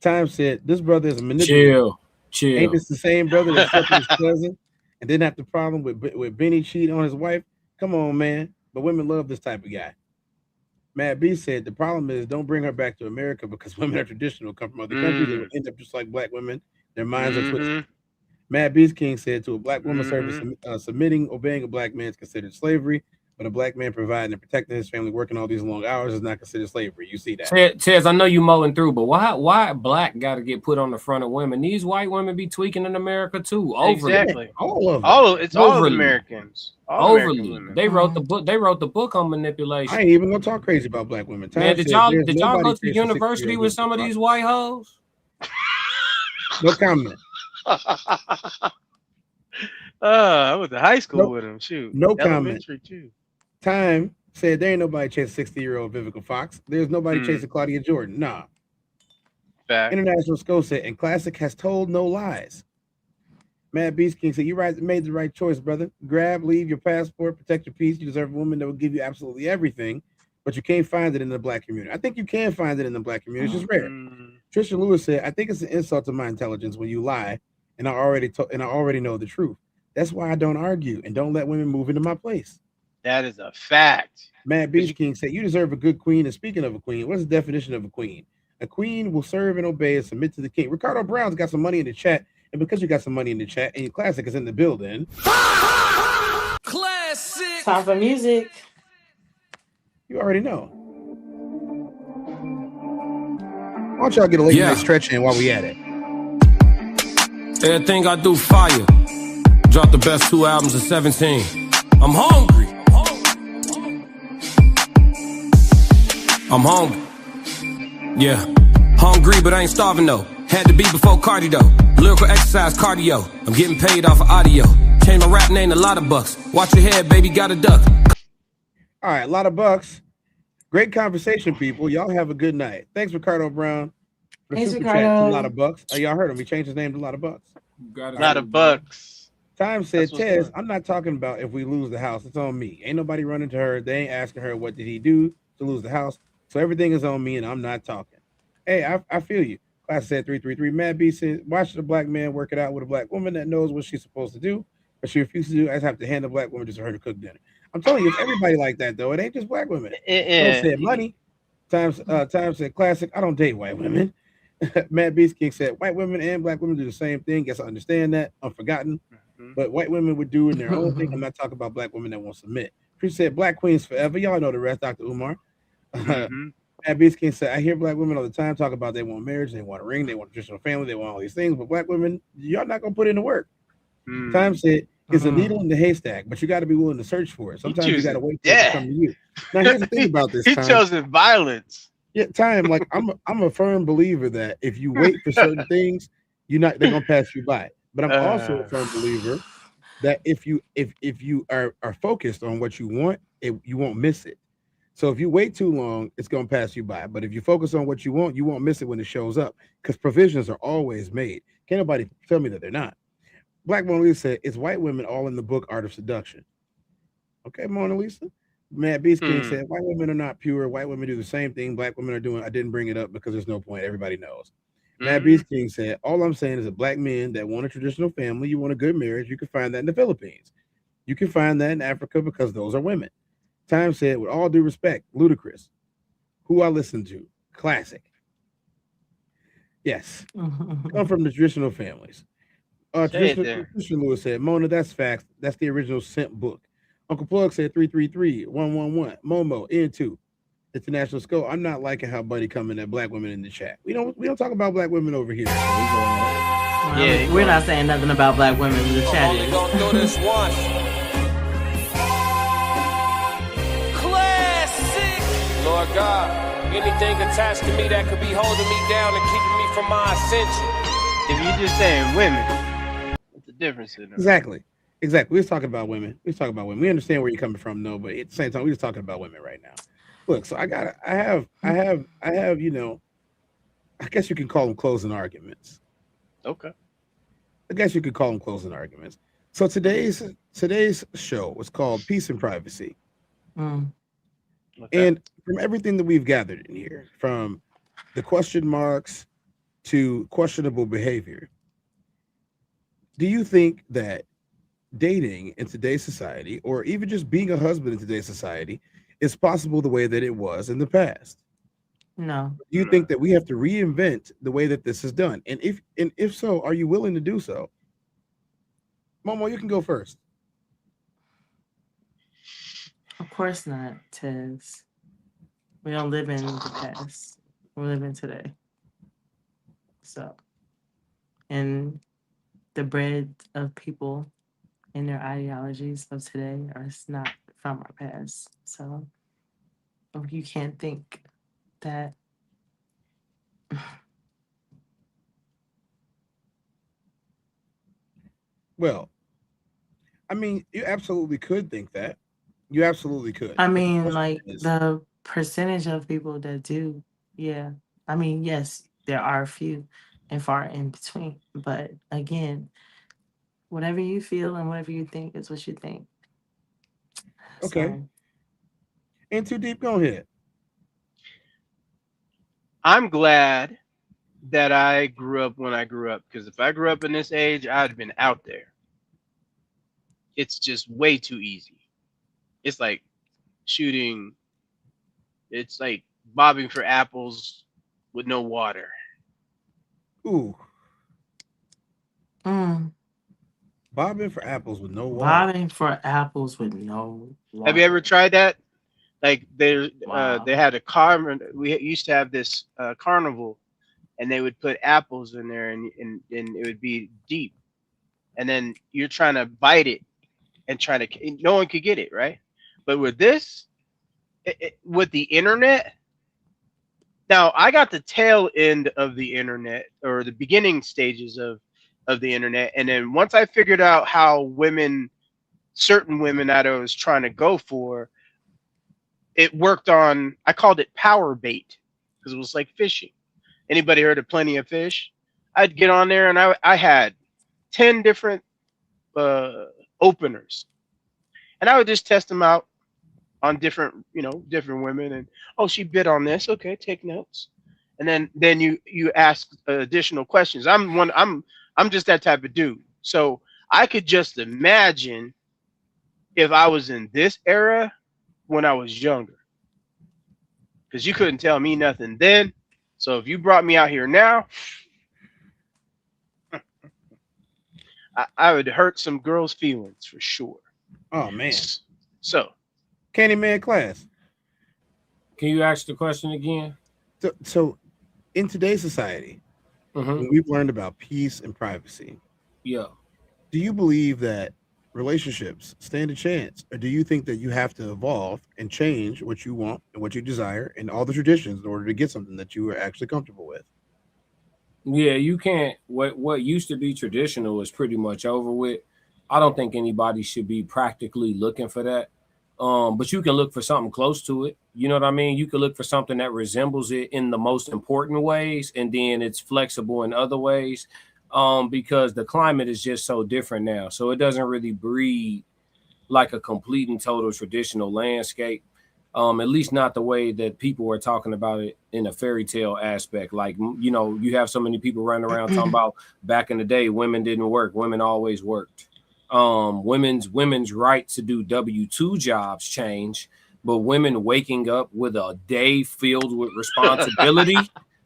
Time said, this brother is a manipulator. Chill. Ain't this the same brother that slept with his cousin and didn't have the problem with Benny cheating on his wife? Come on, man. But women love this type of guy. Mad B said, the problem is don't bring her back to America because women are traditional, come from other countries. They will end up just like black women. Their minds are twisted. Mad Beast King said, to a black woman service, submitting, obeying a black man is considered slavery, but a black man providing and protecting his family, working all these long hours is not considered slavery. You see that? Tez, I know you mowing through, but why black got to get put on the front of women? These white women be tweaking in America too. Overly. Exactly. All of them. All Americans. Overly. They wrote the book. They wrote the book on manipulation. I ain't even gonna talk crazy about black women. Man, did y'all go to university with some of these white hoes? No comment. I went to high school with him. Shoot. No comment. Too. Time said there ain't nobody chasing 60-year-old Vivica Fox. There's nobody chasing Claudia Jordan. Nah. Fact. International Skull said, and Classic has told no lies. Mad Beast King said, you made the right choice, brother. Grab, leave your passport, protect your peace. You deserve a woman that will give you absolutely everything, but you can't find it in the black community. I think you can find it in the black community. It's just rare. Trisha Lewis said, I think it's an insult to my intelligence when you lie, and I already know the truth. That's why I don't argue and don't let women move into my place. That is a fact. Mad Beast King said, you deserve a good queen. And speaking of a queen, what's the definition of a queen? A queen will serve and obey and submit to the king. Ricardo Brown's got some money in the chat. And because you got some money in the chat and your Classic is in the building. Classic. Time for music. You already know. don't y'all get a late night stretch in while we at it? Everything I do fire. Dropped the best 2 albums in 17. I'm hungry. I'm hungry. Yeah. Hungry, but I ain't starving though. Had to be before cardio. Lyrical exercise cardio. I'm getting paid off of audio. Change my rap name to Lot of Bucks. Watch your head, baby, got a duck. All right, a lot of bucks. Great conversation, people. Y'all have a good night. Thanks, Ricardo Brown. For the Thanks, super chat to Ricardo. a lot of bucks. Y'all heard him. He changed his name to a lot of bucks. A lot of bucks. Time said, That's what's Tez, good. I'm not talking about if we lose the house. It's on me. Ain't nobody running to her. They ain't asking her what did he do to lose the house. So everything is on me, and I'm not talking. Hey, I feel you. Class said 333. Mad B said, why should a black man work it out with a black woman that knows what she's supposed to do, but she refuses to do? I just have to hand a black woman just for her to cook dinner. I'm telling you, it's everybody like that though. It ain't just black women. Don't say money. Time said classic. I don't date white women. Mad Beast King said white women and black women do the same thing. Guess I understand that. Unforgotten. But white women would do in their own thing. I'm not talking about black women that won't submit. Chris said black queens forever. Y'all know the rest, Dr. Umar. Mad Beast King said, I hear black women all the time talk about they want marriage, they want a ring, they want a traditional family, they want all these things, but black women, y'all not gonna put in the work. Time said it's a needle in the haystack, but you got to be willing to search for it. Sometimes you got to wait for it to come to you. Now here's the thing about this. He Time. chosen violence. Yeah, Time. Like I'm a firm believer that if you wait for certain things, they're gonna pass you by. But I'm also a firm believer that if you are focused on what you want, you won't miss it. So if you wait too long, it's gonna pass you by. But if you focus on what you won't miss it when it shows up, because provisions are always made. Can't nobody tell me that they're not. Black Mona Lisa said, it's white women all in the book Art of Seduction. Okay, Mona Lisa. Mad Beast King said, white women are not pure. White women do the same thing black women are doing. I didn't bring it up because there's no point. Everybody knows. Mad Beast King said, all I'm saying is that black men that want a traditional family, you want a good marriage, you can find that in the Philippines. You can find that in Africa because those are women. Time said, with all due respect, Ludacris, who I listen to, classic. Yes. Come from the traditional families. Christian Lewis said, Mona, that's facts. That's the original Scent book. Uncle Plug said 333-111. Momo, N2. International Scope. I'm not liking how Buddy coming at black women in the chat. We don't talk about black women over here. So we're not saying nothing about black women in the chat. Only gonna do this once. Classic. Lord God, anything attached to me that could be holding me down and keeping me from my ascension. If you're just saying women, what's the difference in them? Exactly. We was talking about women. We understand where you're coming from, no, but at the same time, we're just talking about women right now. Look, so I have, I guess you can call them closing arguments. Okay. I guess you could call them closing arguments. So today's show was called Peace and Privacy. Okay. And from everything that we've gathered in here, from the question marks to questionable behavior, do you think that dating in today's society, or even just being a husband in today's society, is possible the way that it was in the past? No. Do you think that we have to reinvent the way that this is done? And if so, are you willing to do so? Momo, you can go first. Of course not, Tez. We don't live in the past. We live in today. So, and the bread of people and their ideologies of today are not from our past. So, you can't think that. Well, I mean, you absolutely could think that. You absolutely could. I mean, like the percentage of people that do, yeah. I mean, yes, there are a few and far in between. But again, whatever you feel and whatever you think is what you think. Okay. So, Ain't too deep, go ahead. I'm glad that I grew up when I grew up, because if I grew up in this age, I'd have been out there. It's just way too easy. It's like shooting, it's like bobbing for apples with no water. Ooh. mm, Bobbing for apples with no water. bobbing for apples with no water. Have you ever tried that? Like they Wow. had a car. We used to have this carnival and they would put apples in there, and it would be deep, and then you're trying to bite it and try to, no one could get it right. But with this, with the internet, now I got the tail end of the internet, or the beginning stages of the internet, and then once I figured out how certain women that I was trying to go for, it worked on, I called it power bait, because it was like fishing. Anybody heard of Plenty of Fish? I'd get on there and I had 10 different openers, and I would just test them out on different women, and oh, she bid on this, okay, take notes, and then you ask additional questions. I'm just that type of dude. So I could just imagine if I was in this era when I was younger, because you couldn't tell me nothing then. So if you brought me out here now, I would hurt some girls' feelings for sure. Oh man. So, Candyman class. Can you ask the question again? So in today's society, when we've learned about peace and privacy, yeah, do you believe that relationships stand a chance, or do you think that you have to evolve and change what you want and what you desire and all the traditions in order to get something that you are actually comfortable with? Yeah, you can't. What used to be traditional is pretty much over with. I don't think anybody should be practically looking for that. But you can look for something close to it. You know what I mean? You can look for something that resembles it in the most important ways, and then it's flexible in other ways. Because the climate is just so different now. So it doesn't really breed like a complete and total traditional landscape. At least not the way that people are talking about it in a fairy tale aspect. Like, you know, you have so many people running around talking about back in the day, women didn't work. Women always worked. Women's right to do W-2 jobs change, but women waking up with a day filled with responsibility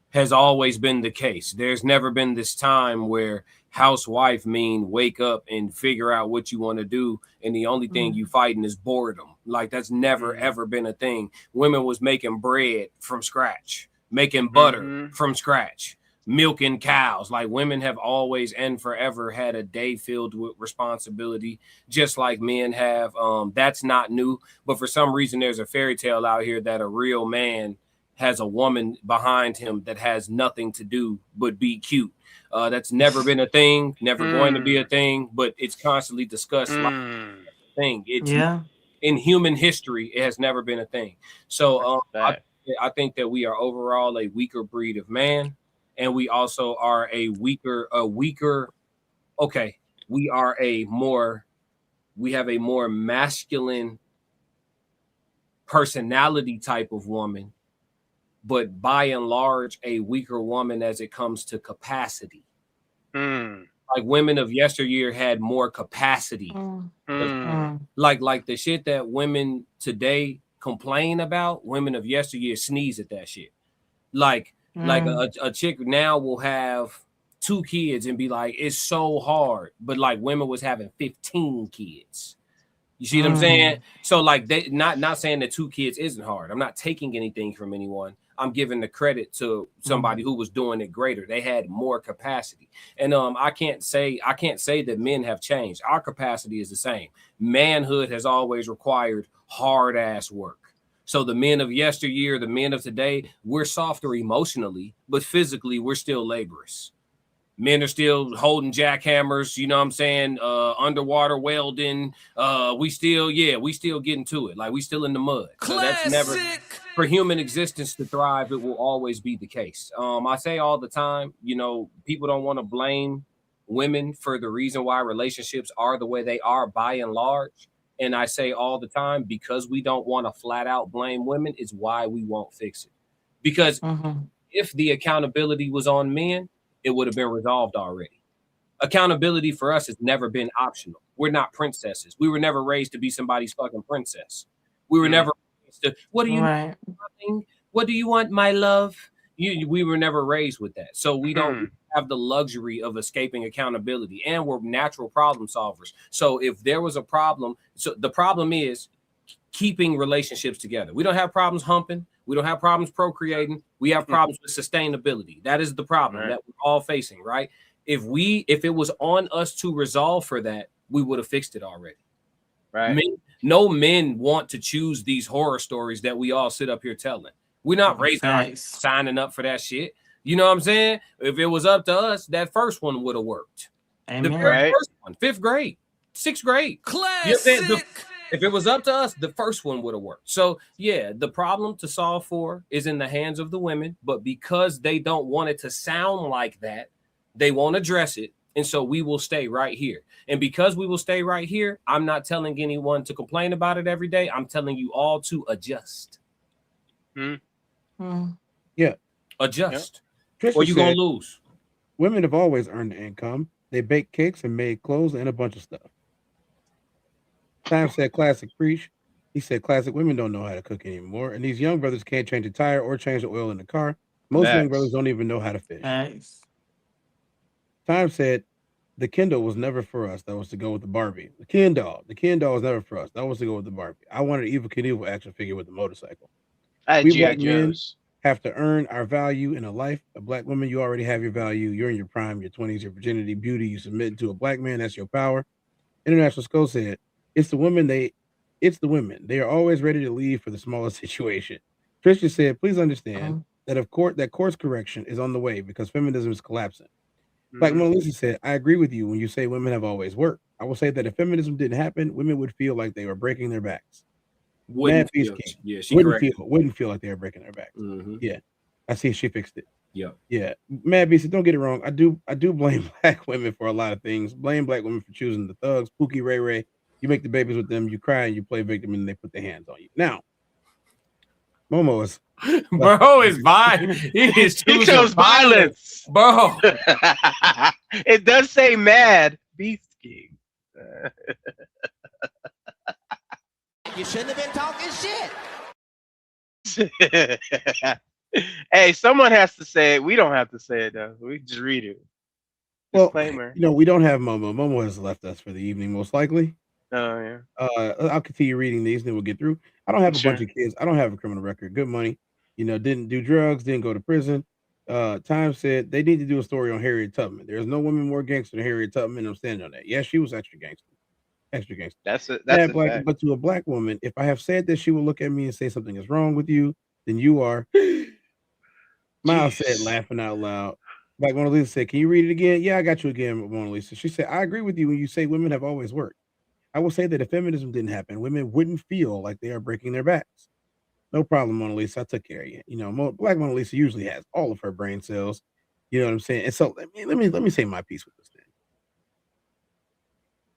has always been the case. There's never been this time where housewife mean wake up and figure out what you want to do, and the only thing you fighting is boredom. Like, that's never ever been a thing. Women was making bread from scratch, making butter from scratch, milking cows. Like, women have always and forever had a day filled with responsibility, just like men have. That's not new, but for some reason there's a fairy tale out here that a real man has a woman behind him that has nothing to do but be cute. That's never been a thing, never going to be a thing, but it's constantly discussed like a thing. It's in human history, it has never been a thing. So I think that we are overall a weaker breed of man, and we also are we have a more masculine personality type of woman, but by and large, a weaker woman as it comes to capacity. Like, women of yesteryear had more capacity. Like the shit that women today complain about, women of yesteryear sneeze at that shit. Like a chick now will have 2 kids and be like, it's so hard. But like, women was having 15 kids. You see what I'm saying? So like, they not saying that 2 kids isn't hard. I'm not taking anything from anyone. I'm giving the credit to somebody who was doing it greater. They had more capacity. And I can't say that men have changed. Our capacity is the same. Manhood has always required hard ass work. So the men of yesteryear, the men of today, we're softer emotionally, but physically we're still laborious. Men are still holding jackhammers, you know what I'm saying? Underwater welding. We still getting to it. Like, we still in the mud. So that's never, for human existence to thrive, it will always be the case. I say all the time, you know, people don't want to blame women for the reason why relationships are the way they are by and large. And I say all the time, because we don't want to flat out blame women is why we won't fix it. Because if the accountability was on men, it would have been resolved already. Accountability for us has never been optional. We're not princesses. We were never raised to be somebody's fucking princess. We were never raised to, what do you want? What do you want, my love? We were never raised with that. So we don't have the luxury of escaping accountability, and we're natural problem solvers. So if there was a problem, so the problem is keeping relationships together. We don't have problems humping. We don't have problems procreating. We have problems with sustainability. That is the problem that we're all facing, right? If it was on us to resolve for that, we would have fixed it already. Right. No men want to choose these horror stories that we all sit up here telling. We're not raising our signing up for that shit. You know what I'm saying? If it was up to us, that first one would have worked. The very first one, 5th grade, 6th grade. Classic. If it was up to us, the first one would have worked. So yeah, the problem to solve for is in the hands of the women, but because they don't want it to sound like that, they won't address it. And so we will stay right here. And because we will stay right here, I'm not telling anyone to complain about it every day. I'm telling you all to adjust. Yeah. Adjust. Trisha Or you're going said, to lose. Women have always earned the income. They bake cakes and made clothes and a bunch of stuff. Time said classic preach. He said classic women don't know how to cook anymore. And these young brothers can't change a tire or change the oil in the car. Most young brothers don't even know how to fish. Time said the Kindle was never for us. That was to go with the Barbie. The Ken doll was never for us. That was to go with the Barbie. I wanted an Evil Knievel action figure with the motorcycle. We black men have to earn our value in a life. A black woman, you already have your value. You're in your prime, your 20s, your virginity, beauty. You submit to a black man. That's your power. International Skull said, it's the women. They are always ready to leave for the smallest situation. Trisha said, please understand that course correction is on the way because feminism is collapsing. Like Mona Lisa said, I agree with you when you say women have always worked. I will say that if feminism didn't happen, women would feel like they were breaking their backs. Wouldn't feel like they were breaking their backs. Mm-hmm. Yeah, I see she fixed it. Yeah. Mad Beast, don't get it wrong. I do blame black women for a lot of things. Blame black women for choosing the thugs, Pookie, Ray Ray. You make the babies with them, you cry and you play victim, and they put their hands on you. Now, Momo is bro is violent. He chose violence, bro. It does say Mad Beast King. You shouldn't have been talking shit. Hey, someone has to say it. We don't have to say it though. We just read it. Well, Disclaimer. we don't have Momo. Momo has left us for the evening, most likely. Oh yeah. I'll continue reading these, and then we'll get through. I don't have a bunch of kids. I don't have a criminal record. Good money. Didn't do drugs. Didn't go to prison. Time said they need to do a story on Harriet Tubman. There's no woman more gangster than Harriet Tubman. I'm standing on that. Yeah, she was extra gangster. Extra gangster. That's a fact. But to a black woman, if I have said that, she will look at me and say something is wrong with you, then you are. Miles said, laughing out loud. Like Mona Lisa said, can you read it again? Yeah, I got you again, Mona Lisa. She said, I agree with you when you say women have always worked. I will say that if feminism didn't happen, women wouldn't feel like they are breaking their backs. No problem, Mona Lisa. I took care of you. Black Mona Lisa usually has all of her brain cells. You know what I'm saying? And so let me say my piece with this thing.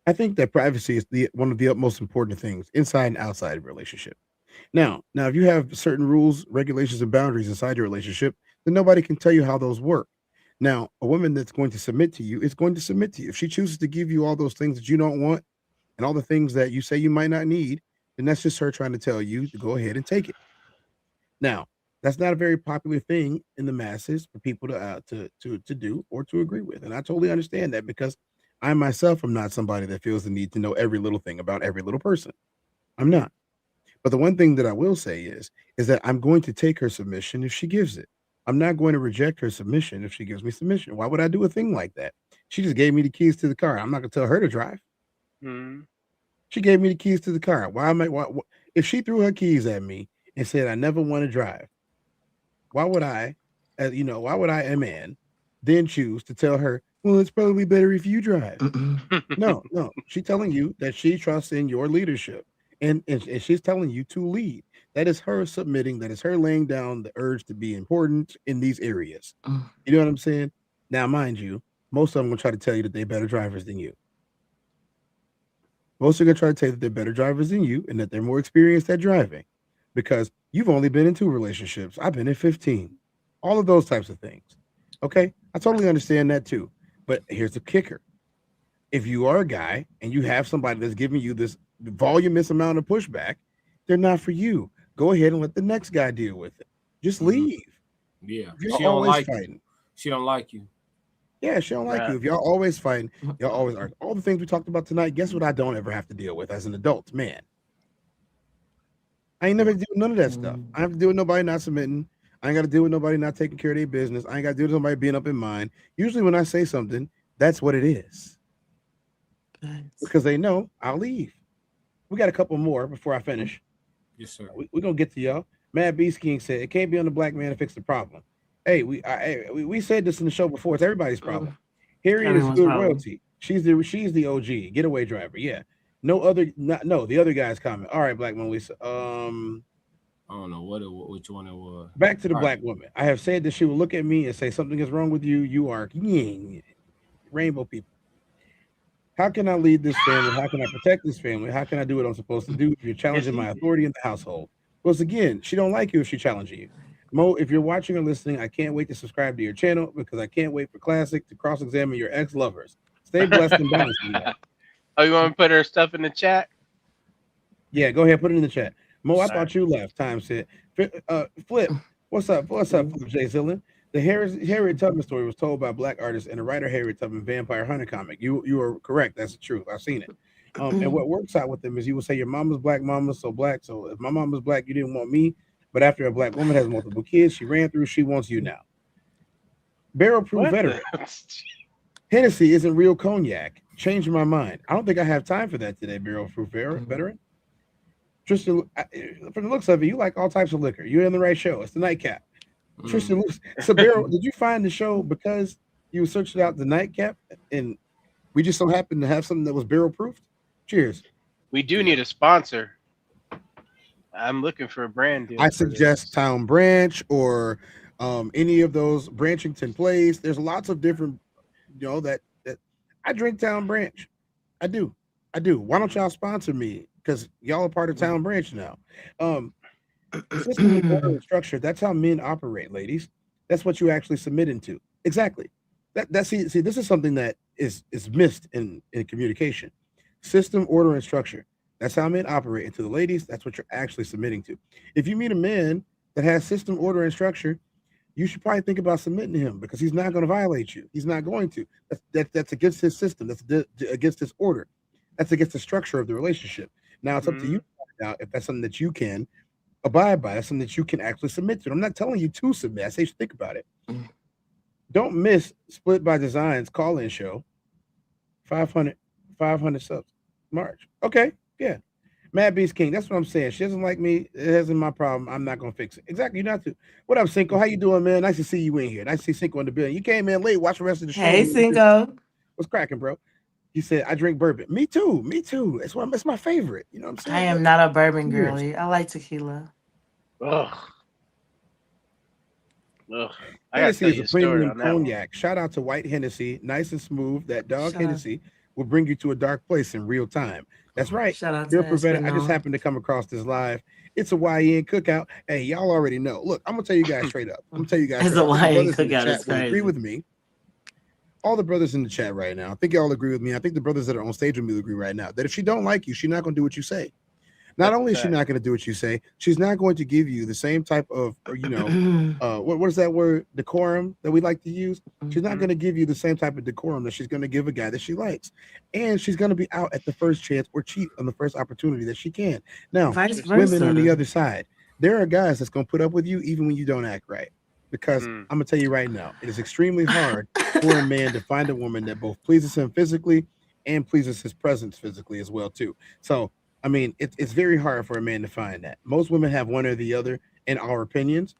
I think that privacy is one of the most important things inside and outside of a relationship. Now, if you have certain rules, regulations, and boundaries inside your relationship, then nobody can tell you how those work. Now, a woman that's going to submit to you is going to submit to you. If she chooses to give you all those things that you don't want and all the things that you say you might not need, then that's just her trying to tell you to go ahead and take it. Now, that's not a very popular thing in the masses for people to do or to agree with. And I totally understand that because I myself am not somebody that feels the need to know every little thing about every little person. I'm not. But the one thing that I will say is that I'm going to take her submission if she gives it. I'm not going to reject her submission if she gives me submission. Why would I do a thing like that? She just gave me the keys to the car. I'm not going to tell her to drive. She gave me the keys to the car. Why if she threw her keys at me and said, I never want to drive, why would I, a man, then choose to tell her, well, it's probably better if you drive? No. She's telling you that she trusts in your leadership. And she's telling you to lead. That is her submitting. That is her laying down the urge to be important in these areas. You know what I'm saying? Now, mind you, most of them will try to tell you that they're better drivers than you. Most are going to try to tell you that they're better drivers than you and that they're more experienced at driving because you've only been in 2 relationships. I've been in 15. All of those types of things. Okay? I totally understand that too. But here's the kicker. If you are a guy and you have somebody that's giving you this voluminous amount of pushback, they're not for you. Go ahead and let the next guy deal with it. Just leave. Yeah. She don't like fighting. She don't like you. Yeah, she don't like you. If y'all always fighting, y'all always argue. All the things we talked about tonight, guess what I don't ever have to deal with as an adult man? I ain't never do none of that stuff. I have to deal with nobody not submitting. I ain't got to deal with nobody not taking care of their business. I ain't got to deal with somebody being up in mine. Usually, when I say something, that's what it is. Because they know I'll leave. We got a couple more before I finish. Yes, sir. We're gonna get to y'all. Mad Beast King said it can't be on the black man to fix the problem. Hey, we said this in the show before. It's everybody's problem. Harriet is Everyone's good problem. royalty. She's the OG getaway driver. Yeah. No other. The other guy's comment. All right, Black Mona Lisa. I don't know which one it was. Back to the All black right. woman. I have said that she will look at me and say something is wrong with you. You are rainbow people. How can I lead this family? How can I protect this family? How can I do what I'm supposed to do if you're challenging my authority in the household? Because again, she don't like you if she's challenging you. Mo, if you're watching or listening, I can't wait to subscribe to your channel because I can't wait for Classic to cross-examine your ex-lovers. Stay blessed and balanced. Oh, you want to put her stuff in the chat? Yeah, go ahead, put it in the chat. Mo, I All thought you left. Time said. Flip, what's up? What's up, Flip J. Zillin? The Harriet Tubman story was told by black artist and the writer Harriet Tubman Vampire Hunter comic. You are correct. That's the truth. I've seen it. And what works out with them is you will say your mama's black, mama's so black. So if my mama's black, you didn't want me. But after a black woman has multiple kids, she ran through, she wants you now. Barrel proof veteran. Hennessy isn't real cognac. Changed my mind. I don't think I have time for that today, barrel proof veteran. Tristan, from the looks of it, you like all types of liquor. You're in the right show. It's the Nightcap. Tristan, so Barrel, did you find the show because you searched out the Nightcap and we just so happened to have something that was barrel proofed? Cheers. We do need a sponsor. I'm looking for a brand deal. I suggest Town Branch or any of those Branchington Place. There's lots of different, that I drink Town Branch. I do. Why don't y'all sponsor me? Because y'all are part of Town Branch now. System order and structure. That's how men operate, ladies. That's what you actually submit into. Exactly. See, this is something that is missed in communication. System, order, and structure. That's how men operate. And to the ladies, that's what you're actually submitting to. If you meet a man that has system, order, and structure, you should probably think about submitting to him because he's not going to violate you. He's not going to. That's against his system. That's against his order. That's against the structure of the relationship. Now it's up to you to find out if that's something that you can abide by. That's something that you can actually submit to. I'm not telling you to submit. I say you should think about it. Don't miss Split by Design's call-in show. 500 subs. March. Okay. Yeah. Mad Beast King. That's what I'm saying. She doesn't like me. It isn't my problem. I'm not gonna fix it. Exactly. You're not to. What up, Cinco? How you doing, man? Nice to see you in here. Nice to see Cinco in the building. You came in late. Watch the rest of the show. Hey, Cinco. What's cracking, bro? He said, I drink bourbon. Me too. It's my favorite. You know what I'm saying? I am not a bourbon girly. I like tequila. Ugh. I gotta Hennessy tell is you a a story premium on that one. cognac. Shout out to White Hennessy. Nice and smooth. That dog Hennessy will bring you to a dark place in real time. That's right. Shout out You're to prevented. I just Espinal. happened to come across this live. It's a YN cookout. Hey, y'all already know. Look, I'm gonna tell you guys straight up. I'm gonna tell you guys It's straight a up. The YN brothers in the cookout, chat it's will agree crazy. with me. All the brothers in the chat right now, I think y'all agree with me. I think the brothers that are on stage with me will agree right now that if she don't like you, she's not gonna do what you say. Not only is she not going to do what you say, she's not going to give you the same type of, what is that word? Decorum that we like to use. She's not going to give you the same type of decorum that she's going to give a guy that she likes. And she's going to be out at the first chance or cheat on the first opportunity that she can. Now, Vice women on the versa. other side, there are guys that's going to put up with you even when you don't act right. Because I'm going to tell you right now, it is extremely hard for a man to find a woman that both pleases him physically and pleases his presence physically as well, too. So, I mean, it's very hard for a man to find that. Most women have one or the other, in our opinions.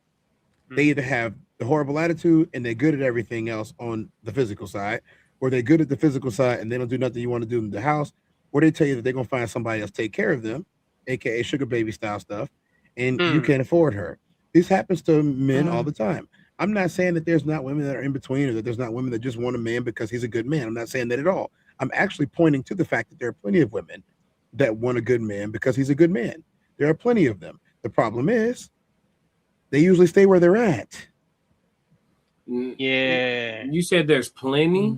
They either have the horrible attitude and they're good at everything else on the physical side, or they're good at the physical side and they don't do nothing you want to do in the house, or they tell you that they're going to find somebody else take care of them, aka sugar baby style stuff, and you can't afford her. This happens to men all the time. I'm not saying that there's not women that are in between or that there's not women that just want a man because he's a good man. I'm not saying that at all. I'm actually pointing to the fact that there are plenty of women that want a good man because he's a good man. There are plenty of them. The problem is they usually stay where they're at. Yeah. You said there's plenty.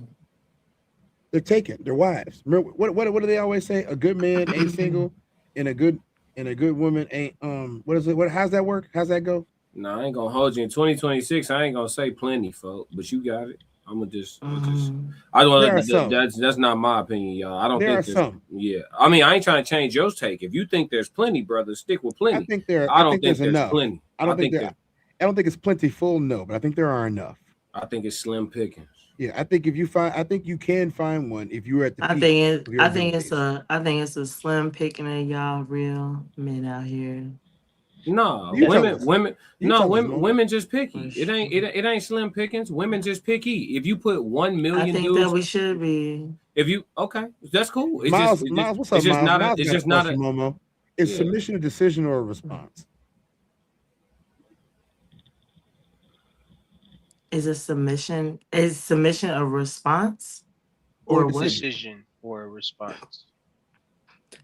They're taken. They're wives. Remember, what do they always say? A good man ain't single, and a good woman ain't what is it? How's that work? How's that go? No, I ain't gonna hold you in 2026. I ain't gonna say plenty, folks, but you got it. I'm gonna just. Mm. I There are don't. some. That's not my opinion, y'all. I don't There are think there's. some. Yeah, I mean, I ain't trying to change your take. If you think there's plenty, brother, stick with I plenty. think there. I I don't think think there's there's enough. plenty. I don't think there. I don't think it's plentiful, no, but I think there are enough. I think it's slim pickings. Yeah, I think if you find, I think you can find one if you're at the I peak. think of your I think abilities. I think it's a slim picking of y'all real men out here. No, You tell us. women. You No, tell us, women. Mama. Women just picky. It ain't slim pickings. Women just picky. If you put 1 million I think dudes, that we should be. if you okay, that's cool. It's Miles, just, Miles, what's it's up, just Miles? not a. Miles It's got a just not a. question, Momo. Is Yeah. submission a decision or a response? Is submission a response Or or what? Decision or a response.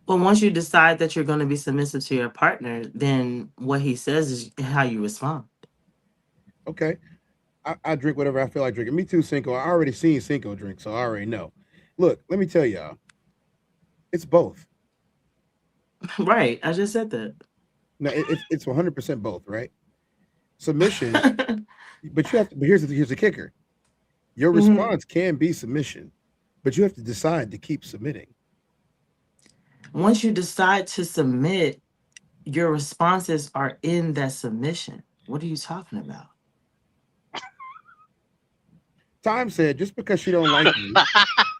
Well, once you decide that you're going to be submissive to your partner, then what he says is how you respond. Okay. I drink whatever I feel like drinking. Me too, Cinco. I already seen Cinco drink, so I already know. Look, let me tell y'all. It's both. Right. I just said that. No, it's 100% both, right? Submission, but you have to. But here's the kicker. Your Mhm. response can be submission, but you have to decide to keep submitting. Once you decide to submit, your responses are in that submission. What are you talking about? Time said just because she don't like you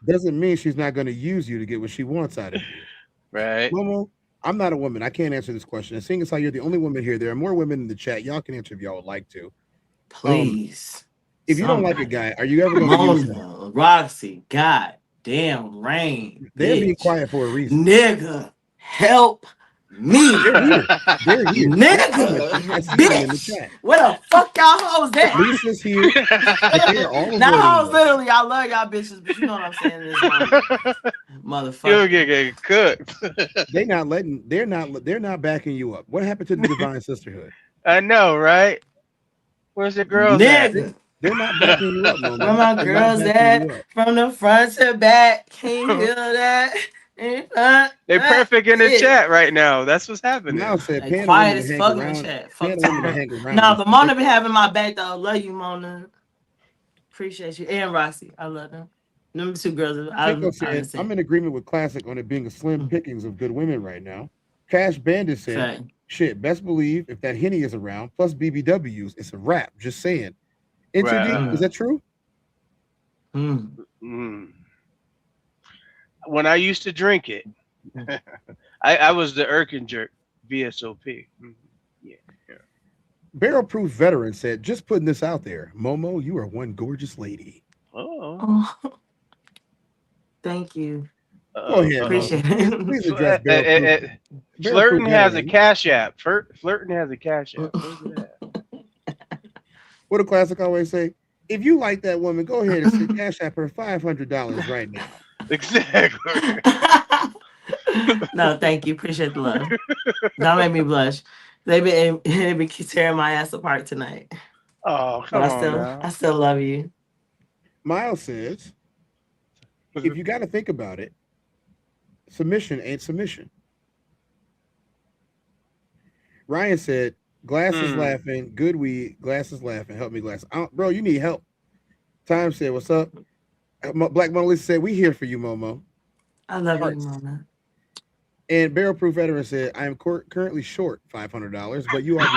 doesn't mean she's not going to use you to get what she wants out of you. Right. Momo, I'm not a woman. I can't answer this question. And seeing as how you're the only woman here, there are more women in the chat. Y'all can answer if y'all would like to. Please. If you don't like a guy, are you ever going to use him? Mona, Roxy, God damn, Rain. They're being bitch. quiet for a reason. Nigga, help me. They're here. They're here. Nigga, I see them in the bitch. chat. Where the fuck y'all hoes at? Lisa's here. But they are all Now, avoiding hoes, us. literally, I love y'all bitches, but you know what I'm saying in this moment. Motherfucker. You'll get cooked. They're not backing you up. What happened to the Divine Sisterhood? I know, right? Where's the girls at? Nigga. They're not backing you up, Momo. Where my They're not girls backing you at? up. From the front to back. Can you hear that? They're perfect in the chat right now. That's what's happening. Miles said, Like, "Paying a quiet woman as to hang fuck in the around. chat. Paying Fuck a woman to hang around." Nah, is but Mona ridiculous. been having my back though. Love you, Mona. Appreciate you. And Roxy. I love them. Number two girls. Cinco said, "I'm in agreement with Classic on it being a slim pickings of good women right now." Cash Bandit said, Fact. "Shit, best believe if that Henny is around, plus BBWs, it's a wrap." Just saying. Into Right. is that true? Mm. When I used to drink it, I was the Erkin jerk, VSOP. Yeah. Barrel Proof Veteran said, "Just putting this out there, Momo, you are one gorgeous lady." Oh. Thank you. Go ahead, Appreciate Momo. it. Please address Barrel Proof. Barrel Flirting Proof has a Veteran. cash app. Flirting has a cash app. Where's it at? What do Classic always say? If you like that woman, go ahead and say cash app her $500 right now. Exactly. No, thank you. Appreciate the love. That made me blush. They been tearing my ass apart tonight. Oh, But come on now. I still love you. Miles says, if you got to think about it, submission ain't submission. Ryan said, "Glasses laughing, good weed, glasses laughing, help me glasses." Bro, you need help. Time said, "What's up?" Black Mona Lisa said, "We here for you, Momo." I love Hearts. you, Mona. And Barrel Proof Veteran said, "I am currently short $500, but you are."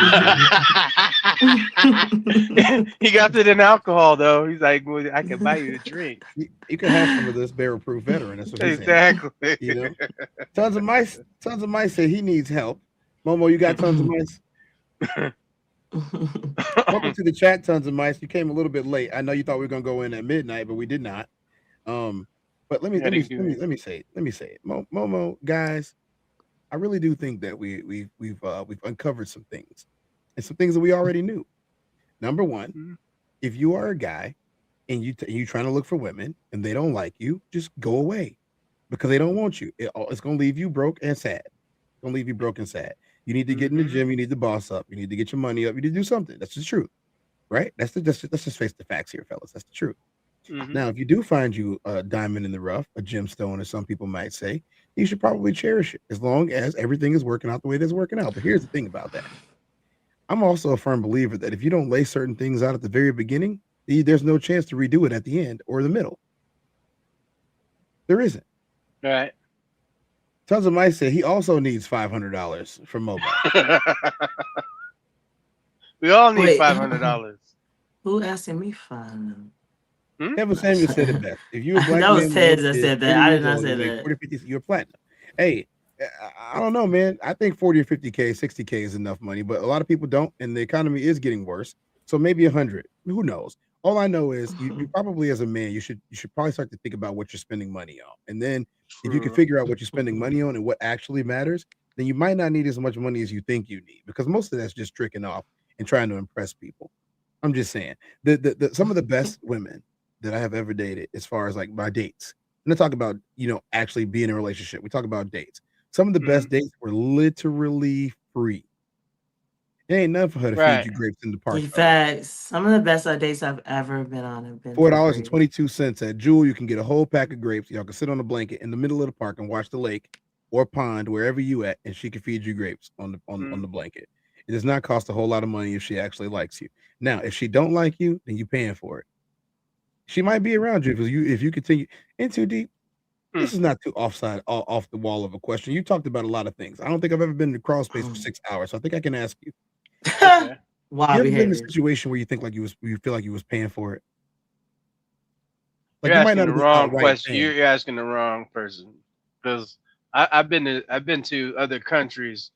He got it in alcohol though. He's like, well, I can buy you a drink. You can have some of this Barrel Proof Veteran. That's what he's Exactly. saying. You know, Tons of Mice said he needs help. Momo, you got Tons of Mice. Welcome to the chat, Tons of Mice. You came a little bit late. I know you thought we were gonna go in at midnight, but we did not. But let me say it. Momo, guys, I really do think that we've uncovered some things, and some things that we already knew. Number one, if you are a guy and you trying to look for women and they don't like you, just go away because they don't want you. It's gonna leave you broke and sad. It's gonna leave you broke and sad. You need to get in the gym. You need to boss up. You need to get your money up. You need to do something. That's the truth, right? Let's just face the facts here, fellas. That's the truth. Now, if you do find you a diamond in the rough, a gemstone, as some people might say, you should probably cherish it as long as everything is working out the way it is working out. But here's the thing about that. I'm also a firm believer that if you don't lay certain things out at the very beginning, there's no chance to redo it at the end or the middle. There isn't. Right. Tons of Mice said he also needs $500 from mobile. We all need $500. Who asking me fine? Kevin Samuel said it best. If you're a black That was man, Tez that said that. I did not say that. 40, 50, you're platinum. Hey, I don't know, man. I think 40 or 50K, 60K is enough money, but a lot of people don't, and the economy is getting worse. So maybe 100. Who knows? All I know is you probably, as a man, you should probably start to think about what you're spending money on, and then if you can figure out what you're spending money on and what actually matters, then you might not need as much money as you think you need, because most of that's just tricking off and trying to impress people. I'm just saying some of the best women that I have ever dated, as far as like my dates, and I talk about, actually being in a relationship. We talk about dates. Some of the best dates were literally free. It ain't nothing for her to feed you grapes in the park. Facts. Some of the best dates I've ever been on have been $4.22 at Jewel. You can get a whole pack of grapes. Y'all can sit on a blanket in the middle of the park and watch the lake or pond, wherever you at, and she can feed you grapes on the blanket. It does not cost a whole lot of money if she actually likes you. Now, if she don't like you, then you're paying for it. She might be around you if you continue in too deep. This is not too off the wall of a question. You talked about a lot of things. I don't think I've ever been in the crawl space for 6 hours, so I think I can ask you. Wow, you ever been in a situation where you think you feel like you was paying for it? Like, you're asking the wrong question. You're asking the wrong person, because I've been to other countries,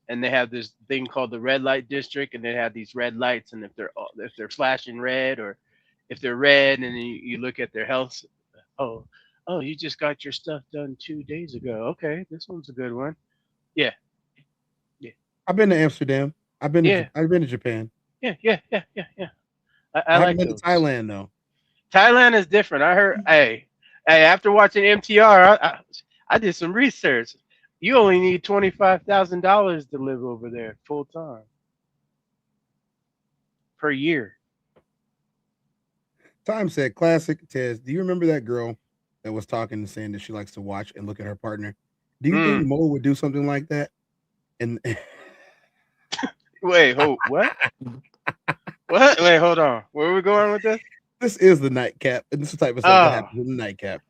and they have this thing called the red light district, and they have these red lights, and if they're flashing red, or if they're red, and then you look at their health, oh, you just got your stuff done 2 days ago. Okay, this one's a good one. Yeah. I've been to Amsterdam. I've been to Japan. Yeah. I haven't like been those. to Thailand though. Thailand is different. I heard. Hey, after watching MTR, I did some research. You only need $25,000 to live over there full time per year. Time said, classic. Tez, do you remember that girl that was talking and saying that she likes to watch and look at her partner? Do you think Mo would do something like that? And wait, what? What? Wait, hold on. Where are we going with this? This is the Nightcap, and this is the type of stuff that happens in the Nightcap.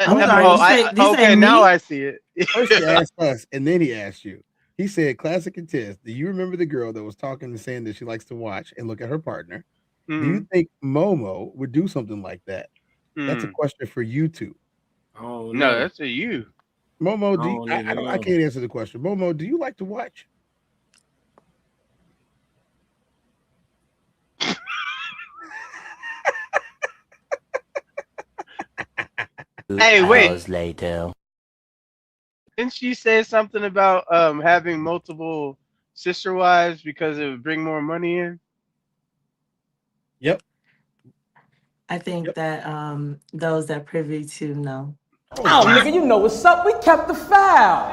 Okay, now I see it. First he asked us, and then he asked you. He said, classic and Tez, do you remember the girl that was talking and saying that she likes to watch and look at her partner? Do you think Momo would do something like that? That's a question for you two. Oh no, that's a you. Momo, I can't answer the question. Momo, do you like to watch? Hey, wait. Hours later. Didn't she say something about having multiple sister wives because it would bring more money in? Yep. I think that those that privy to know. Oh, nigga, you know what's up. We kept the file.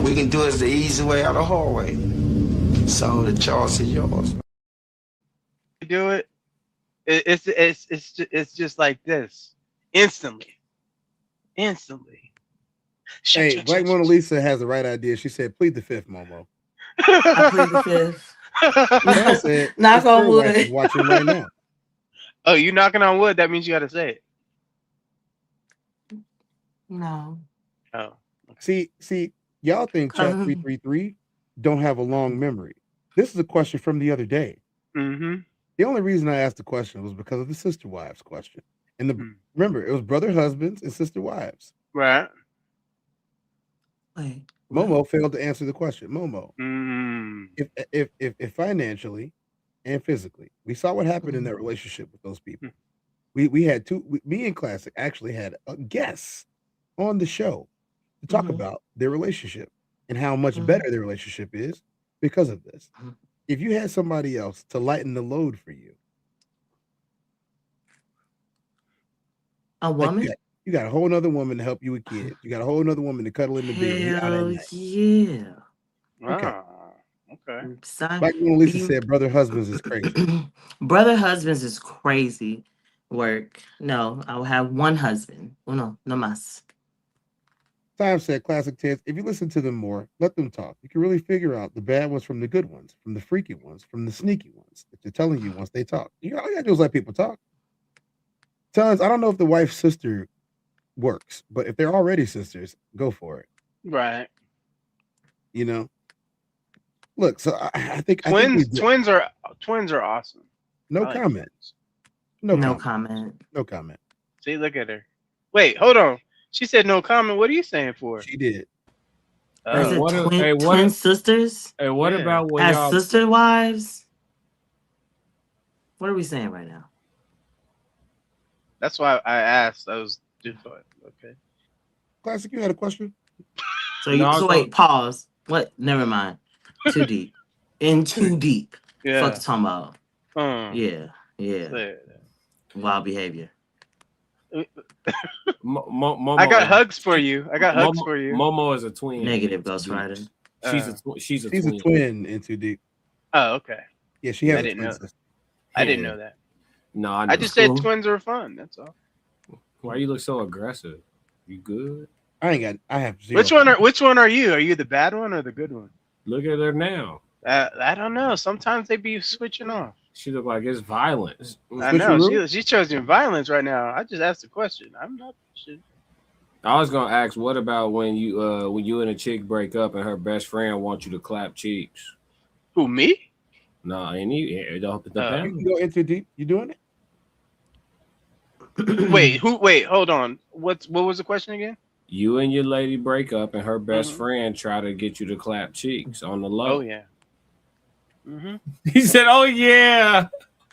We can do it the easy way or the hard way. So the choice is yours. Do it. It's just like this. Instantly. Hey, Black Mona Lisa has the right idea. She said, plead the fifth, Momo. I plead the fifth. Said, knock on wood. Watching right now. Oh, you knocking on wood? That means you got to say it. No. Oh. See, y'all think Chat 333 don't have a long memory. This is a question from the other day. Mm-hmm. The only reason I asked the question was because of the sister wives question. And remember, it was brother husbands and sister wives. Right. Wait. Momo failed to answer the question. Momo, if financially and physically, we saw what happened in that relationship with those people. We had me and Classic actually had a guest on the show to talk about their relationship and how much better their relationship is because of this. If you had somebody else to lighten the load for you, a woman, you got a whole nother woman to help you with kids. You got a whole nother woman to cuddle in the bed. Hell yeah. Okay. Like when Lisa said, brother husbands is crazy. Brother husbands is crazy work. No, I will have one husband. Well, no más. Time said, classic Tez, if you listen to them more, let them talk. You can really figure out the bad ones from the good ones, from the freaky ones, from the sneaky ones that they're telling you once they talk. All you gotta do is let people talk. Tons, I don't know if the wife's sister works, but if they're already sisters, go for it. Right. You know? Look, so I think twins are awesome. No I like comment. twins. No comment. No comment. See, look at her. Wait, hold on. She said no comment. What are you saying for? She did. Is it twin sisters? Hey, what about when as y'all sister wives? What are we saying right now? That's why I asked. I was different. Okay. Classic, you had a question? So wait, pause. What? Never mind. Too deep. In too deep. Yeah. Fuck you talking about. Yeah. Wild behavior. I got hugs for you. Momo is a twin. Negative Ghost Rider. She's a twin. A twin in too deep. Oh, okay. Yeah, she has I a didn't twin know. sister. I didn't know that. No, I just said twins are fun. That's all. Why you look so aggressive? You good? I have zero. Which one are you? Are you the bad one or the good one? Look at her now. I don't know. Sometimes they be switching off. She look like it's violence. I know. She's choosing violence right now. I just asked the question. I'm not. I was gonna ask, what about when you and a chick break up and her best friend wants you to clap cheeks? Who, me? No, ain't you? It don't depend. You can go into deep. You doing it? Wait, hold on. What was the question again? You and your lady break up and her best friend try to get you to clap cheeks on the low. Oh yeah. He said, "Oh yeah."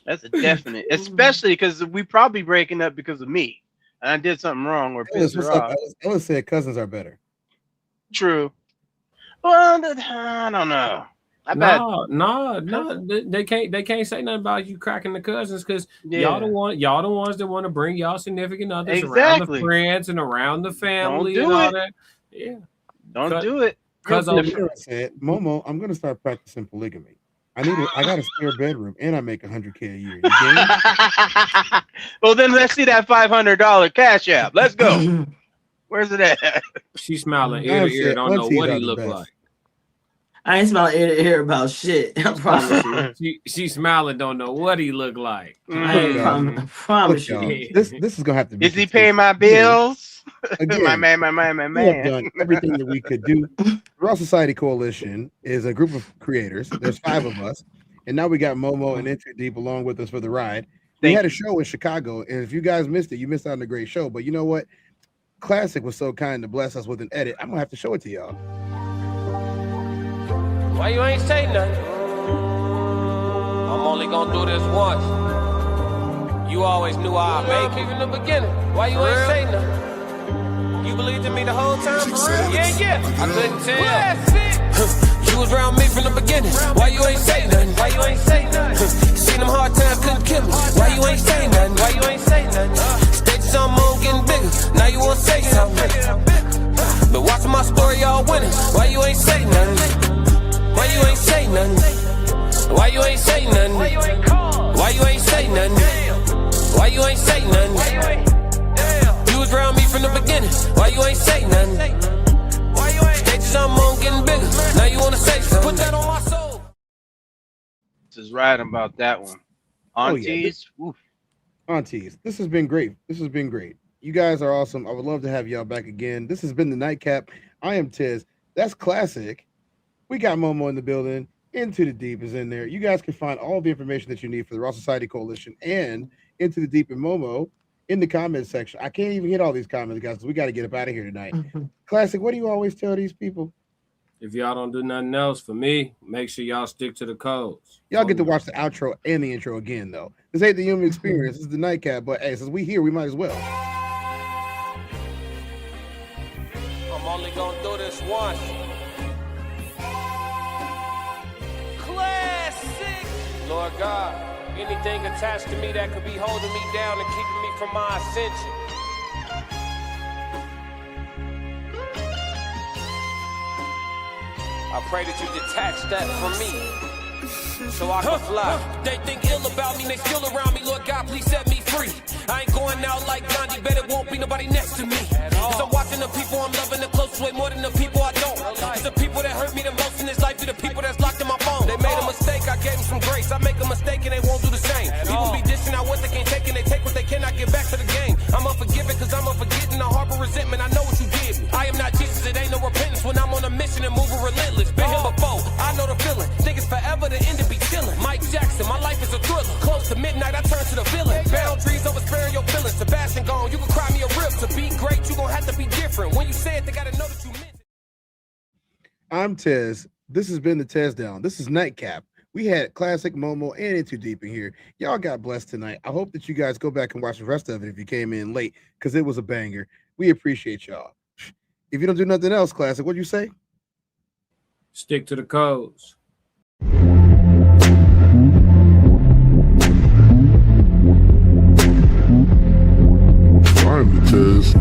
That's a definite, especially because we probably breaking up because of me, and I did something wrong or pissed her off. Ellis said cousins are better. True. Well, I don't know. No, they can't say nothing about you cracking the cousins because y'all the ones that want to bring y'all significant others around the friends and around the family and all that. Yeah, don't do it. Because said, Momo, I'm gonna start practicing polygamy. I got a spare bedroom and I make $100K a year. You well, then let's see that $500 cash app. Let's go. Where's it at? She's smiling ear to ear. Don't know what he look like. I ain't smiling ear to ear about shit. I promise you. She smiling. Don't know what he look like. I promise you. This is gonna have to be. Is he paying my bills? Again, my man. We have done everything that we could do. The Raw Society Coalition is a group of creators. There's 5 of us, and now we got Momo and Into Deep along with us for the ride. We had a show in Chicago, and if you guys missed it, you missed out on a great show. But you know what? Classic was so kind to bless us with an edit. I'm gonna have to show it to y'all. Why you ain't say nothing? I'm only gonna do this once. You always knew I'd make it in the beginning. Why you ain't say nothing? You believed in me the whole time, for real? Yeah. I couldn't tell. You was around me from the beginning. Why you ain't say nothing? Why you ain't say nothing? Seen them hard times, couldn't kill me. Why you ain't say nothing? Why you ain't say nothing? Stages on moon getting bigger. Now you wanna say something. But watching my story, y'all winning. Why you ain't say nothing? Why you ain't say nothing? Why you ain't say nothing? Why you ain't call? Why you ain't say nothing? Why you ain't say nothing? You was around me from the beginning. Why you ain't say nothing? Why you ain't? Stages I'm on getting bigger. Now you wanna say something? Put that on my soul. This is right about that one. Aunties. Aunties. This has been great. You guys are awesome. I would love to have y'all back again. This has been the Nightcap. I am Tez. That's Classic. We got Momo in the building. Into the Deep is in there. You guys can find all the information that you need for the Raw Society Coalition and Into the Deep and Momo in the comments section. I can't even hit all these comments, guys, because we got to get up out of here tonight. Classic, what do you always tell these people? If y'all don't do nothing else for me, make sure y'all stick to the codes. Y'all get to watch the outro and the intro again, though. This ain't the human experience. This is the Nightcap, but hey, since we here, we might as well. I'm only gonna do this once. Classic. Lord God, anything attached to me that could be holding me down and keeping me from my ascension. I pray that you detach that from me so I can fly. They think ill about me, they still around me. Lord God, please set me free. free. I ain't going out like Gandhi, bet it won't be nobody next to me. Cause I'm watching the people I'm loving the closest way more than the people I don't. Cause the people that hurt me the most in this life be the people that's locked in my phone. They made a mistake, I gave them some grace. I make a mistake and they won't do the same. People be dishing out what they can't take and they take what they cannot get back to the game. I'm unforgiving cause I'm unforgetting. I harbor resentment, I know what you did me. I am not Jesus, it ain't no repentance when I'm on a mission and moving relentless. Been here before, I know the feeling. Think it's forever, the end to be chilling. Mike Jackson, my life is a thriller. Close to midnight, I turn to the villain. Boundaries over sparing your feelings. Sebastian gone, you can cry me a rip. To be great, you gon' have to be different. When you say it, they gotta know that you meant it. I'm Tez. This has been the TezDown. This is Nightcap. We had Classic, Momo, and In Too Deep in here. Y'all got blessed tonight. I hope that you guys go back and watch the rest of it if you came in late, because it was a banger. We appreciate y'all. If you don't do nothing else, Classic, what'd you say? Stick to the codes. I'm the Tez.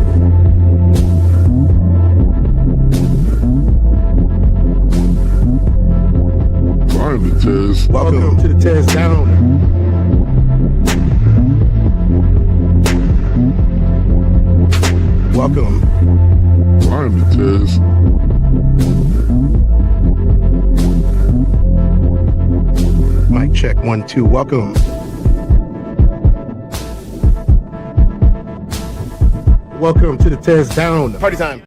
I'm the Tez. Welcome to the TezDown. Welcome. I'm the Tez. Mic check 1 2. Welcome. Welcome to the TezDown. Party time.